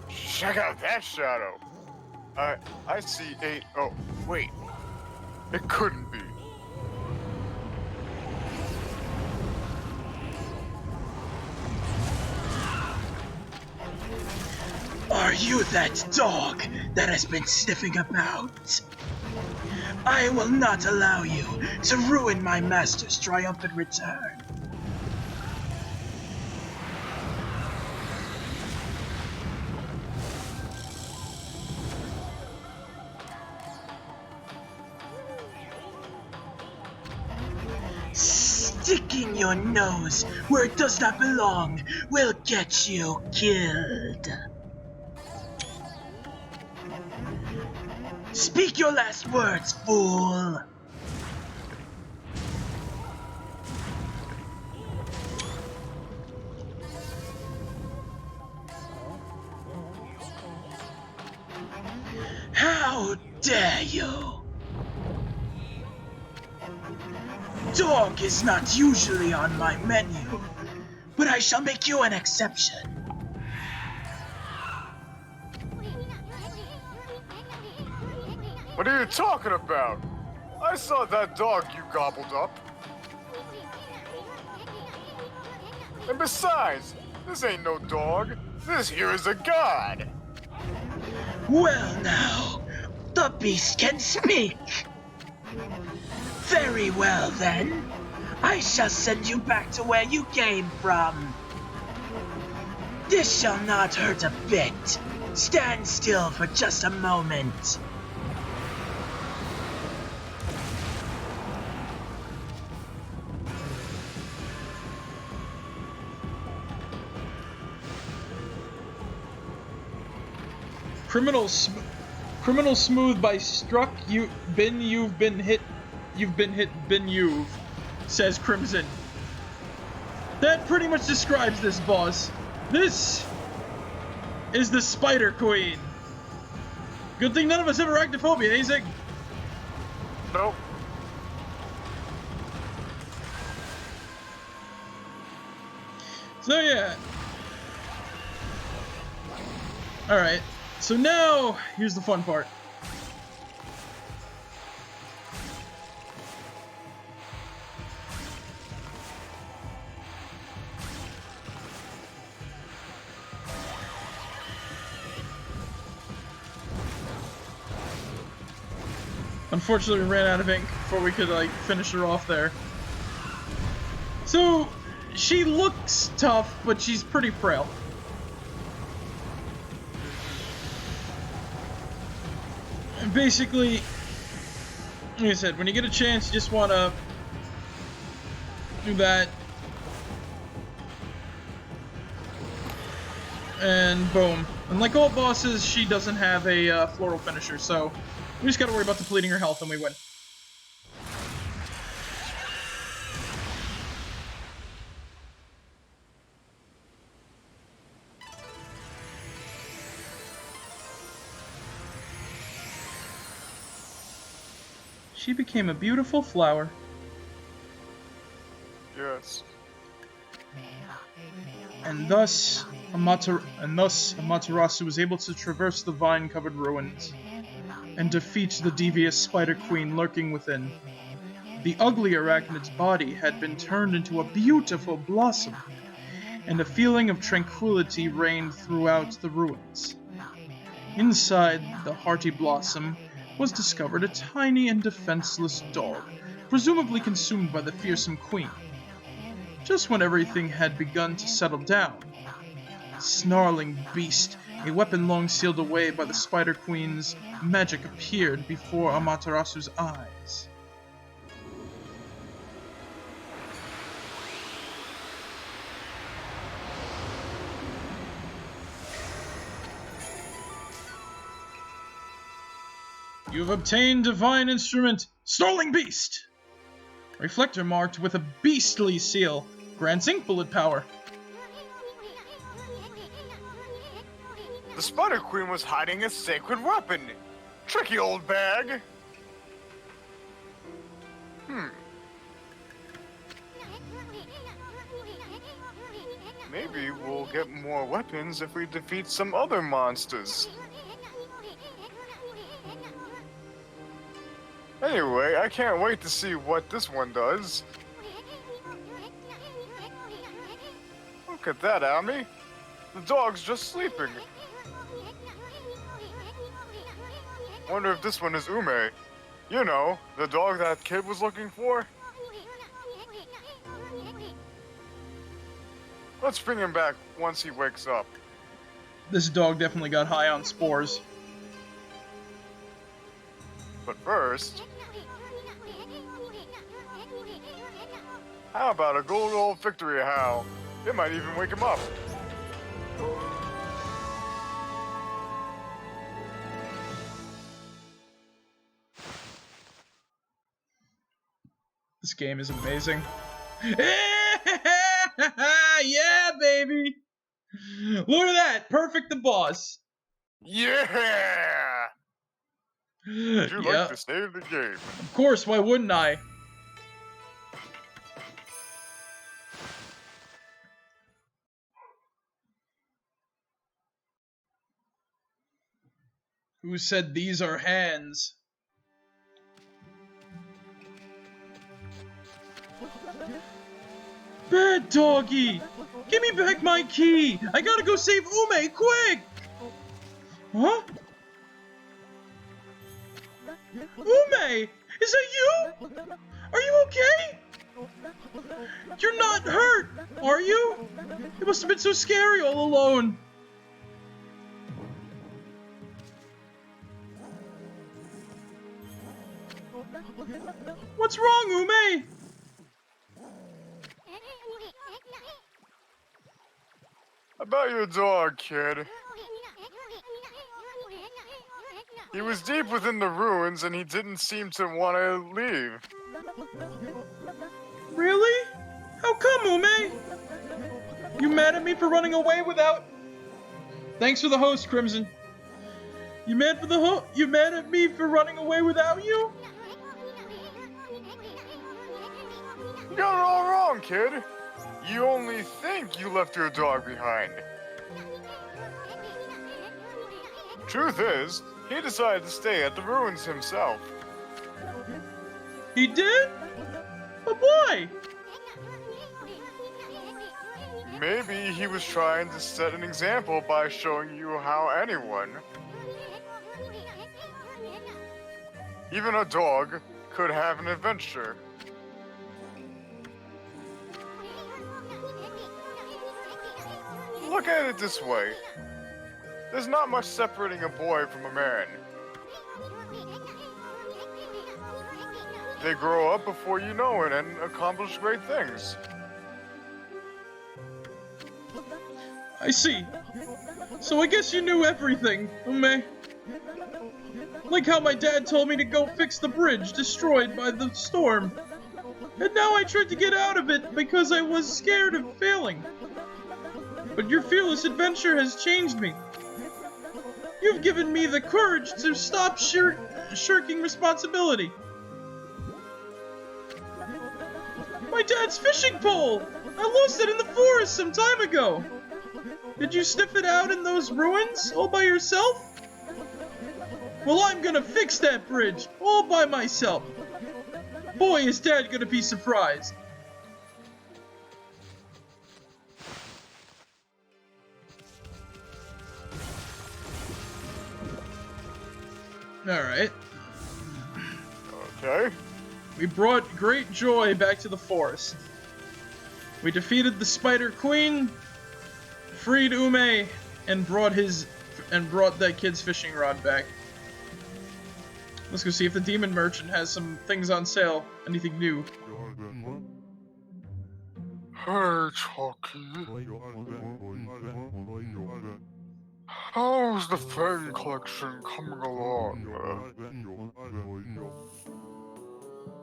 S3: Check out that shadow. I see a... Oh, wait. It couldn't be.
S5: Are you that dog that has been sniffing about? I will not allow you to ruin my master's triumphant return. Sticking your nose where it does not belong will get you killed. Speak your last words, fool! How dare you! Dog is not usually on my menu, but I shall make you an exception.
S3: What are you talking about? I saw that dog you gobbled up. And besides, this ain't no dog. This here is a god.
S5: Well now, the beast can speak. Very well then. I shall send you back to where you came from. This shall not hurt a bit. Stand still for just a moment.
S2: Criminal smooth by struck you've been hit, says Crimson. That pretty much describes this boss. This is the Spider Queen. Good thing none of us have arachnophobia, eh, Zig?
S3: Nope.
S2: So yeah. Alright, so now, here's the fun part. Unfortunately, we ran out of ink before we could, like, finish her off there. So, she looks tough, but she's pretty frail. And basically, like I said, when you get a chance, you just want to do that. And boom. And like all bosses, she doesn't have a floral finisher, so we just gotta worry about depleting her health and we win. She became a beautiful flower.
S3: Yes.
S2: And thus Amaterasu was able to traverse the vine-covered ruins and defeat the devious Spider Queen lurking within. The ugly arachnid's body had been turned into a beautiful blossom, and a feeling of tranquility reigned throughout the ruins. Inside the hearty blossom was discovered a tiny and defenseless dog, presumably consumed by the fearsome queen. Just when everything had begun to settle down, a snarling beast, a weapon long sealed away by the Spider Queen's magic, appeared before Amaterasu's eyes. You've obtained divine instrument, Snarling Beast! Reflector marked with a beastly seal, grants ink bullet power.
S3: The Spider Queen was hiding a sacred weapon. Tricky old bag. Maybe we'll get more weapons if we defeat some other monsters. Anyway, I can't wait to see what this one does. Look at that, Ami. The dog's just sleeping. Wonder if this one is Ume. You know, the dog that kid was looking for? Let's bring him back once he wakes up.
S2: This dog definitely got high on spores.
S3: But first, how about a good old victory howl? It might even wake him up.
S2: This game is amazing. Yeah, baby! Look at that! Perfect the boss!
S3: Yeah! Would you like to save the game?
S2: Of course, why wouldn't I? Who said these are hands? Bad doggy! Give me back my key! I gotta go save Ume, quick! Huh? Ume! Is that you? Are you okay? You're not hurt, are you? It must have been so scary all alone. What's wrong, Ume?
S3: About your dog, kid. He was deep within the ruins and he didn't seem to want to leave.
S2: Really? How come, Ume? You mad at me for running away without... Thanks for the host, Crimson. You mad at me for running away without you?
S3: You got it all wrong, kid. You only think you left your dog behind. Truth is, he decided to stay at the ruins himself.
S2: He did? But why?
S3: Maybe he was trying to set an example by showing you how anyone, even a dog, could have an adventure. Look at it this way. There's not much separating a boy from a man. They grow up before you know it and accomplish great things.
S2: I see. So I guess you knew everything, Ume. Like how my dad told me to go fix the bridge destroyed by the storm. And now I tried to get out of it because I was scared of failing. But your fearless adventure has changed me. You've given me the courage to stop shirking responsibility. My dad's fishing pole! I lost it in the forest some time ago. Did you sniff it out in those ruins all by yourself? Well, I'm gonna fix that bridge all by myself. Boy, is Dad gonna be surprised. Alright.
S3: Okay.
S2: We brought great joy back to the forest. We defeated the Spider Queen, freed Ume, and brought that kid's fishing rod back. Let's go see if the demon merchant has some things on sale. Anything new.
S3: Hey, Chucky. How's the Fang collection coming along?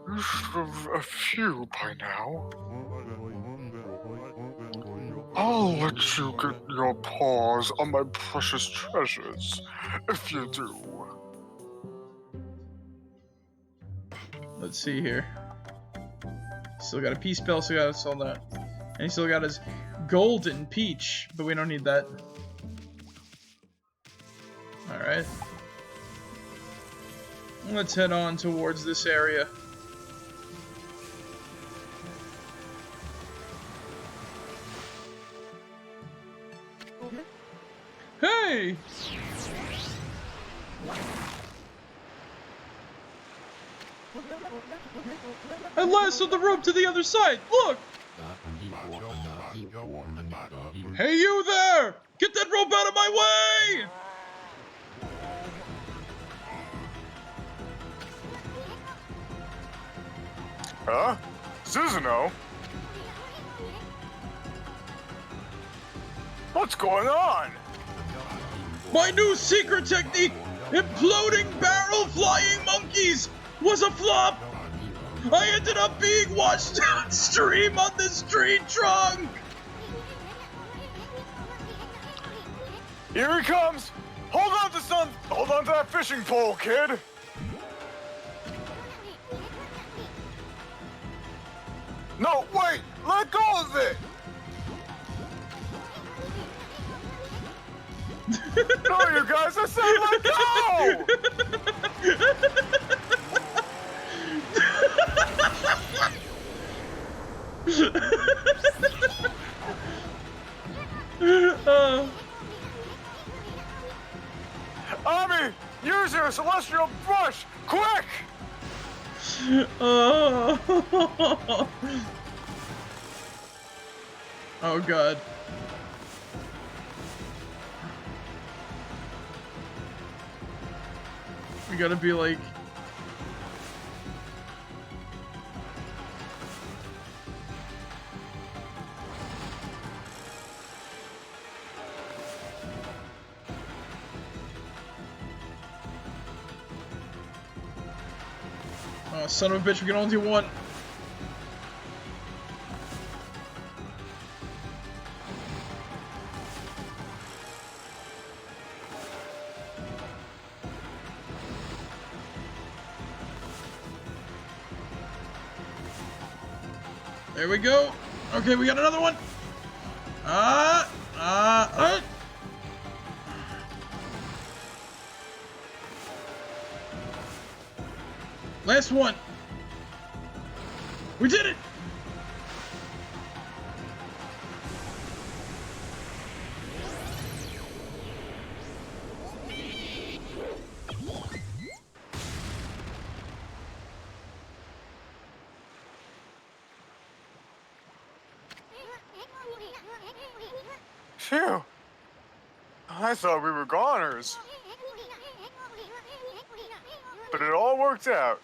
S3: You should have a few by now. I'll let you get your paws on my precious treasures, if you do.
S2: Let's see here. Still got a peace spell, so we gotta sell that. And he still got his golden peach, but we don't need that. Alright. Let's head on towards this area. Hey! I lassoed the rope to the other side! Look! Hey, you there! Get that rope out of my way!
S3: Huh? Susanoo? What's going on?
S2: My new secret technique, imploding barrel flying monkeys, was a flop! I ended up being washed downstream on this tree trunk!
S3: Here he comes! Hold on to that fishing pole, kid! No, wait! Let go of it! No, you guys, I said let go! Ami, use your celestial brush, quick!
S2: Oh god. We gotta be like... Oh, son of a bitch, we can only do one. There we go. Okay, we got another one. Last one. We did it!
S3: Phew. I thought we were goners. But it all worked out.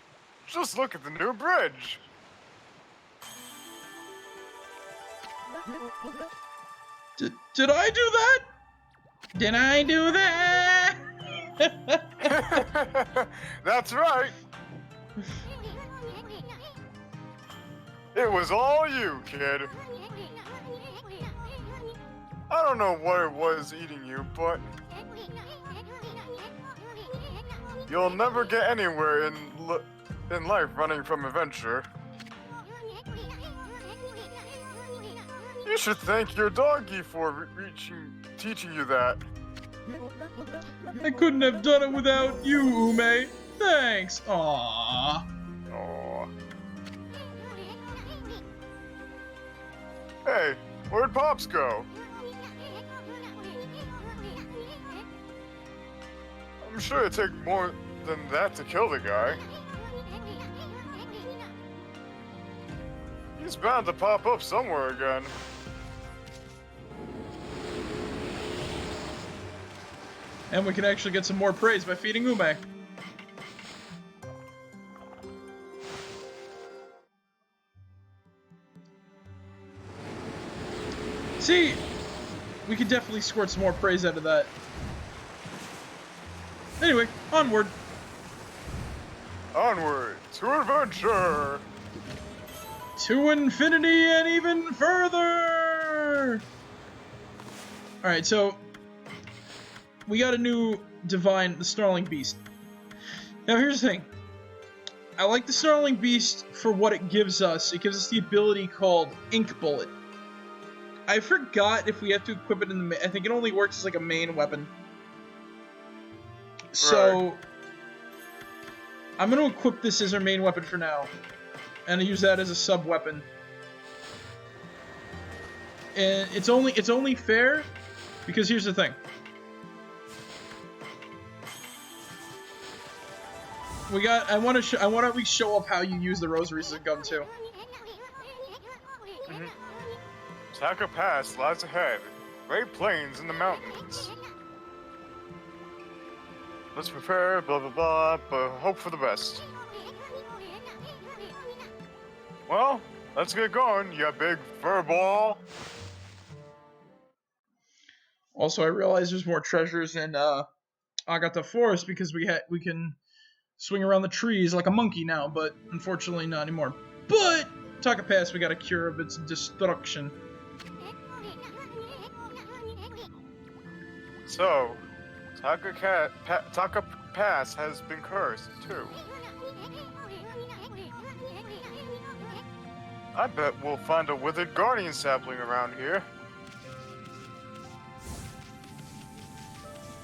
S3: Just look at the new bridge.
S2: Did I do that? Did I do that?
S3: That's right. It was all you, kid. I don't know what it was eating you, but you'll never get anywhere in life running from adventure. You should thank your doggy for teaching you that.
S2: I couldn't have done it without you, Ume. Thanks. Aww.
S3: Aww. Hey, where'd Pops go? I'm sure it'd take more than that to kill the guy. He's bound to pop up somewhere again.
S2: And we can actually get some more praise by feeding Ume. See, we could definitely squirt some more praise out of that. Anyway, onward.
S3: Onward to adventure!
S2: To infinity and even further! Alright, so we got a new divine, the Snarling Beast. Now here's the thing. I like the Snarling Beast for what it gives us. It gives us the ability called Ink Bullet. I forgot if we have to equip it in the... I think it only works as like a main weapon. So,
S3: Right.
S2: I'm going to equip this as our main weapon for now. And use that as a sub-weapon. And it's only fair because here's the thing. I want to at least show up how you use the rosaries as a gun too.
S3: Taka Pass lies ahead. Great plains in the mountains. Let's prepare, blah blah blah, but hope for the best. Well, let's get going, you big fur ball.
S2: Also, I realize there's more treasures in Agata Forest because we can swing around the trees like a monkey now, but unfortunately not anymore. But Taka Pass, we got a cure of its destruction.
S3: So, Taka Pass has been cursed too. I bet we'll find a withered guardian sapling around here.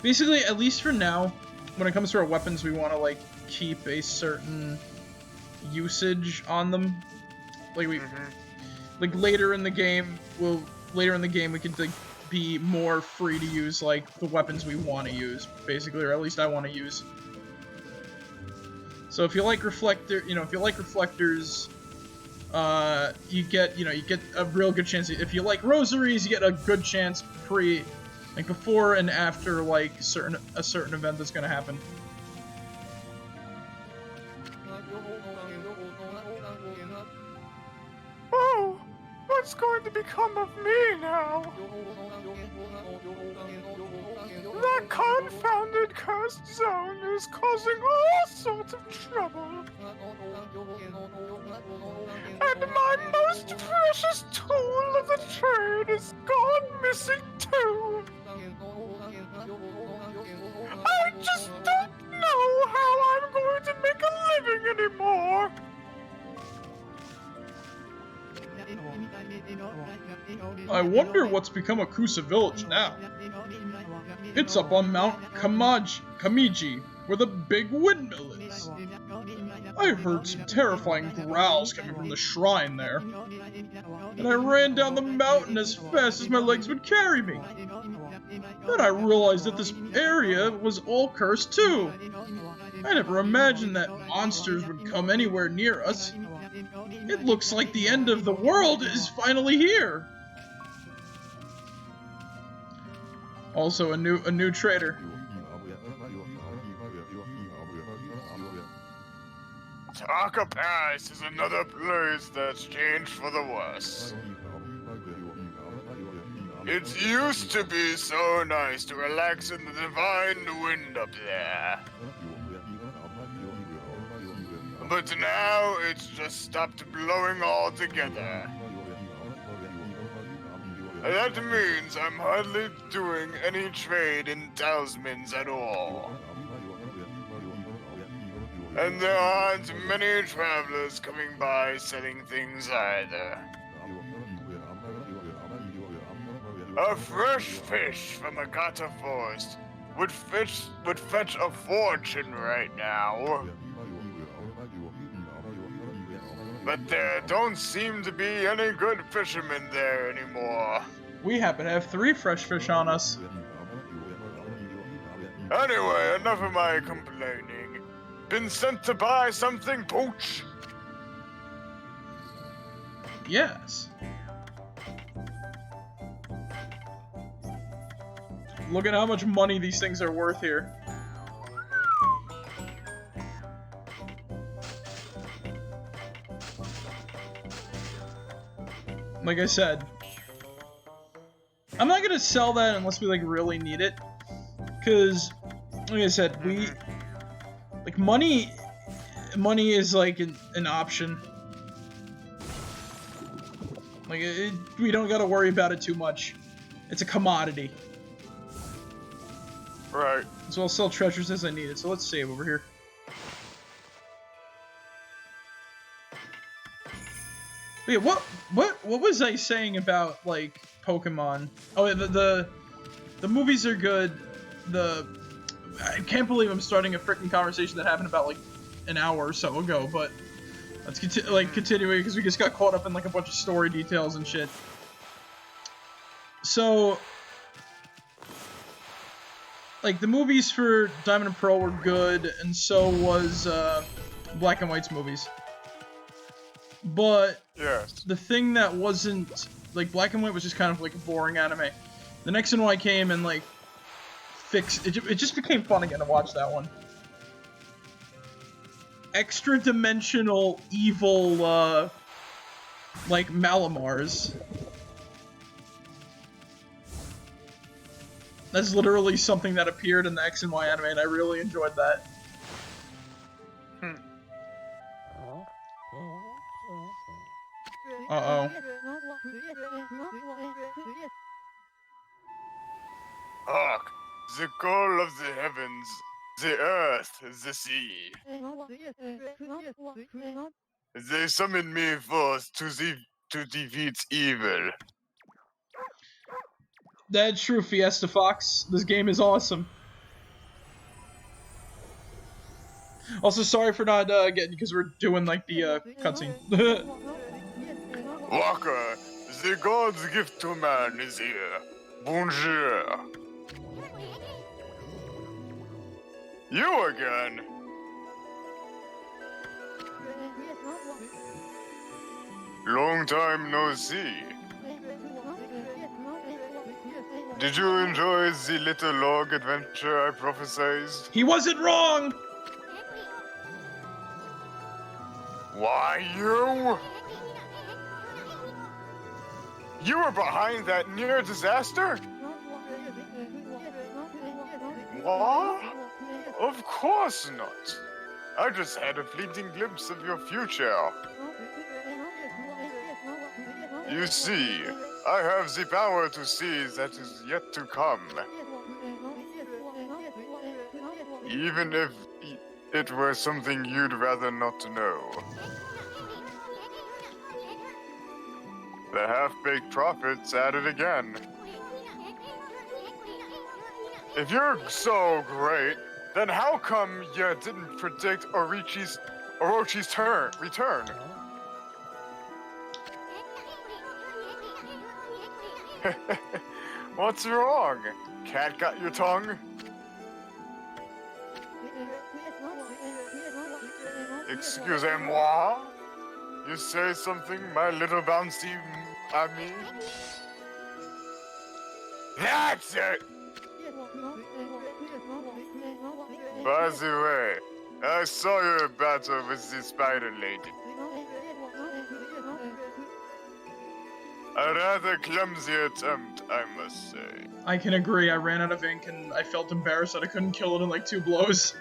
S2: Basically, at least for now, when it comes to our weapons, we want to like keep a certain usage on them. Like like later in the game, we can like be more free to use like the weapons we want to use, basically, or at least I want to use. So if you like reflectors, you get a real good chance. If you like rosaries, you get a good chance before and after like a certain event that's gonna happen.
S3: Oh, what's going to become of me now? That confounded cursed zone is causing all sorts of trouble. And my most precious tool of the trade is gone missing too. I just don't know how I'm going to make a living anymore.
S2: I wonder what's become of Kusa Village now. It's up on Mount Kamiji, where the big windmill is. I heard some terrifying growls coming from the shrine there, and I ran down the mountain as fast as my legs would carry me. Then I realized that this area was all cursed too. I never imagined that monsters would come anywhere near us. It looks like the end of the world is finally here. Also, a new trader.
S3: Taka Pass is another place that's changed for the worse. It used to be so nice to relax in the divine wind up there. But now it's just stopped blowing altogether. And that means I'm hardly doing any trade in talismans at all. And there aren't many travelers coming by selling things either. A fresh fish from Agata Forest would fetch a fortune right now. But there don't seem to be any good fishermen there anymore.
S2: We happen to have 3 fresh fish on us.
S3: Anyway, enough of my complaining. Been sent to buy something, Pooch?
S2: Yes. Look at how much money these things are worth here. Like I said, I'm not gonna sell that unless we like really need it, cause like I said, money is like an option. Like we don't gotta worry about it too much. It's a commodity.
S3: Right.
S2: So I'll sell treasures as I need it. So let's save over here. Wait, what was I saying about like Pokemon? Oh, the movies are good. I can't believe I'm starting a freaking conversation that happened about like an hour or so ago. But let's continuing because we just got caught up in like a bunch of story details and shit. So, like the movies for Diamond and Pearl were good, and so was Black and White's movies. But
S3: yes,
S2: the thing that wasn't like Black and White was just kind of like a boring anime. The X and Y came and like fixed it. It just became fun again to watch that one. Extra dimensional evil like Malamars. That's literally something that appeared in the X and Y anime, and I really enjoyed that. Uh-oh.
S3: Hark, the call of the heavens, the earth, the sea. They summon me forth to defeat evil.
S2: That's true, Fiesta Fox. This game is awesome. Also, sorry for not getting, because we're doing like the cutscene.
S3: Walker, the god's gift to man is here. Bonjour. You again? Long time no see. Did you enjoy the little log adventure I prophesied?
S2: He wasn't wrong!
S3: Why, you? You were behind that near disaster? What? Of course not. I just had a fleeting glimpse of your future. You see, I have the power to see that is yet to come. Even if it were something you'd rather not to know. The half-baked prophets at it again. If you're so great, then how come you didn't predict Orichi's Orochi's return. What's wrong? Cat got your tongue? Excusez-moi? You say something, my little bouncy ami? That's it! By the way, I saw your battle with the spider lady. A rather clumsy attempt, I must say.
S2: I can agree, I ran out of ink and I felt embarrassed that I couldn't kill it in like 2 blows.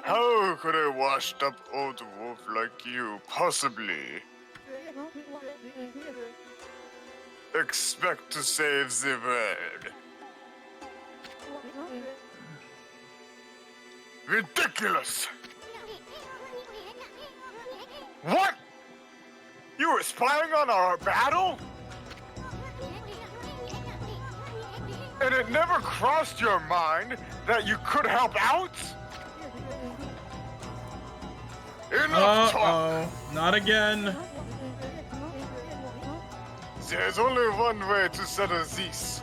S3: How could a washed up old wolf like you possibly expect to save the world? Ridiculous! What? You were spying on our battle? And it never crossed your mind that you could help out? Enough talk!
S2: Uh-oh, not again.
S3: There's only one way to settle this.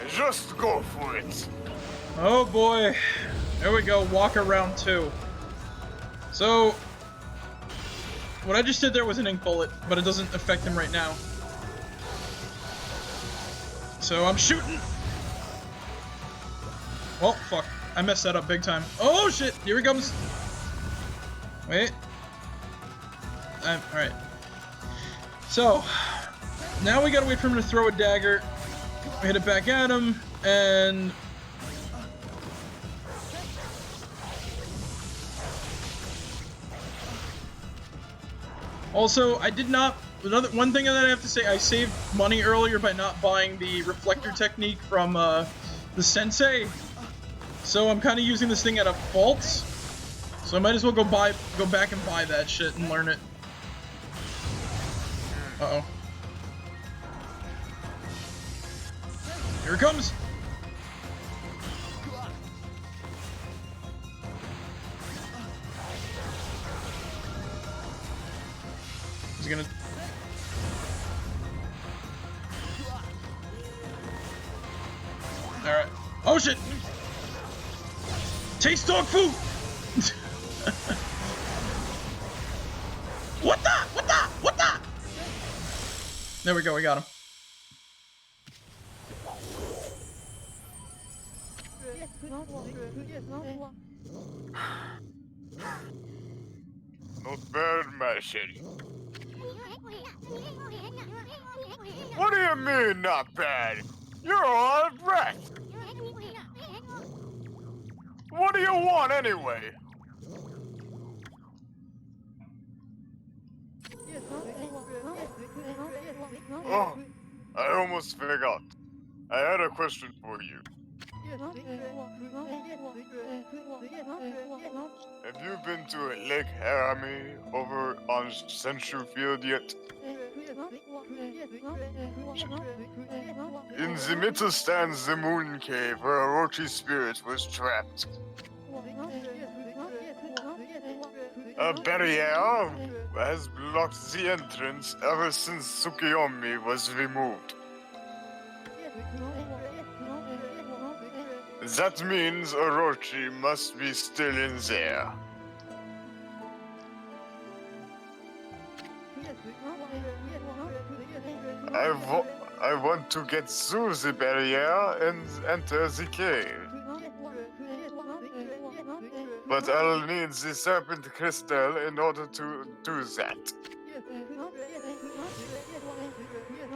S3: Just go for it.
S2: Oh boy. There we go, walk around 2. So, what I just did there was an ink bullet, but it doesn't affect him right now. So I'm shooting. Oh, fuck. I messed that up big time. Oh, shit. Here he comes. Wait. Alright. So, now we gotta wait for him to throw a dagger. We hit it back at him, and... Also, I did not... One thing that I have to say, I saved money earlier by not buying the reflector technique from the sensei. So I'm kind of using this thing at a fault. So I might as well go back and buy that shit and learn it. Uh-oh. Here it comes! He's gonna... Alright. Oh shit! Taste dog food! What the? What the? What the? There we go, we got him.
S3: Not bad, Marshall. What do you mean, not bad? You're all out of breath. What do you want, anyway? Oh, I almost forgot. I had a question for you. Have you been to Lake Harami over on Central Field yet? In the middle stands the moon cave where Orochi's spirit was trapped. A barrier has blocked the entrance ever since Tsukiyomi was removed. That means Orochi must be still in there. I want to get through the barrier and enter the cave. But I'll need the serpent crystal in order to do that.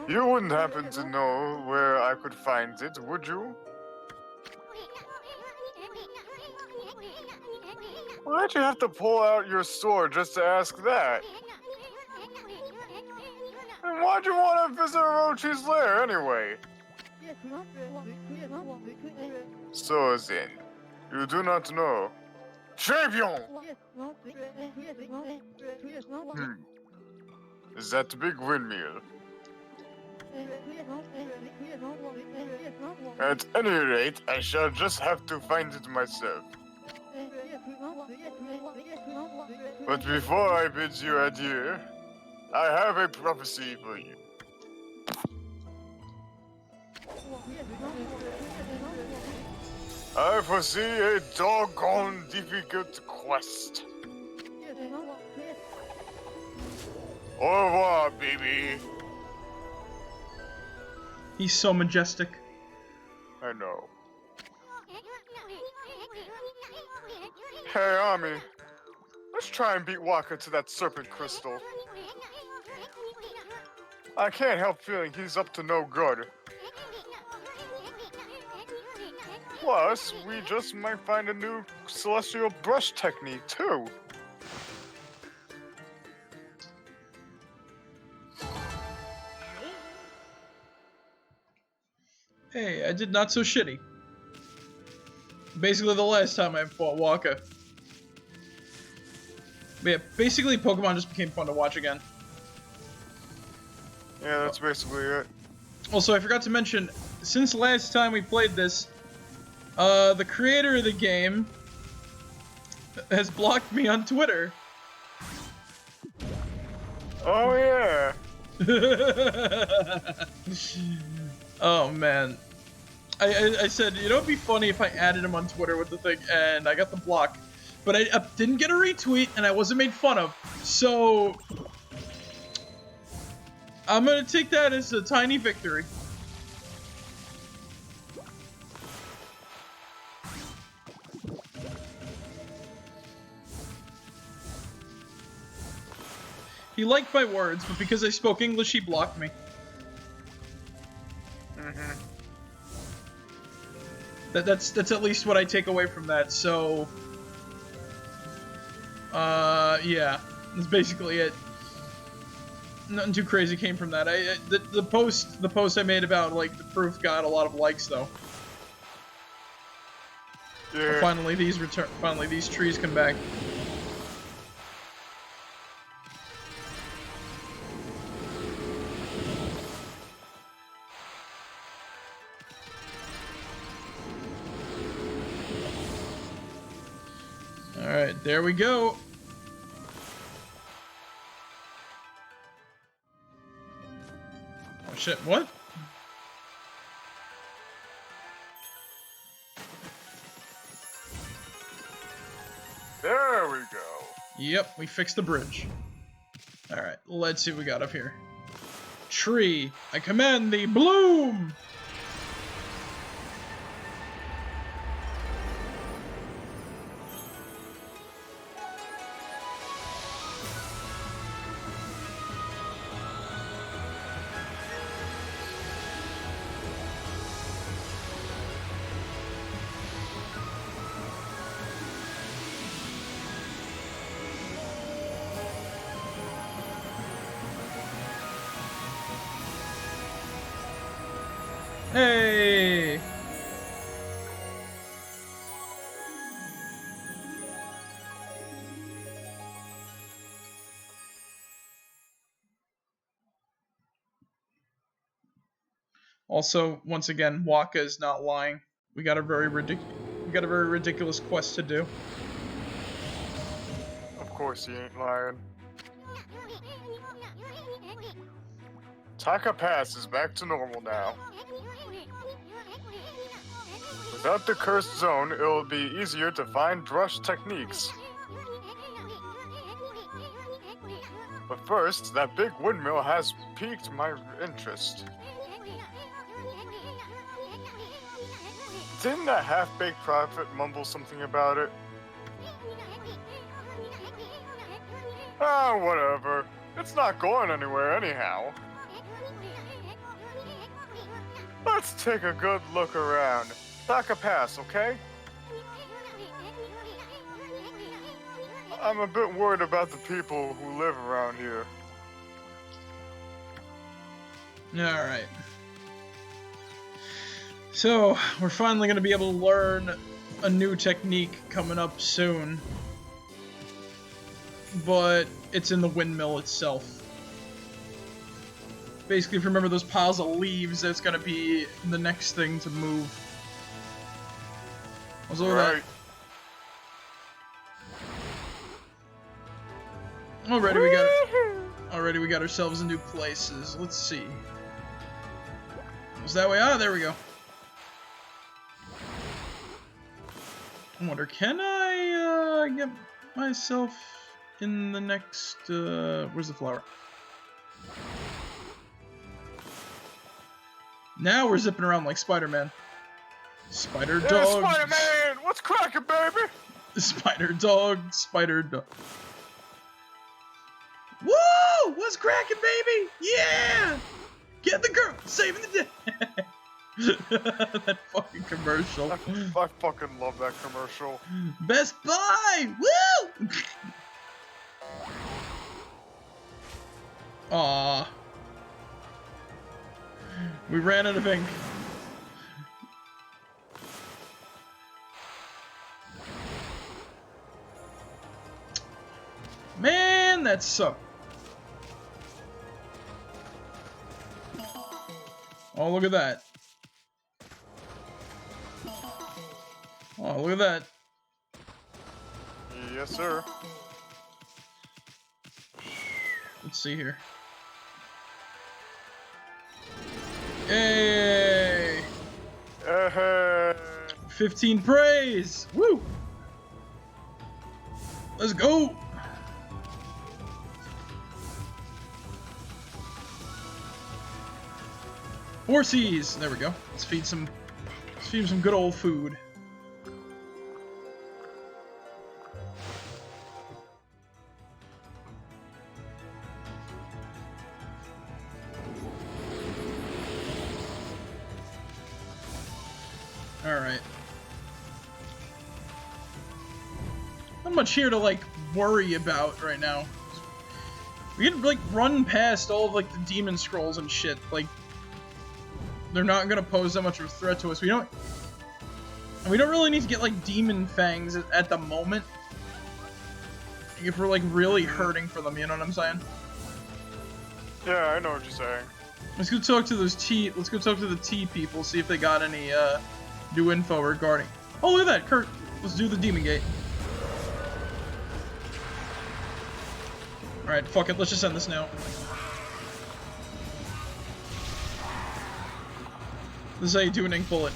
S3: You wouldn't happen to know where I could find it, would you? Why'd you have to pull out your sword just to ask that? And why'd you want to visit Orochi's lair anyway? So then, you do not know. Champion! That big windmill. At any rate, I shall just have to find it myself. But before I bid you adieu, I have a prophecy for you. I foresee a doggone difficult quest. Au revoir, baby.
S2: He's so majestic.
S3: I know. Hey, Ami. Let's try and beat Waka to that serpent crystal. I can't help feeling he's up to no good. Plus, we just might find a new celestial brush technique, too.
S2: Hey, I did not so shitty. Basically the last time I fought Waka. But yeah, basically Pokemon just became fun to watch again.
S3: Yeah, that's basically it.
S2: Also, I forgot to mention, since last time we played this, the creator of the game has blocked me on Twitter.
S3: Oh, yeah.
S2: Oh man. I said, you know, it'd be funny if I added him on Twitter with the thing, and I got the block. But I didn't get a retweet, and I wasn't made fun of. So, I'm gonna take that as a tiny victory. He liked my words, but because I spoke English, he blocked me. That's at least what I take away from that. So, yeah, that's basically it. Nothing too crazy came from that. The post I made about like the proof got a lot of likes though.
S3: Yeah.
S2: Finally, these trees come back. Alright, there we go. Oh shit, what?
S3: There we go.
S2: Yep, we fixed the bridge. Alright, let's see what we got up here. Tree, I command thee, bloom! Hey! Also, once again, Waka is not lying. We got a very ridiculous quest to do.
S3: Of course he ain't lying. Taka Pass is back to normal now. Without the cursed zone, it'll be easier to find brush techniques. But first, that big windmill has piqued my interest. Didn't that half-baked prophet mumble something about it? Ah, whatever. It's not going anywhere anyhow. Let's take a good look around. Taka Pass, okay? I'm a bit worried about the people who live around here.
S2: Alright. So, we're finally going to be able to learn a new technique coming up soon. But it's in the windmill itself. Basically, if you remember those piles of leaves, that's gonna be the next thing to move. Also, look at
S3: Right.
S2: that. Already we got ourselves in new places. Let's see. Was that way? Ah, there we go. I wonder, can I get myself in the next, where's the flower? Now we're zipping around like Spider-Man. Spider
S3: Yeah,
S2: dog.
S3: Spider-Man! What's cracking, baby?
S2: Spider dog. Woo! What's cracking, baby? Yeah! Get the girl! Saving the day! That fucking commercial.
S3: I fucking love that commercial.
S2: Best Buy! Woo! Aw. We ran out of ink. Man, that sucked. Oh, look at that. Oh, look at that.
S3: Yes, sir.
S2: Let's see here. Yay! 15 praise! Woo! Let's go! Horsies! There we go. Let's feed some good old food. Alright. Not much here to, like, worry about right now. We can, like, run past all of, like, the demon scrolls and shit. Like, they're not gonna pose that much of a threat to us. We don't really need to get, like, demon fangs at the moment. If we're, like, really hurting for them, you know what I'm saying?
S3: Yeah, I know what you're saying.
S2: Let's go talk to those let's go talk to the T people, see if they got any, new info regarding... Oh, look at that, Kurt! Let's do the demon gate. Alright, fuck it, let's just end this now. This is how you do an ink bullet.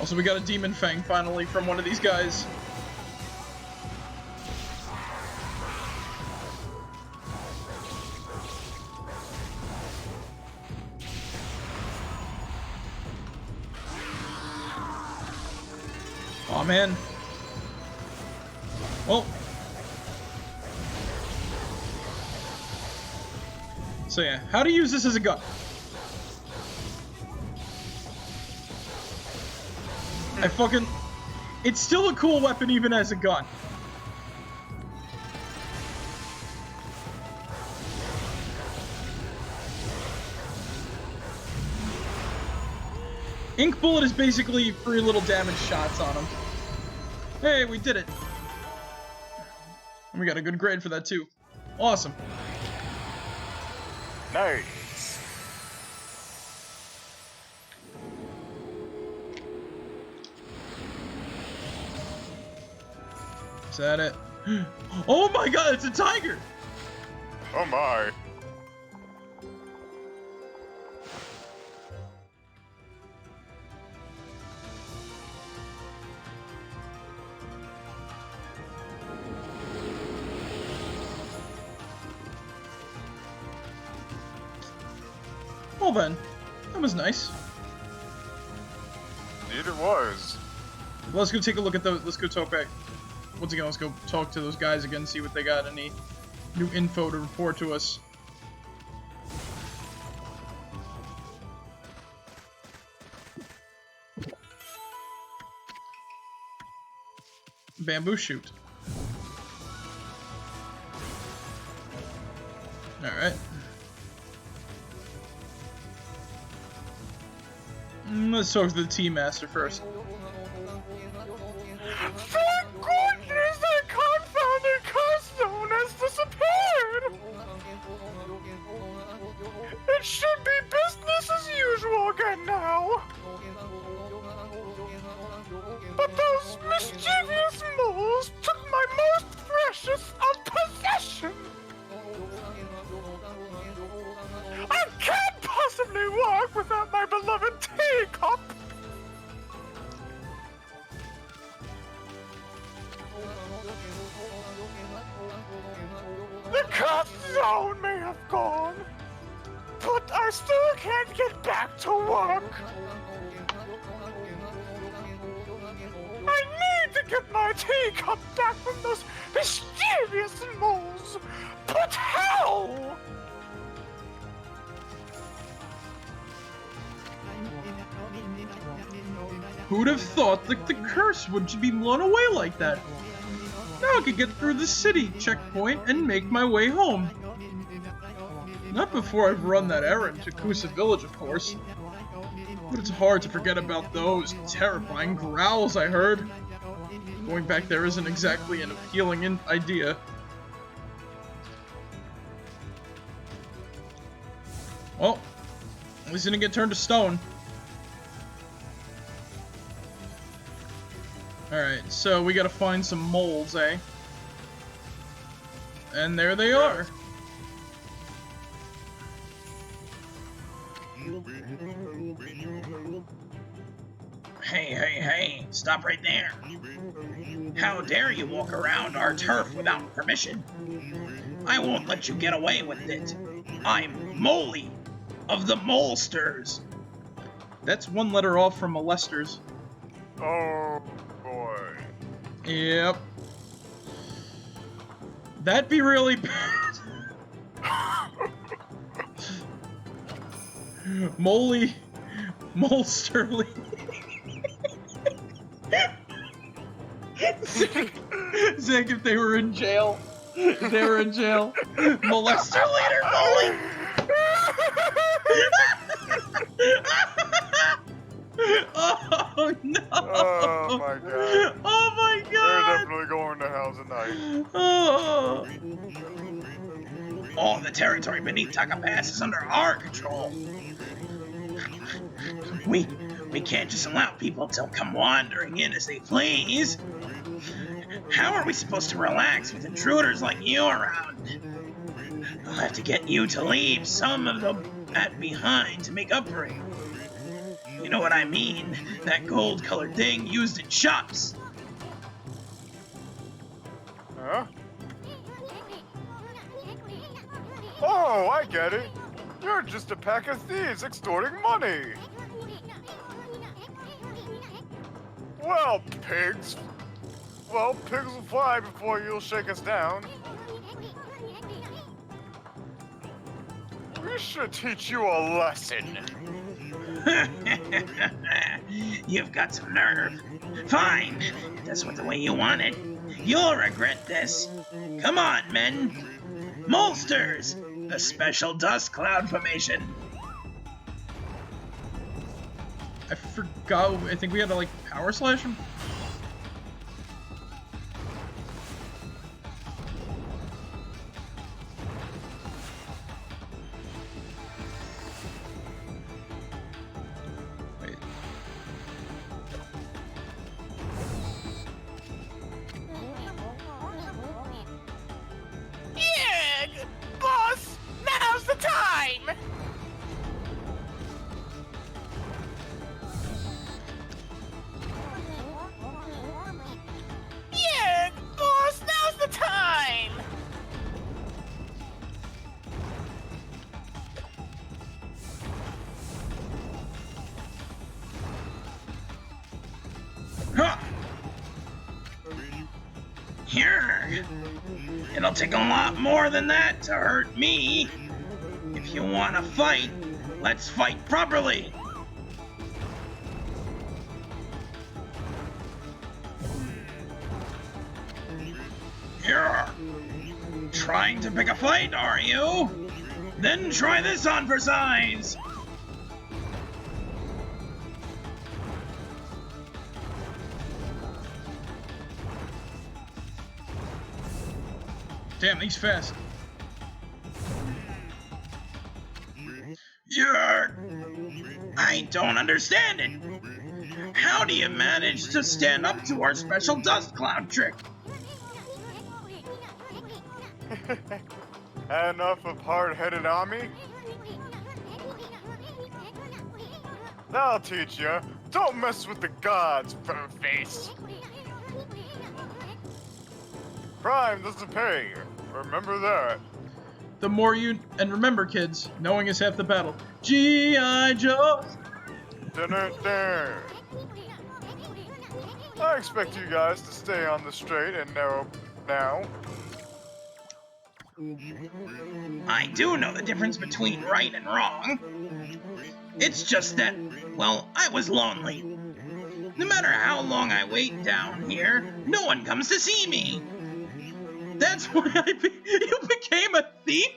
S2: Also, we got a demon fang finally from one of these guys. Aw, man. Well. So yeah, how to use this as a gun. It's still a cool weapon even as a gun. Ink bullet is basically 3 little damage shots on him. Hey, we did it. And we got a good grade for that too. Awesome.
S3: Nice.
S2: Is that it? Oh my god, it's a tiger!
S3: Oh my.
S2: Well then, that was nice.
S3: Indeed it was.
S2: Let's go take a look at those. Let's go talk back. Once again, let's go talk to those guys again, see what they got, any new info to report to us. Bamboo shoot. Alright. Let's talk to the Tea Master first.
S4: Thank goodness that confounded Custone has disappeared! It should be business as usual again now. But those mischievous moles took my most precious of possession. I can't possibly walk without my beloved teacup. The Custone may have gone, but I still can't get back to work. I need to get my teacup back from those mischievous moles. But how?
S2: Who'd have thought that the curse would be blown away like that? Now I could get through the city checkpoint and make my way home. Not before I've run that errand to Kusa Village, of course. But it's hard to forget about those terrifying growls I heard. Going back there isn't exactly an appealing idea. Well, at least he didn't get turned to stone. Alright, so we gotta find some moles, eh? And there they are.
S5: Hey, stop right there. How dare you walk around our turf without permission? I won't let you get away with it. I'm Moley of the Molesters.
S2: That's one letter off from molesters.
S3: Oh boy.
S2: Yep. That'd be really bad. Molsterly. Zach, if they were in jail. Molester leader, Molly! Oh no!
S3: Oh my god.
S2: Oh my
S3: They're
S2: god!
S3: definitely going to hell tonight.
S2: Oh.
S5: All the territory beneath Taka Pass is under our control. We can't just allow people to come wandering in as they please. How are we supposed to relax with intruders like you around? I'll have to get you to leave some of the at behind to make up for it. You know what I mean? That gold-colored thing used in shops.
S3: Huh? Oh, I get it. You're just a pack of thieves extorting money. Well, pigs. Well, pigs will fly before you'll shake us down. We should teach you a lesson.
S5: You've got some nerve. Fine, if that's what the way you want it. You'll regret this. Come on, men. Molesters, a special dust cloud formation.
S2: I forgot. I think we had to like power slash him. Wait.
S4: Yeah, boss, now's the time. Yeah, boss, now's the time.
S5: Huh. Here. It'll take a lot more than that to hurt me. If you want to fight, let's fight properly. Here. Trying to pick a fight, are you? Then try this on for size!
S2: Damn, he's fast.
S5: I don't understand it. How do you manage to stand up to our special dust cloud trick?
S3: Enough of hard-headed Ami. I'll teach you. Don't mess with the gods, face. Crime doesn't pay. Remember that.
S2: The more you... And remember, kids, knowing is half the battle. G.I. Joe!
S3: Dun-dun-dun. I expect you guys to stay on the straight and narrow now.
S5: I do know the difference between right and wrong. It's just that, well, I was lonely. No matter how long I wait down here, no one comes to see me.
S2: That's why you became a thief?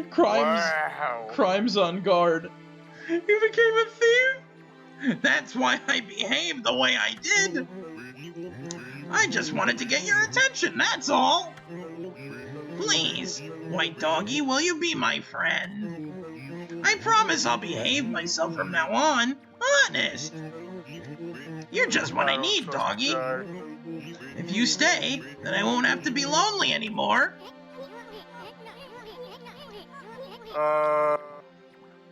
S2: Crimes on guard. You became a thief?
S5: That's why I behaved the way I did. I just wanted to get your attention, that's all. Please, White Doggy, will you be my friend? I promise I'll behave myself from now on. Honest. You're just what I need, Doggy. If you stay, then I won't have to be lonely anymore.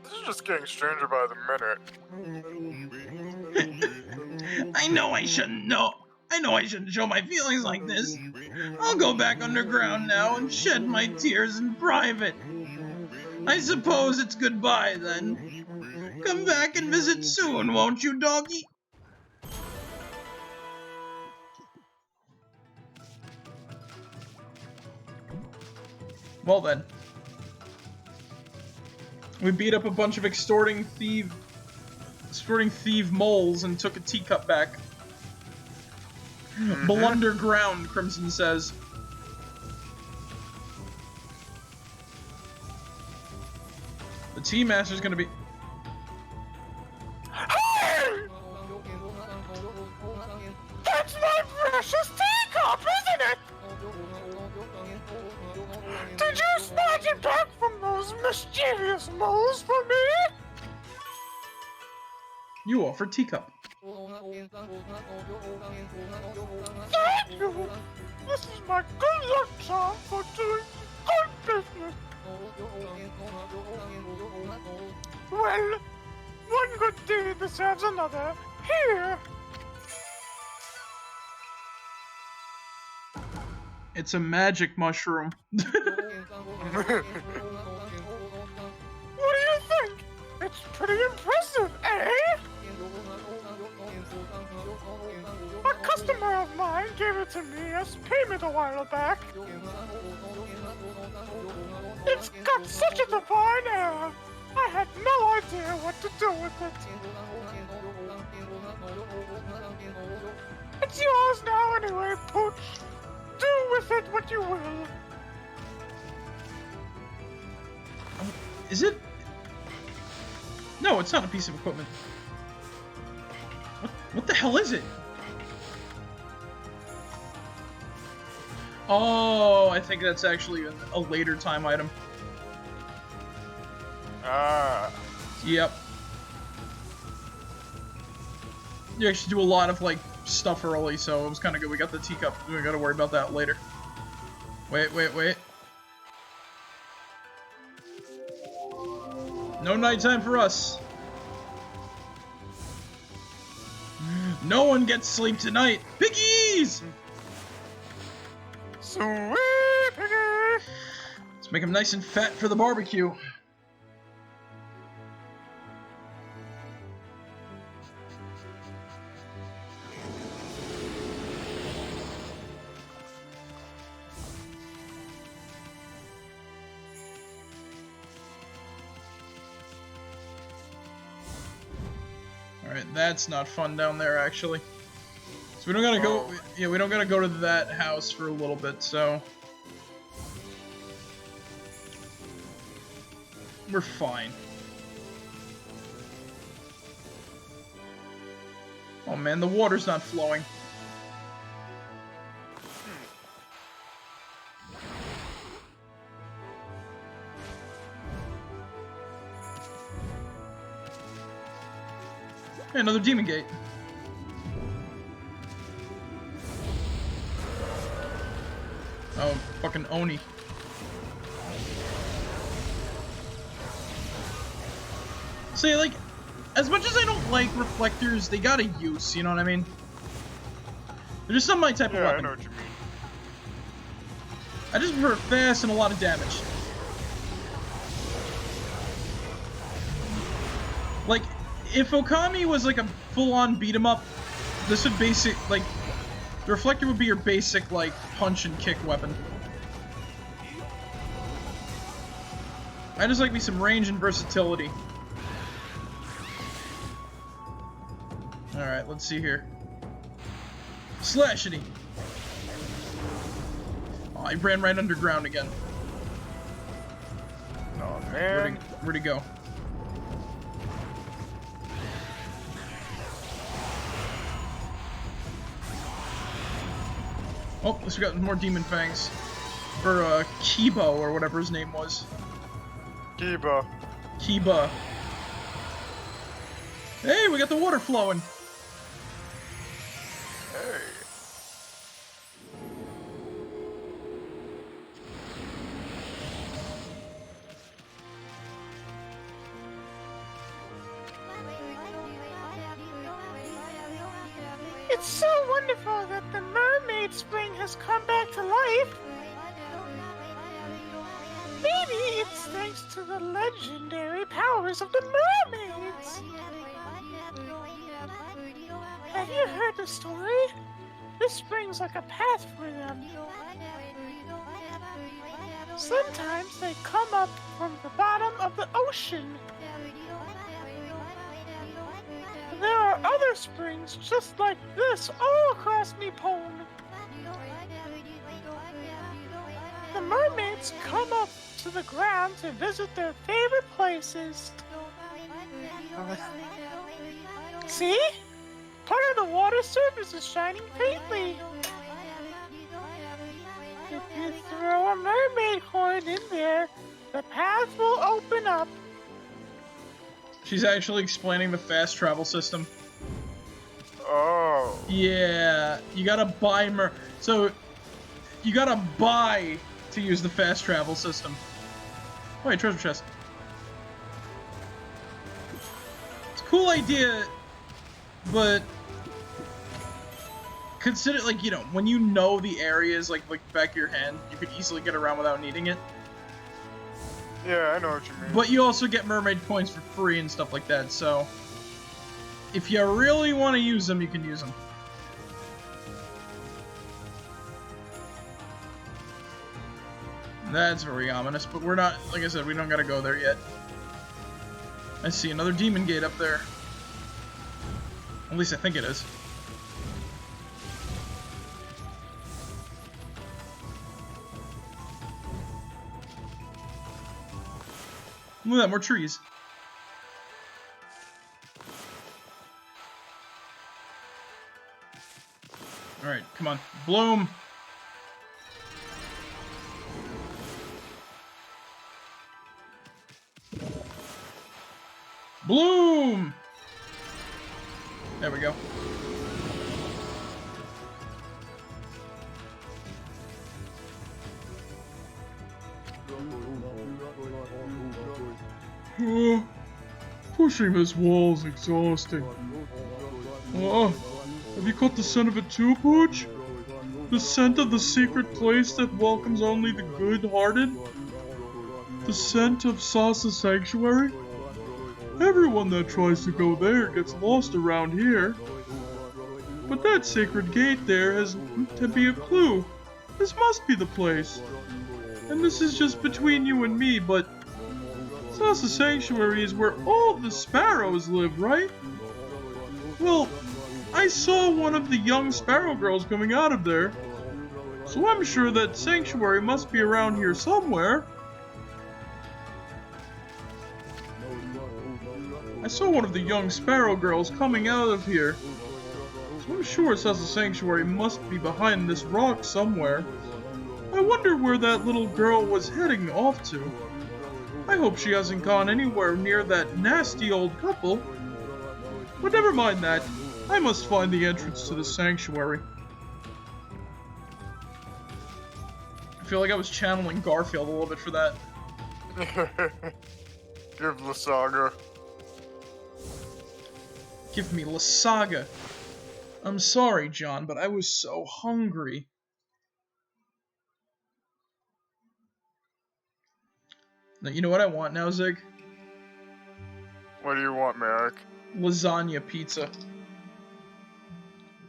S3: This is just getting stranger by the minute.
S5: I know I shouldn't show my feelings like this. I'll go back underground now and shed my tears in private. I suppose it's goodbye then. Come back and visit soon, won't you, Doggy?
S2: Well then. We beat up a bunch of extorting thief moles and took a teacup back. Blunder ground, Crimson says. The tea master's gonna be...
S4: Hey! That's my precious teacup, isn't it? Did you snatch it back from those mischievous moles for me?
S2: You offer teacup.
S4: Thank you! This is my good luck charm for doing good business. Well, one good deed deserves another. Here!
S2: It's a magic mushroom.
S4: What do you think? It's pretty impressive, eh? A customer of mine gave it to me as payment a while back. It's got such a divine air. I had no idea what to do with it. It's yours now anyway, Pooch. Do with it what you will.
S2: Is it? No, it's not a piece of equipment. What the hell is it? Oh, I think that's actually a later time item.
S3: Ah.
S2: Yep. You actually do a lot of, like, stuff early, so it was kind of good. We got the teacup. We gotta worry about that later. Wait. No nighttime for us. No one gets sleep tonight. Piggies!
S3: Sweet piggy!
S2: Let's make them nice and fat for the barbecue. Alright, that's not fun down there, actually. So we don't gotta go. Yeah, we don't gotta go to that house for a little bit. So we're fine. Oh man, the water's not flowing. Hey, another demon gate. Oh, fucking Oni. See, like, as much as I don't like reflectors, they got a use, you know what I mean? They're just not my type of
S3: Yeah, I
S2: weapon.
S3: know what you mean.
S2: I just prefer fast and a lot of damage. Like, if Okami was like a full-on beat-em-up, this would the reflector would be your basic, like, punch and kick weapon. I just like me some range and versatility. Alright, let's see here. Slashity! Oh, I ran right underground again.
S3: Oh man.
S2: Where'd he go? Oh, at least we got more demon fangs. For, Kibo, or whatever his name was.
S3: Kiba.
S2: Kiba. Hey, we got the water flowing!
S3: Hey.
S4: It's so wonderful that the mermaid spring has come back to life. Maybe it's thanks to the legendary powers of the mermaids. Have you heard the story? This spring's like a path for them. Sometimes they come up from the bottom of the ocean. There are other springs just like this all across Nippon. The mermaids come up to the ground to visit their favorite places. See? Part of the water surface is shining faintly. If you throw a mermaid coin in there, the path will open up.
S2: She's actually explaining the fast travel system.
S3: Oh.
S2: Yeah, you gotta buy So, you gotta buy to use the fast travel system. Oh, wait, treasure chest. It's a cool idea, but consider, like, you know, when you know the areas, like the back of your hand, you could easily get around without needing it.
S3: Yeah, I know what you mean.
S2: But you also get mermaid coins for free and stuff like that, so if you really want to use them, you can use them. That's very ominous, but we're not, like I said, we don't gotta go there yet. I see another demon gate up there. At least I think it is. Look at that, more trees. Alright, come on. Bloom! Bloom! There we go. Pushing this wall is exhausting. Have you caught the scent of it too, Pooch? The scent of the secret place that welcomes only the good-hearted? The scent of Sasa Sanctuary? Everyone that tries to go there gets lost around here. But that sacred gate there has to be a clue. This must be the place. And this is just between you and me, but Sasa Sanctuary is where all the sparrows live, right? Well, I saw one of the young sparrow girls coming out of there. So I'm sure that sanctuary must be around here somewhere. I saw one of the young sparrow girls coming out of here. So I'm sure it says the sanctuary must be behind this rock somewhere. I wonder where that little girl was heading off to. I hope she hasn't gone anywhere near that nasty old couple. But never mind that. I must find the entrance to the sanctuary. I feel like I was channeling Garfield a little bit for that.
S3: Give Lasaga.
S2: Give me Lasaga. I'm sorry, John, but I was so hungry. Now, you know what I want now, Zig?
S3: What do you want, Marek?
S2: Lasagna pizza.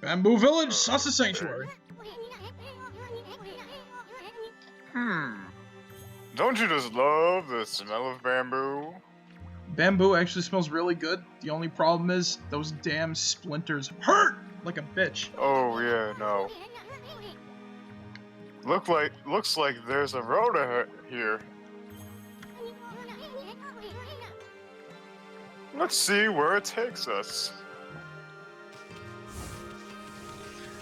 S2: Bamboo Village, Sasa Sanctuary.
S3: Don't you just love the smell of bamboo?
S2: Bamboo actually smells really good. The only problem is those damn splinters hurt like a bitch.
S3: Oh yeah, no. Looks like there's a road ahead here. Let's see where it takes us.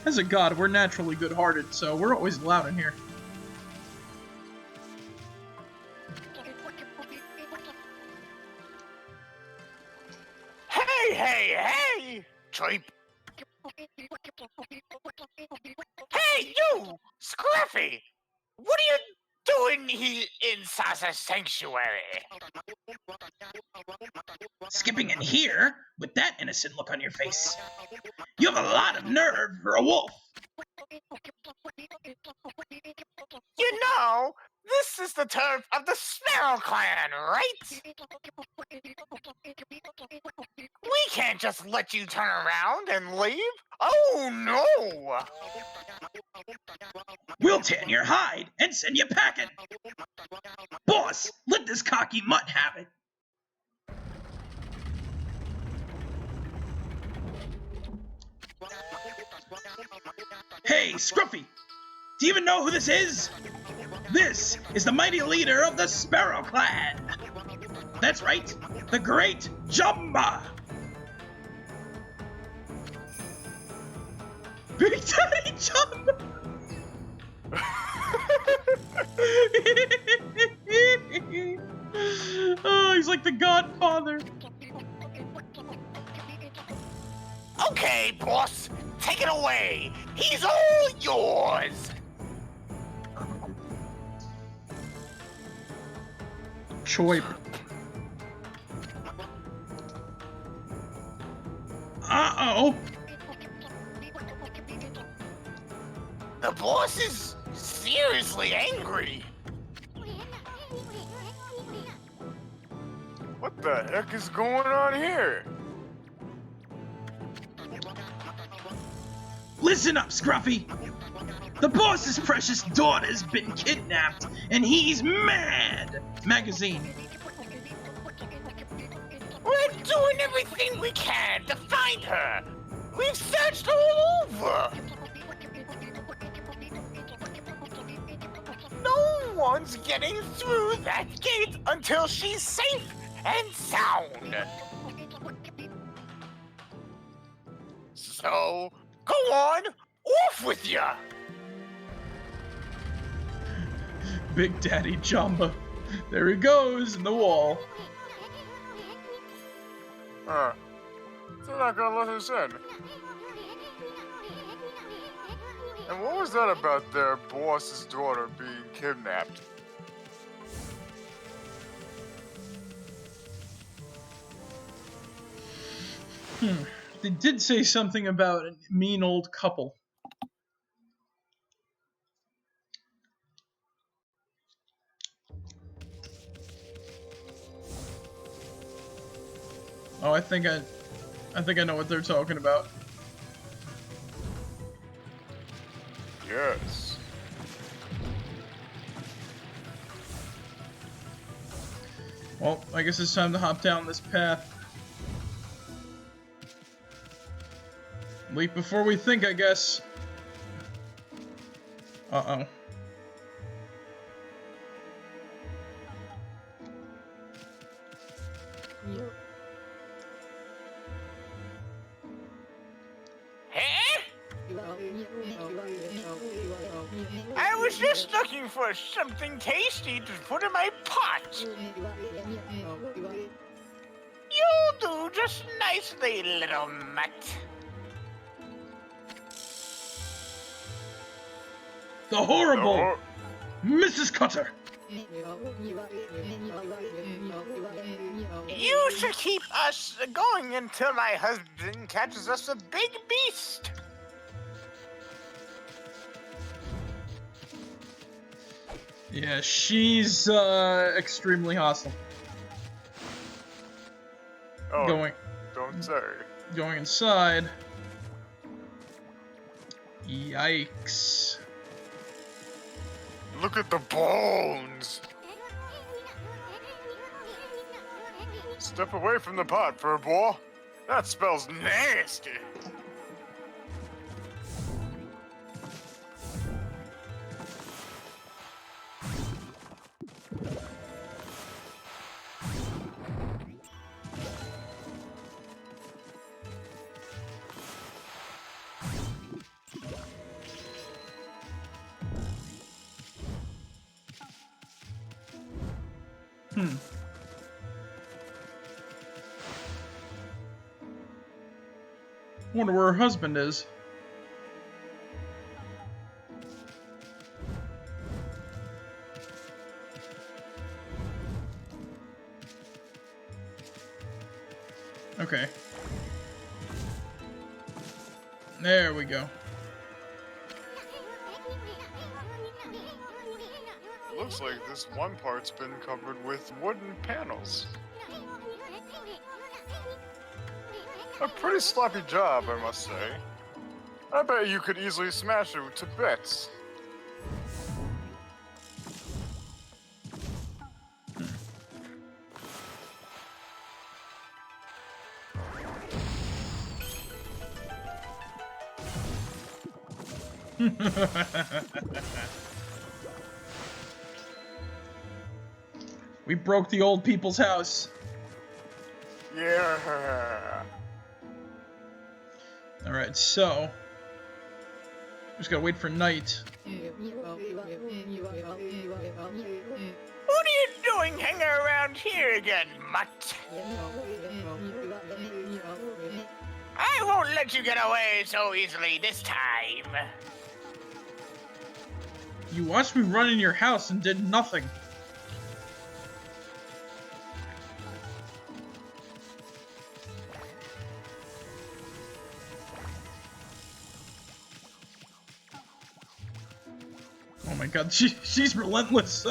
S2: As a god, we're naturally good-hearted, so we're always allowed in here.
S4: Hey! Cheap. Hey, you! Scruffy! What are you doing here in Sasa Sanctuary?
S5: Skipping in here with that innocent look on your face. You have a lot of nerve for a wolf.
S4: You know, this is the turf of the Sparrow Clan, right? We can't just let you turn around and leave. Oh, no!
S5: We'll tan your hide and send you packing. Boss, let this cocky mutt have it. Hey, Scruffy! Do you even know who this is? This is the mighty leader of the Sparrow Clan! That's right, the Great Jumba! Big Daddy Jumba! Oh, he's like the godfather.
S4: Okay, boss, take it away. He's all yours.
S2: Choip. Uh-oh.
S4: The boss is seriously angry.
S3: What the heck is going on here?
S5: Listen up, Scruffy! The boss's precious daughter's been kidnapped, and he's mad! Magazine.
S4: We're doing everything we can to find her. We've searched all over. No one's getting through that gate until she's safe and sound. So, go on, off with ya!
S2: Big Daddy Jumba. There he goes in the wall.
S3: Huh. They're not gonna let us in. And what was that about their boss's daughter being kidnapped?
S2: They did say something about a mean old couple. Oh, I think I know what they're talking about.
S3: Yes.
S2: Well, I guess it's time to hop down this path. Leap before we think, I guess. Uh-oh.
S4: Huh? I was just looking for something tasty to put in my pot. You'll do just nicely, little mutt.
S2: The horrible
S3: Or-
S2: Mrs. Cutter!
S4: You should keep us going until my husband catches us a big beast.
S2: Yeah, she's extremely hostile.
S3: Oh,
S2: Going
S3: don't say.
S2: inside. Yikes.
S3: Look at the bones. Step away from the pot, furball. That smells nasty.
S2: Wonder where her husband is. Okay. There we go.
S3: Looks like this one part's been covered with wooden panels. A pretty sloppy job, I must say. I bet you could easily smash it to bits.
S2: We broke the old people's house.
S3: Yeah.
S2: Alright, so... just gotta wait for night.
S4: What are you doing hanging around here again, mutt? I won't let you get away so easily this time.
S2: You watched me run in your house and did nothing. Oh my god, she's relentless.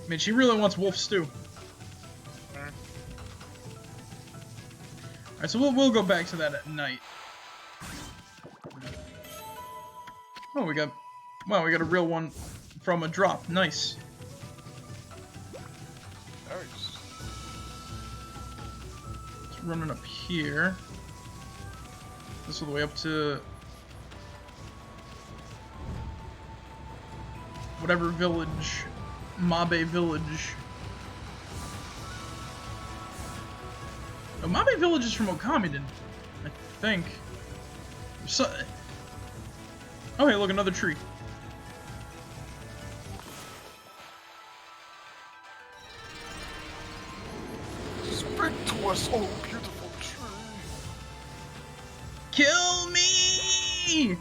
S2: Man, she really wants wolf stew. Alright, so we'll go back to that at night. Oh, we got a real one from a drop. Nice.
S3: Nice.
S2: It's running up here. This all the way up to whatever village, Mabe village. Oh, Mabe village is from Okami, didn't I think? So oh, hey, look, another tree.
S3: Speak to us, oh beautiful tree.
S2: Kill me!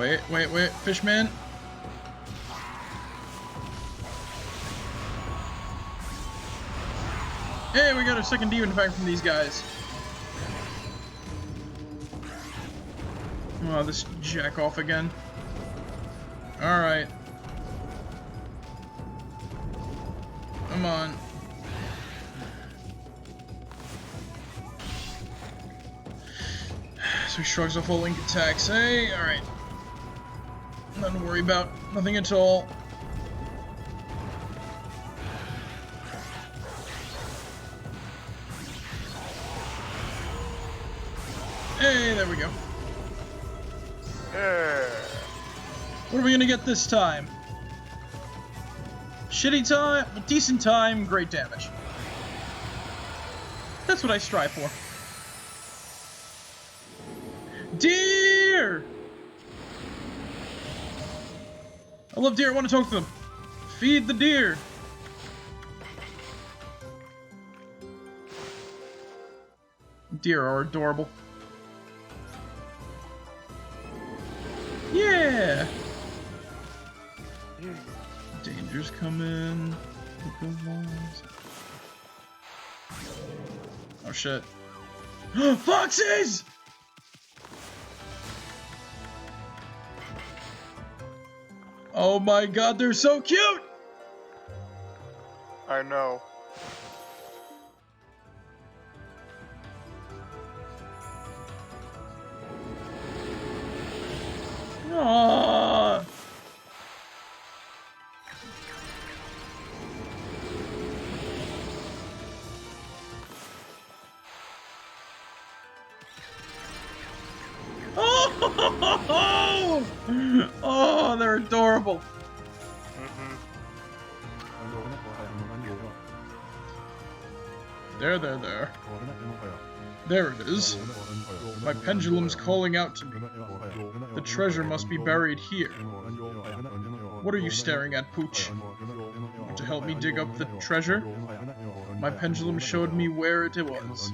S2: Wait, Fishman. Hey, we got a second demon back from these guys. Oh, this jack off again. Alright. Come on. So he shrugs off all link attacks. Hey, alright. Nothing to worry about. Nothing at all. Hey, there we go.
S3: Yeah.
S2: What are we gonna get this time? Shitty time, decent time, great damage. That's what I strive for. Deer! I love deer, I want to talk to them. Feed the deer. Deer are adorable. Yeah! Dangers coming. Oh shit. Foxes! Oh my god, they're so cute!
S3: I know.
S2: Aww. Oh! Oh, they're adorable.
S3: Mm-hmm.
S2: There. There it is. My pendulum's calling out to me. The treasure must be buried here. What are you staring at, Pooch? Want to help me dig up the treasure? My pendulum showed me where it was,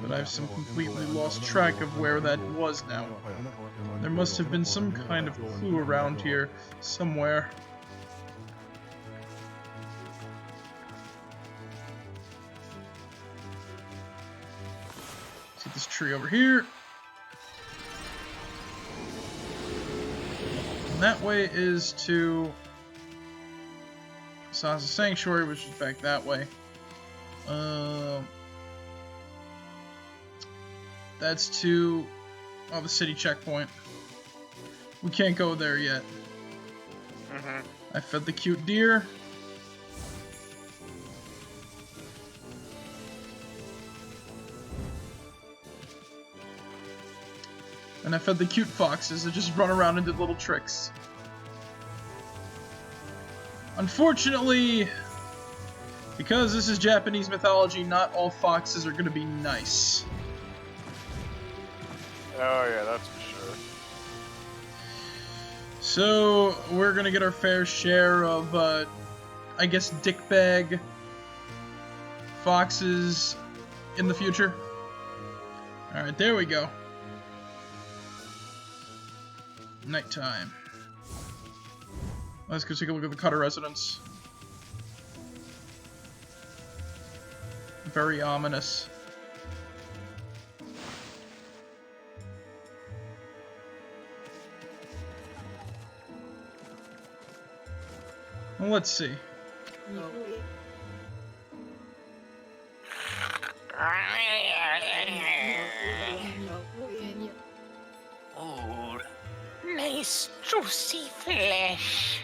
S2: but I've some completely lost track of where that was now. There must have been some kind of clue around here, somewhere. See this tree over here. And that way is to Sasa Sanctuary, which is back that way. That's to the city checkpoint. We can't go there yet.
S3: Mm-hmm.
S2: I fed the cute deer. And I fed the cute foxes that just run around and did little tricks. Unfortunately, because this is Japanese mythology, not all foxes are going to be nice.
S3: Oh yeah, that's for sure.
S2: So, we're going to get our fair share of, I guess, dickbag foxes in the future. Alright, there we go. Nighttime. Let's go take a look at the Cutter residence. Very ominous. Well, let's see.
S4: Oh, nice juicy flesh.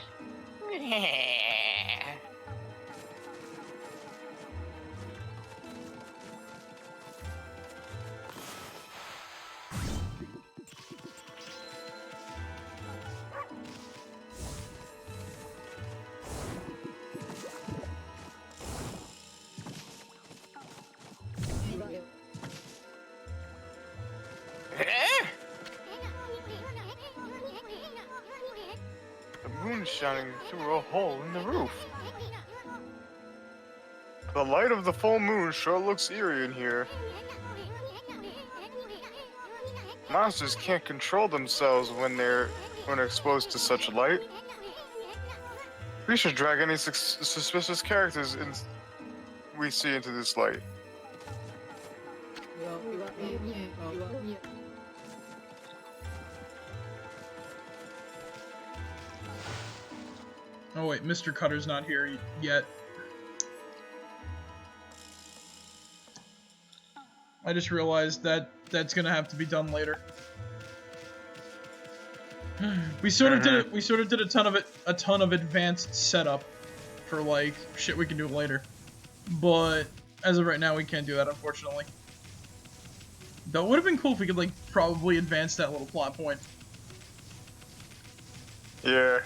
S3: The moon's shining through a hole in the roof. The light of the full moon sure looks eerie in here. Monsters can't control themselves when they're when exposed to such light. We should drag any suspicious characters we see into this light.
S2: Oh wait, Mr. Cutter's not here yet. I just realized that that's gonna have to be done later. We sort of did it. We sort of did a ton of advanced setup for like shit we can do later. But as of right now, we can't do that, unfortunately. Though it would have been cool if we could like probably advance that little plot point.
S3: Yeah.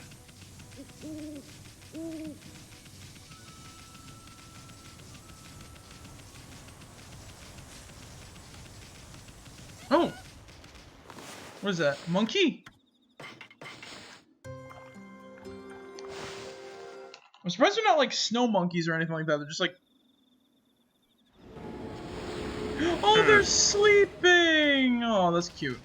S2: Oh! What is that? Monkey? I'm surprised they're not like snow monkeys or anything like that. They're just like... Oh, they're sleeping! Oh, that's cute.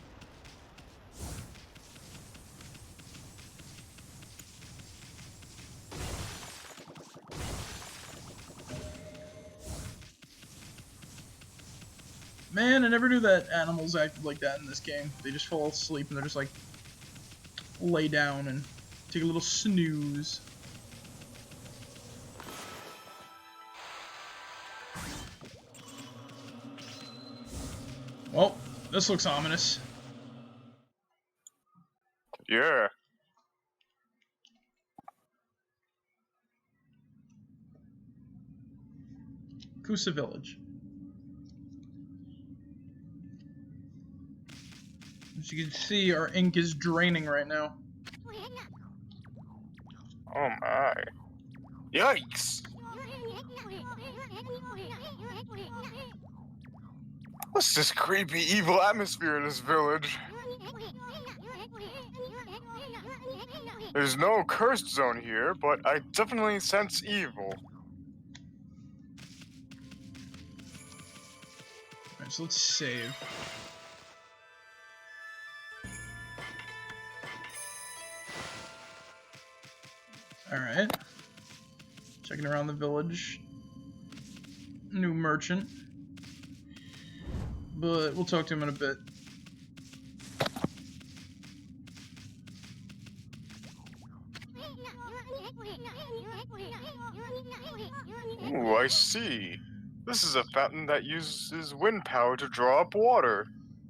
S2: Man, I never knew that animals acted like that in this game. They just fall asleep and they're just like lay down and take a little snooze. Well, this looks ominous.
S3: Yeah.
S2: Kusa Village. As you can see, our ink is draining right now.
S3: Oh my. Yikes! What's this creepy, evil atmosphere in this village? There's no cursed zone here, but I definitely sense evil.
S2: Alright, so let's save. Alright. Checking around the village. New merchant. But we'll talk to him in a bit.
S3: Ooh, I see. This is a fountain that uses wind power to draw up water.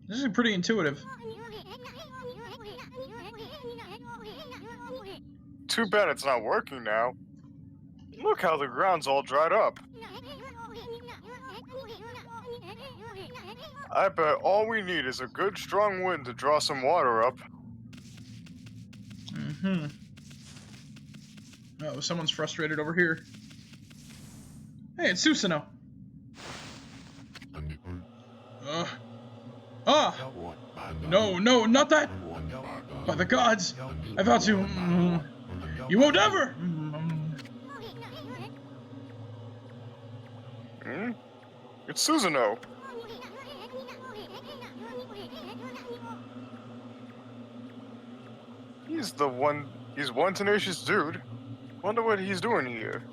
S2: This is pretty intuitive.
S3: Too bad it's not working now. Look how the ground's all dried up. I bet all we need is a good strong wind to draw some water up.
S2: Mm-hmm. Oh, someone's frustrated over here. Hey, it's Susanoo. No, no, not that! By the gods, I vow to... you won't ever!
S3: It's Susanoo. He's one tenacious dude. Wonder what he's doing here.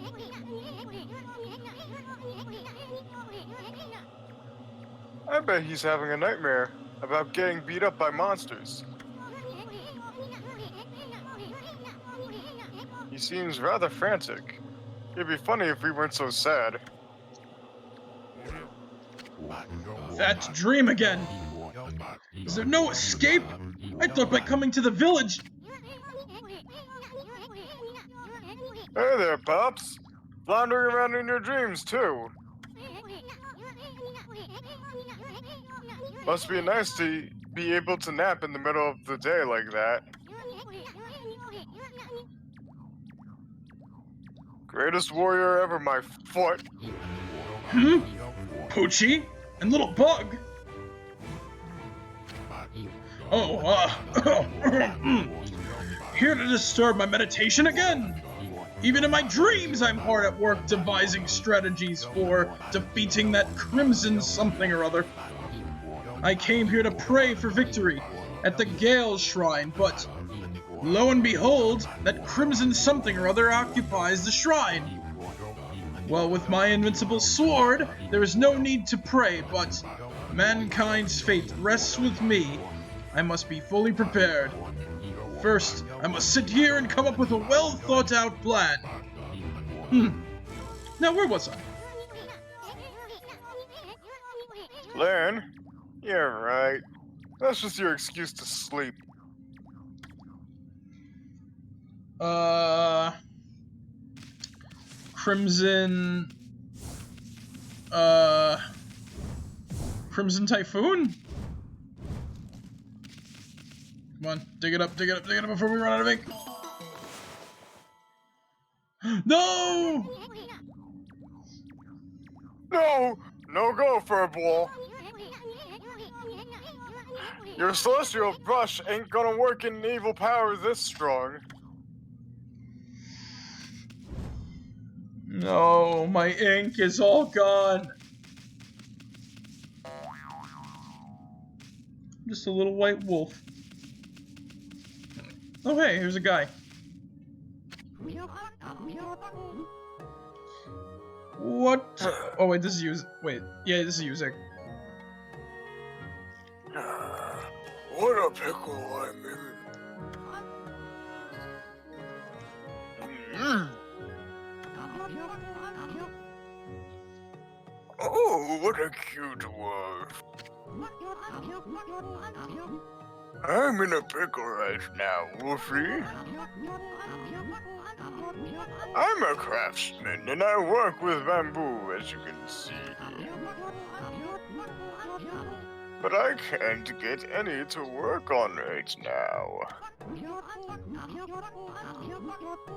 S3: I bet he's having a nightmare about getting beat up by monsters. He seems rather frantic. It'd be funny if we weren't so sad.
S2: That dream again! Is there no escape? I thought by coming to the village...
S3: Hey there, Pops! Floundering around in your dreams, too. Must be nice to be able to nap in the middle of the day like that. Greatest warrior ever, my foot.
S2: Poochie? And little bug? Here to disturb my meditation again? Even in my dreams, I'm hard at work devising strategies for defeating that crimson something or other. I came here to pray for victory at the Gale's shrine, but Lo and behold, that crimson something or other occupies the shrine. Well, with my invincible sword, there is no need to pray, but mankind's fate rests with me. I must be fully prepared. First, I must sit here and come up with a well-thought-out plan. Now, where was I?
S3: Lynn, you're right. That's just your excuse to sleep.
S2: Crimson... Crimson Typhoon? Come on, dig it up before we run out of ink. No!
S3: No! No go, Furball! Your celestial brush ain't gonna work in evil power this strong.
S2: No, my ink is all gone. Just a little white wolf. Oh hey, here's a guy. What? Oh wait, this is Yuzik. Wait, yeah, this is Yuzik.
S3: What a pickle I'm in. Oh, what a cute wolf. I'm in a pickle right now, Wolfie. I'm a craftsman, and I work with bamboo, as you can see. But I can't get any to work on right now.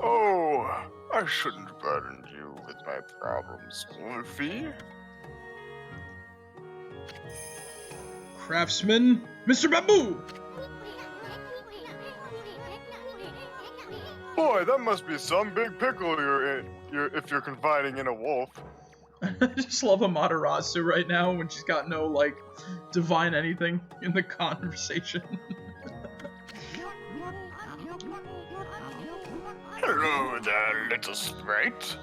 S3: Oh, I shouldn't burden you with my problems, Wolfie.
S2: Craftsman, Mr. Bamboo!
S3: Boy, that must be some big pickle you're in. If you're confiding in a wolf.
S2: I just love Amaterasu right now when she's got no, like, divine anything in the conversation.
S3: Hello there, little sprite.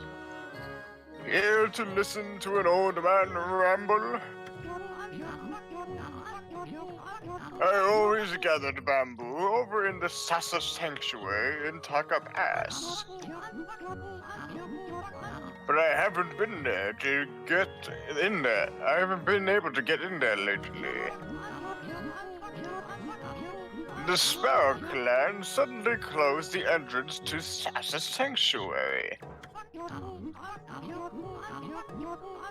S3: Here to listen to an old man ramble? I always gathered bamboo over in the Sasa Sanctuary in Taka Pass. But I haven't been there to get in there. I haven't been able to get in there lately. The Sparrow Clan suddenly closed the entrance to Sasa Sanctuary.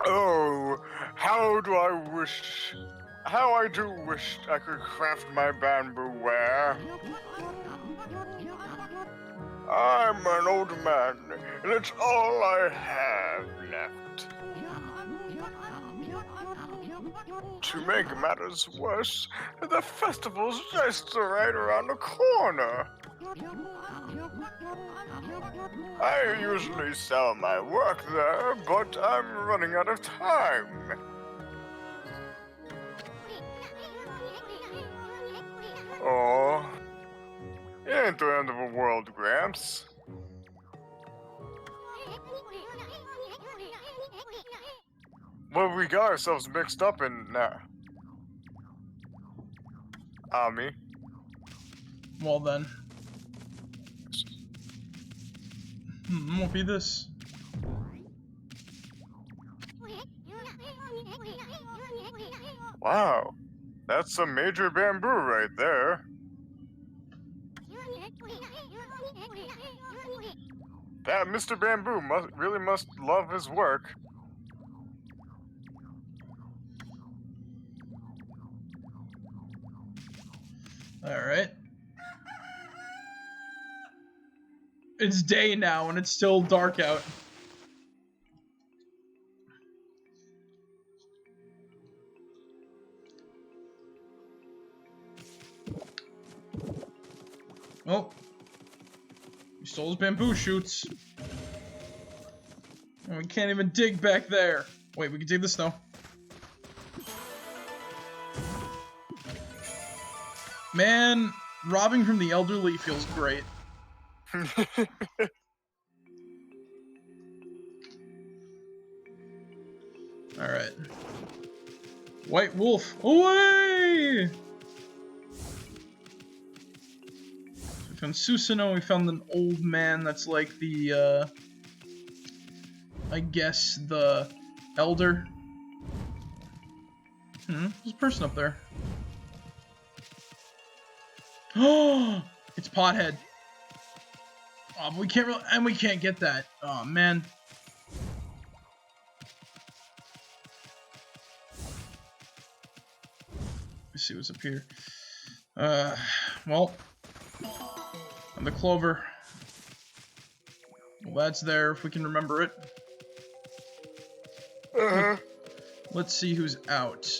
S3: Oh, how I do wish I could craft my bamboo ware. I'm an old man, and it's all I have left. To make matters worse, the festival's just right around the corner. I usually sell my work there, but I'm running out of time. Oh, it ain't the end of the world, Gramps. Well, we got ourselves mixed up in now. Ami.
S2: Well then. Won't be this.
S3: Wow, that's some major bamboo right there. That Mr. Bamboo really must love his work.
S2: Alright. It's day now and it's still dark out. Oh. We stole his bamboo shoots. And we can't even dig back there. Wait, we can dig this though. Man, Robbing from the elderly feels great. Alright. White wolf, away! We found Susanoo, we found an old man that's like the, I guess the elder. There's a person up there. Oh, it's Pothead. Oh, but we can't really, and we can't get that. Oh, man. Let's see what's up here. Well, and the clover. Well, that's there if we can remember it. Let's see who's out.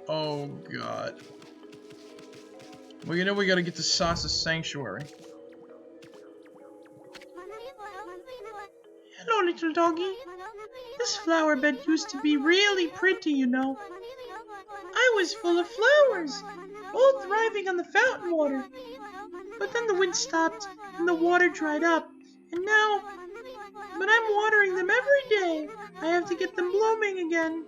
S2: Oh god. We know we gotta get to Sasa's sanctuary. Hello, little doggy. This flower bed used to be really pretty, you know. I was full of flowers, all thriving on the fountain water. But then the wind stopped and the water dried up, and now... But I'm watering them every day. I have to get them blooming again.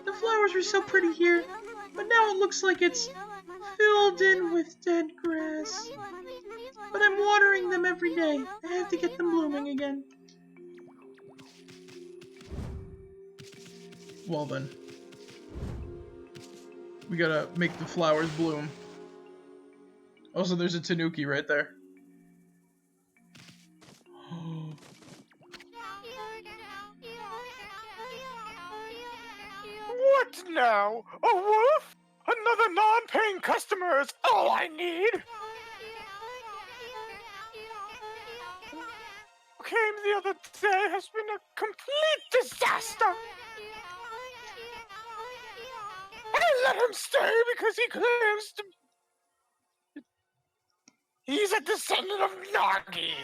S2: The flowers were so pretty here, but now it looks like it's filled in with dead grass. But I'm watering them every day. I have to get them blooming again. Well then. We gotta make the flowers bloom. Also, there's a tanuki right there.
S4: What now? A wolf? Another non-paying customer is all I need. Who came the other day has been a complete disaster. I let him stay because he claims to... He's a descendant of Nagi.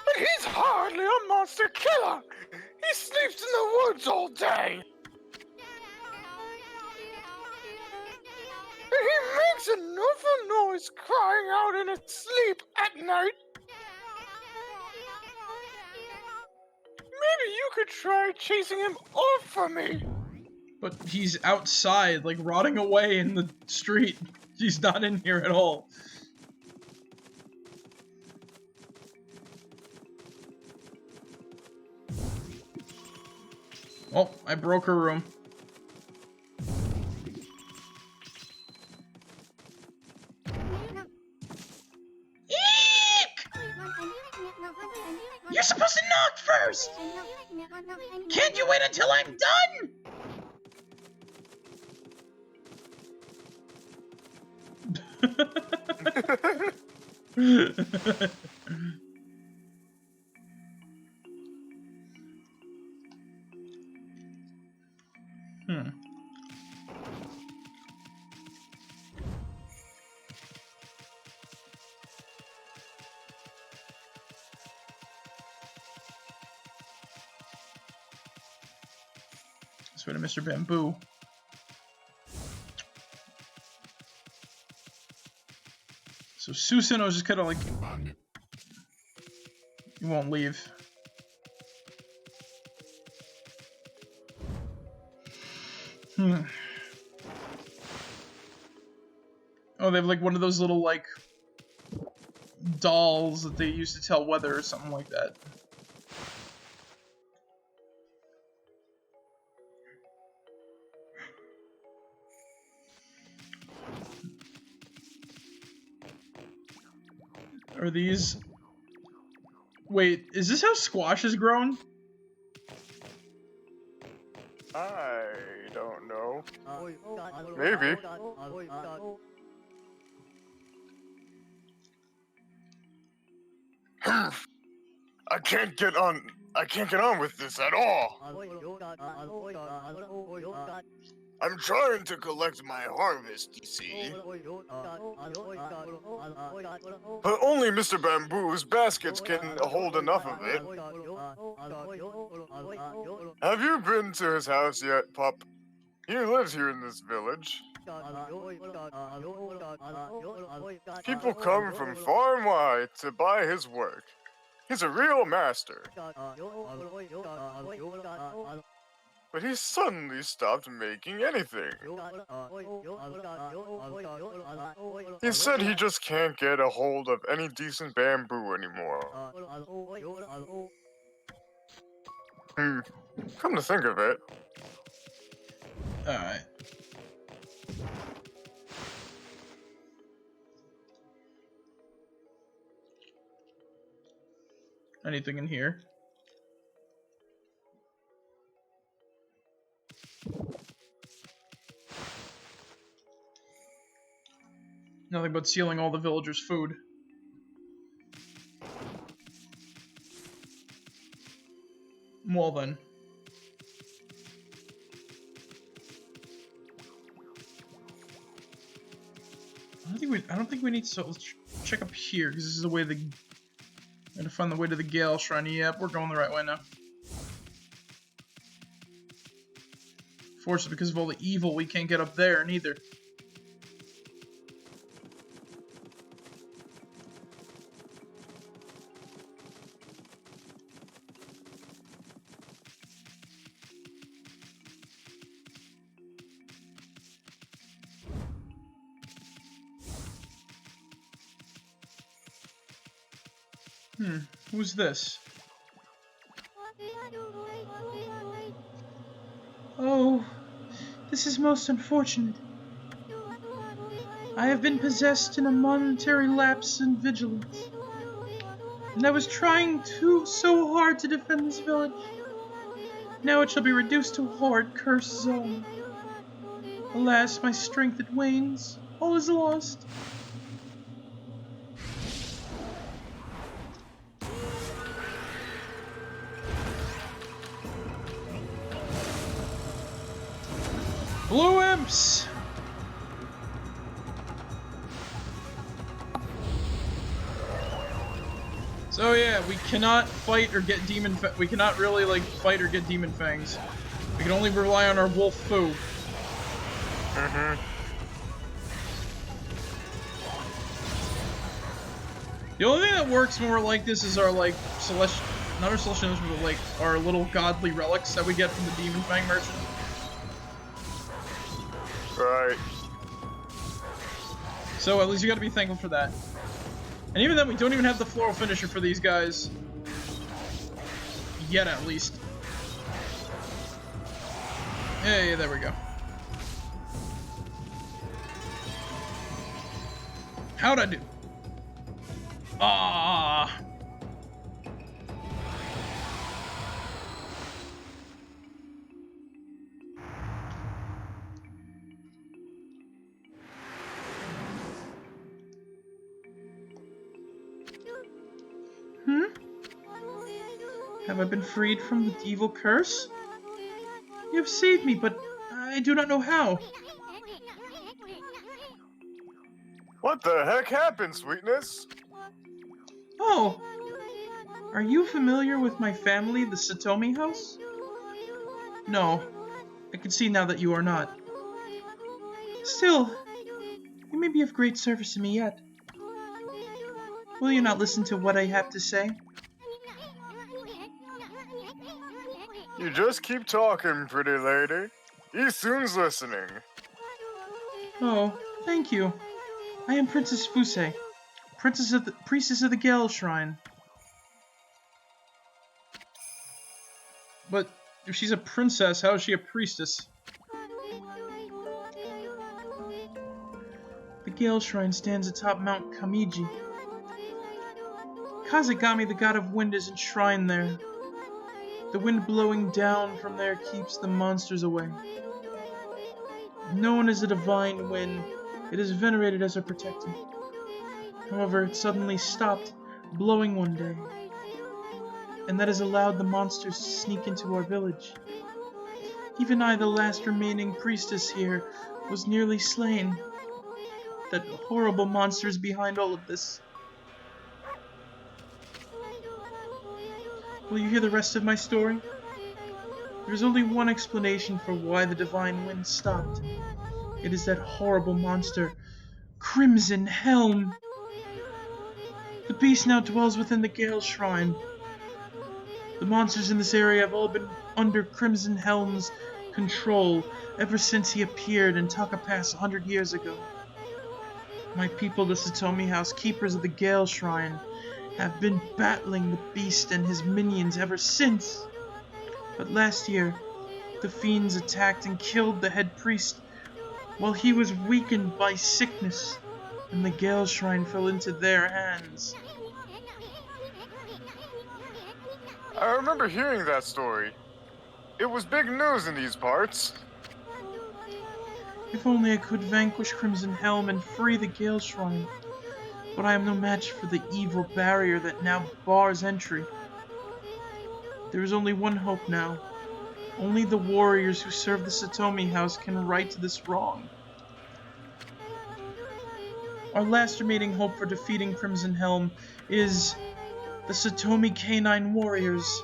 S4: But he's hardly a monster killer. He sleeps in the woods all day. And he makes an awful noise crying out in his sleep at night. Maybe you could try chasing him off for me.
S2: But he's outside, like rotting away in the street. He's not in here at all. Oh, I broke her room. Eek! You're supposed to knock first! Can't you wait until I'm done? Let's wait to Mr. Bamboo. So Susanoo's just kind of like... He won't leave. Oh, they have like one of those little like dolls that they used to tell weather or something like that. Are these... Wait, is this how squash is grown?
S3: I don't know. Maybe. I can't get on with this at all. I'm trying to collect my harvest, you see. But only Mr. Bamboo's baskets can hold enough of it. Have you been to his house yet, pup? He lives here in this village. People come from far and wide to buy his work. He's a real master. But he suddenly stopped making anything. He said he just can't get a hold of any decent bamboo anymore. Come to think of it.
S2: Alright. Anything in here? Nothing but stealing all the villagers' food. Well then. I don't think we need to. Let's check up here because this is the way the. I'm gonna find the way to the Gale Shrine. Yep, we're going the right way now. Fortunately, because of all the evil, we can't get up there neither. Who's this? Oh, this is most unfortunate. I have been possessed in a momentary lapse in vigilance, and I was trying so hard to defend this village. Now it shall be reduced to a horrid cursed zone. Alas, my strength it wanes. All is lost. Blue imps! So yeah, we cannot fight or get we cannot really like fight or get demon fangs. We can only rely on our wolf foo. The only thing that works when we're like this is our like not our celestial, but like our little godly relics that we get from the demon fang merchant.
S3: Right.
S2: So at least you gotta be thankful for that. And even then, we don't even have the floral finisher for these guys. Yet, at least. Hey, there we go. How'd I do? Ah. Have I been freed from the evil curse? You have saved me, but I do not know how.
S3: What the heck happened, sweetness?
S2: Oh! Are you familiar with my family, the Satomi house? No. I can see now that you are not. Still, you may be of great service to me yet. Will you not listen to what I have to say?
S3: You just keep talking, pretty lady. Isun's listening.
S2: Oh, thank you. I am Princess Fusei, priestess of the Gale Shrine. But if she's a princess, how is she a priestess? The Gale Shrine stands atop Mount Kamiji. Kazagami, the god of wind, is enshrined there. The wind blowing down from there keeps the monsters away. Known as a divine wind, it is venerated as a protector. However, it suddenly stopped blowing one day, and that has allowed the monsters to sneak into our village. Even I, the last remaining priestess here, was nearly slain. That horrible monster is behind all of this. Will you hear the rest of my story? There's only one explanation for why the divine wind stopped. It is that horrible monster, Crimson Helm. The beast now dwells within the Gale Shrine. The monsters in this area have all been under Crimson Helm's control ever since he appeared in Taka Pass 100 years ago. My people, the Satomi House Keepers of the Gale Shrine, have been battling the beast and his minions ever since. But last year, the fiends attacked and killed the head priest while he was weakened by sickness, and the Gale Shrine fell into their hands.
S3: I remember hearing that story. It was big news in these parts.
S2: If only I could vanquish Crimson Helm and free the Gale Shrine. But I am no match for the evil barrier that now bars entry. There is only one hope now. Only the warriors who serve the Satomi House can right this wrong. Our last remaining hope for defeating Crimson Helm is the Satomi Canine Warriors.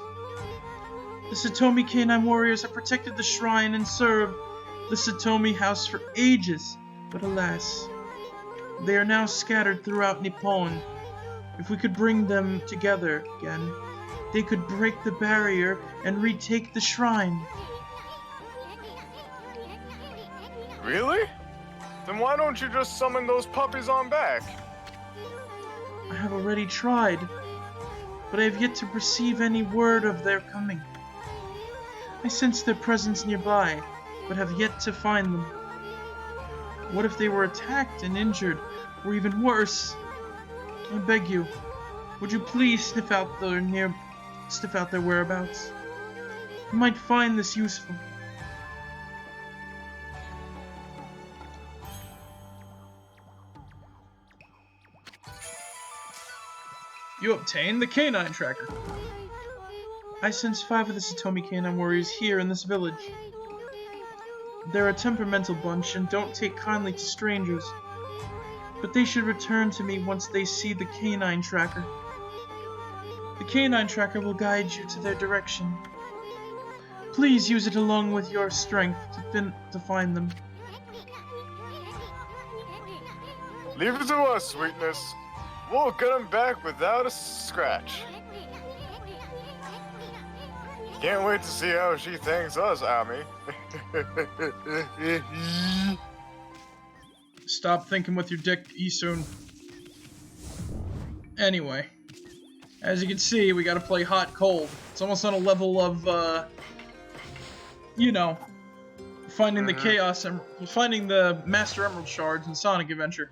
S2: The Satomi Canine Warriors have protected the shrine and served the Satomi House for ages, but alas, they are now scattered throughout Nippon. If we could bring them together again, they could break the barrier and retake the shrine.
S3: Really? Then why don't you just summon those puppies on back?
S2: I have already tried, but I have yet to receive any word of their coming. I sense their presence nearby, but have yet to find them. What if they were attacked and injured, or even worse? I beg you, would you please sniff out their whereabouts? You might find this useful. You obtained the Canine Tracker. I sense 5 of the Satomi Canine Warriors here in this village. They're a temperamental bunch and don't take kindly to strangers, but they should return to me once they see the Canine Tracker. The Canine Tracker will guide you to their direction. Please use it along with your strength to find them.
S3: Leave it to us, sweetness. We'll get them back without a scratch. Can't wait to see how she thanks us, Ami.
S2: Stop thinking with your dick, Isun. Anyway, as you can see, we gotta play hot cold. It's almost on a level of, you know, finding the Chaos and finding the Master Emerald shards in Sonic Adventure.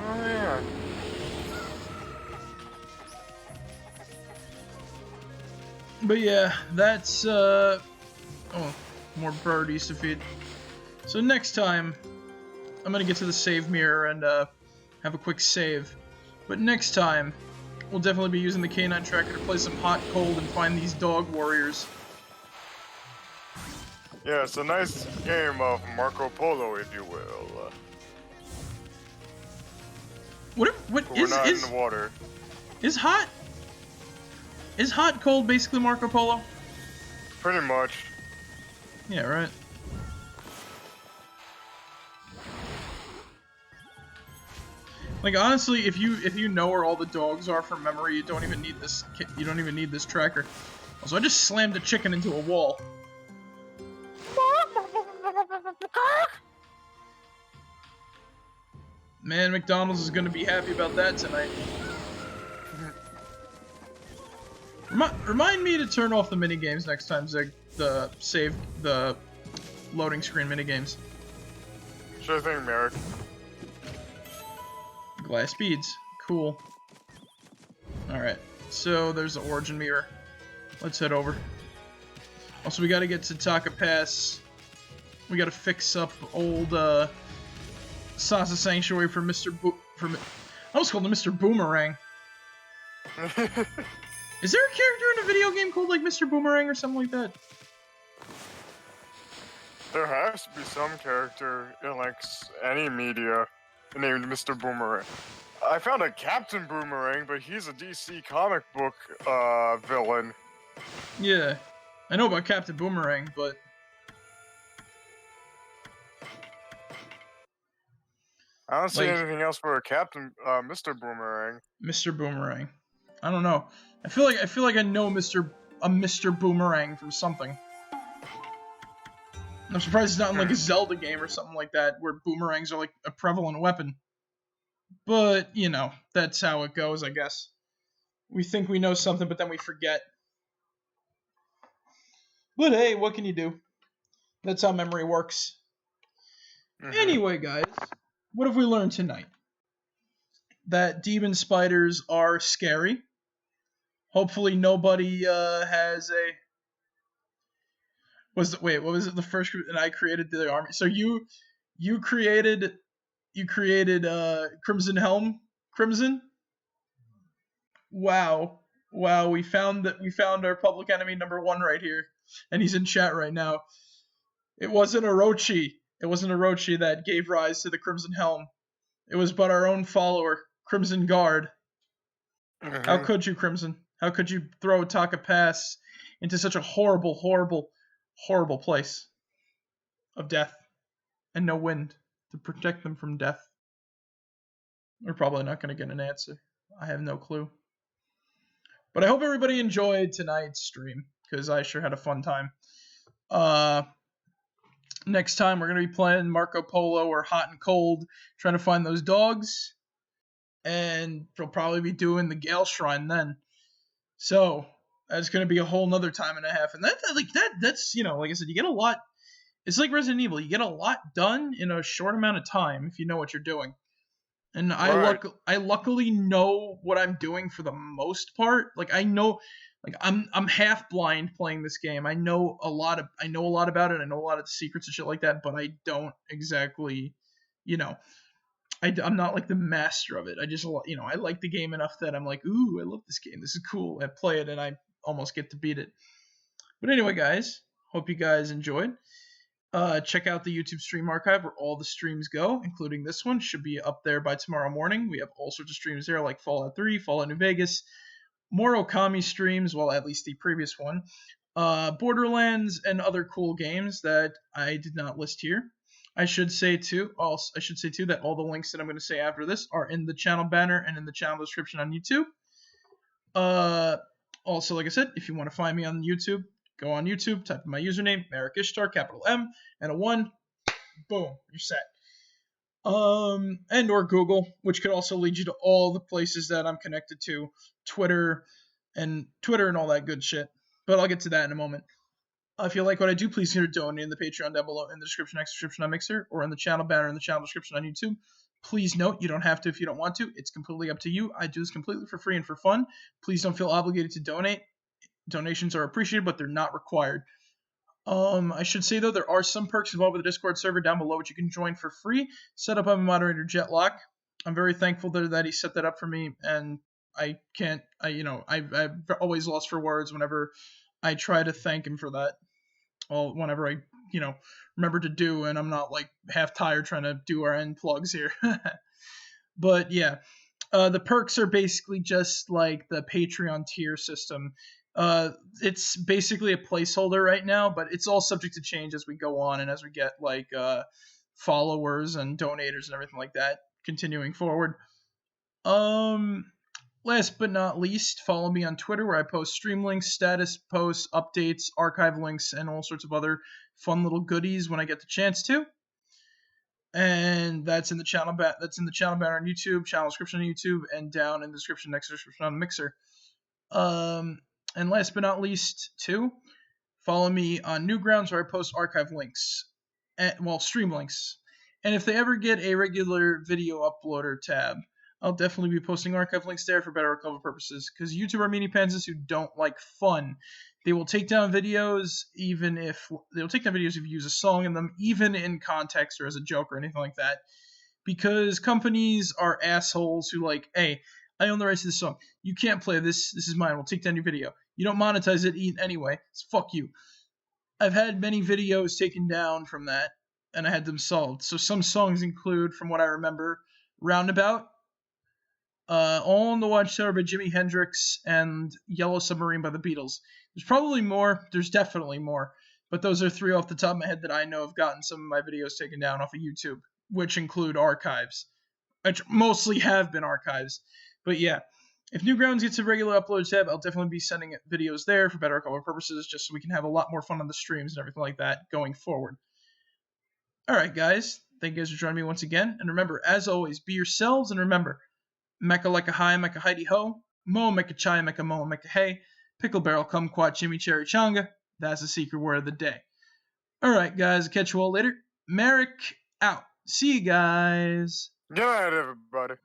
S3: Oh yeah.
S2: But yeah, that's, oh, more birdies to feed. So next time, I'm gonna get to the save mirror and, have a quick save. But next time, we'll definitely be using the Canine Tracker to play some hot cold and find these dog warriors.
S3: Yeah, it's a nice game of Marco Polo, if you will.
S2: What
S3: We're not in the water.
S2: Is hot cold basically Marco Polo?
S3: Pretty much.
S2: Yeah, right. Like honestly, if you know where all the dogs are from memory, you don't even need this. You don't even need this tracker. Also, I just slammed a chicken into a wall. Man, McDonald's is gonna be happy about that tonight. Remind me to turn off the minigames next time, Zig. The loading screen minigames.
S3: Sure thing, Marek.
S2: Glass beads. Cool. Alright, so there's the origin mirror. Let's head over. Also, we gotta get to Taka Pass. We gotta fix up old, Sasa Sanctuary for Mr. I almost called him Mr. Boomerang. Is there a character in a video game called, like, Mr. Boomerang or something like that?
S3: There has to be some character in, like, any media. named Mr. Boomerang. I found a Captain Boomerang, but he's a DC comic book villain.
S2: Yeah, I know about Captain Boomerang, but
S3: I don't see
S2: Like-
S3: anything else for a Mr. Boomerang.
S2: Mr. Boomerang, I don't know. I feel like I know Mr. Boomerang from something. I'm surprised it's not in like a Zelda game or something like that, where boomerangs are like a prevalent weapon. But, you know, that's how it goes, I guess. We think we know something, but then we forget. But hey, what can you do? That's how memory works.
S3: Mhm.
S2: Anyway, guys, what have we learned tonight? That demon spiders are scary. Hopefully nobody has a... Wait, what was it? The first group, and I created the army. So you created Crimson Helm? Crimson? Wow. We found our public enemy number 1 right here. And he's in chat right now. It wasn't Orochi. It wasn't Orochi that gave rise to the Crimson Helm. It was but our own follower, Crimson Guard.
S3: Mhm.
S2: How could you, Crimson? How could you throw Taka Pass into such a horrible, horrible, horrible place of death and no wind to protect them from death? We're probably not going to get an answer. I have no clue. But I hope everybody enjoyed tonight's stream, because I sure had a fun time. Next time we're going to be playing Marco Polo or Hot and Cold, trying to find those dogs. And we'll probably be doing the Gale Shrine then. So that's going to be a whole nother time and a half. And that's, you know, like I said, you get a lot. It's like Resident Evil. You get a lot done in a short amount of time if you know what you're doing. And
S3: Right.
S2: I luckily know what I'm doing for the most part. Like I know, like I'm half blind playing this game. I know a lot about it. I know a lot of the secrets and shit like that. But I don't exactly, you know, I'm not like the master of it. I just, you know, I like the game enough that I'm like, ooh, I love this game. This is cool. I play it and I almost get to beat it. But anyway, guys, hope you guys enjoyed. Check out the YouTube stream archive where all the streams go, including this one. Should be up there by tomorrow morning. We have all sorts of streams there, like Fallout 3, Fallout New Vegas, more Okami streams, well, at least the previous one, Borderlands, and other cool games that I did not list here. I should say too that all the links that I'm going to say after this are in the channel banner and in the channel description on YouTube. Also, like I said, if you want to find me on YouTube, go on YouTube, type in my username, Marek1shtar, capital M, and a 1. Boom, you're set. And or Google, which could also lead you to all the places that I'm connected to, Twitter and all that good shit. But I'll get to that in a moment. If you like what I do, please consider donating in the Patreon down below in the description on Mixer, or in the channel banner in the channel description on YouTube. Please note, you don't have to if you don't want to. It's completely up to you. I do this completely for free and for fun. Please don't feel obligated to donate. Donations are appreciated, but they're not required. I should say, though, there are some perks involved with the Discord server down below, which you can join for free. Set up by my moderator, Jetlock. I'm very thankful that he set that up for me, and I've always lost for words whenever I try to thank him for that. Well, whenever I, remember to do, and I'm not, like, half tired trying to do our end plugs here. But, yeah. The perks are basically just like the Patreon tier system. It's basically a placeholder right now, but it's all subject to change as we go on and as we get like followers and donators and everything like that continuing forward. Last but not least, follow me on Twitter where I post stream links, status posts, updates, archive links, and all sorts of other fun little goodies when I get the chance to. And that's in the channel banner on YouTube, channel description on YouTube, and down in the description next to the description on Mixer. And last but not least, too, follow me on Newgrounds where I post archive links, stream links. And if they ever get a regular video uploader tab, I'll definitely be posting archive links there for better recovery purposes. Because YouTube are meanie pansies who don't like fun. They will take down videos if you use a song in them, even in context or as a joke or anything like that. Because companies are assholes who like, hey, I own the rights to this song. You can't play this. This is mine. We'll take down your video. You don't monetize it anyway. So fuck you. I've had many videos taken down from that, and I had them solved. So some songs include, from what I remember, Roundabout, All on the Watchtower by Jimi Hendrix, and Yellow Submarine by the Beatles. There's probably more. There's definitely more. But those are 3 off the top of my head that I know have gotten some of my videos taken down off of YouTube, which include archives. Which mostly have been archives. But yeah, if Newgrounds gets a regular upload tab, I'll definitely be sending videos there for better cover purposes, just so we can have a lot more fun on the streams and everything like that going forward. Alright, guys. Thank you guys for joining me once again. And remember, as always, be yourselves, and remember, Mecca like a high, Mecca heidi ho, Mo Mecca chai, Mecca mo, Mecca hey, pickle barrel kumquat chimichurri changa. That's the secret word of the day. Alright, guys, I'll catch you all later. Marek out. See you guys.
S3: Good night, everybody.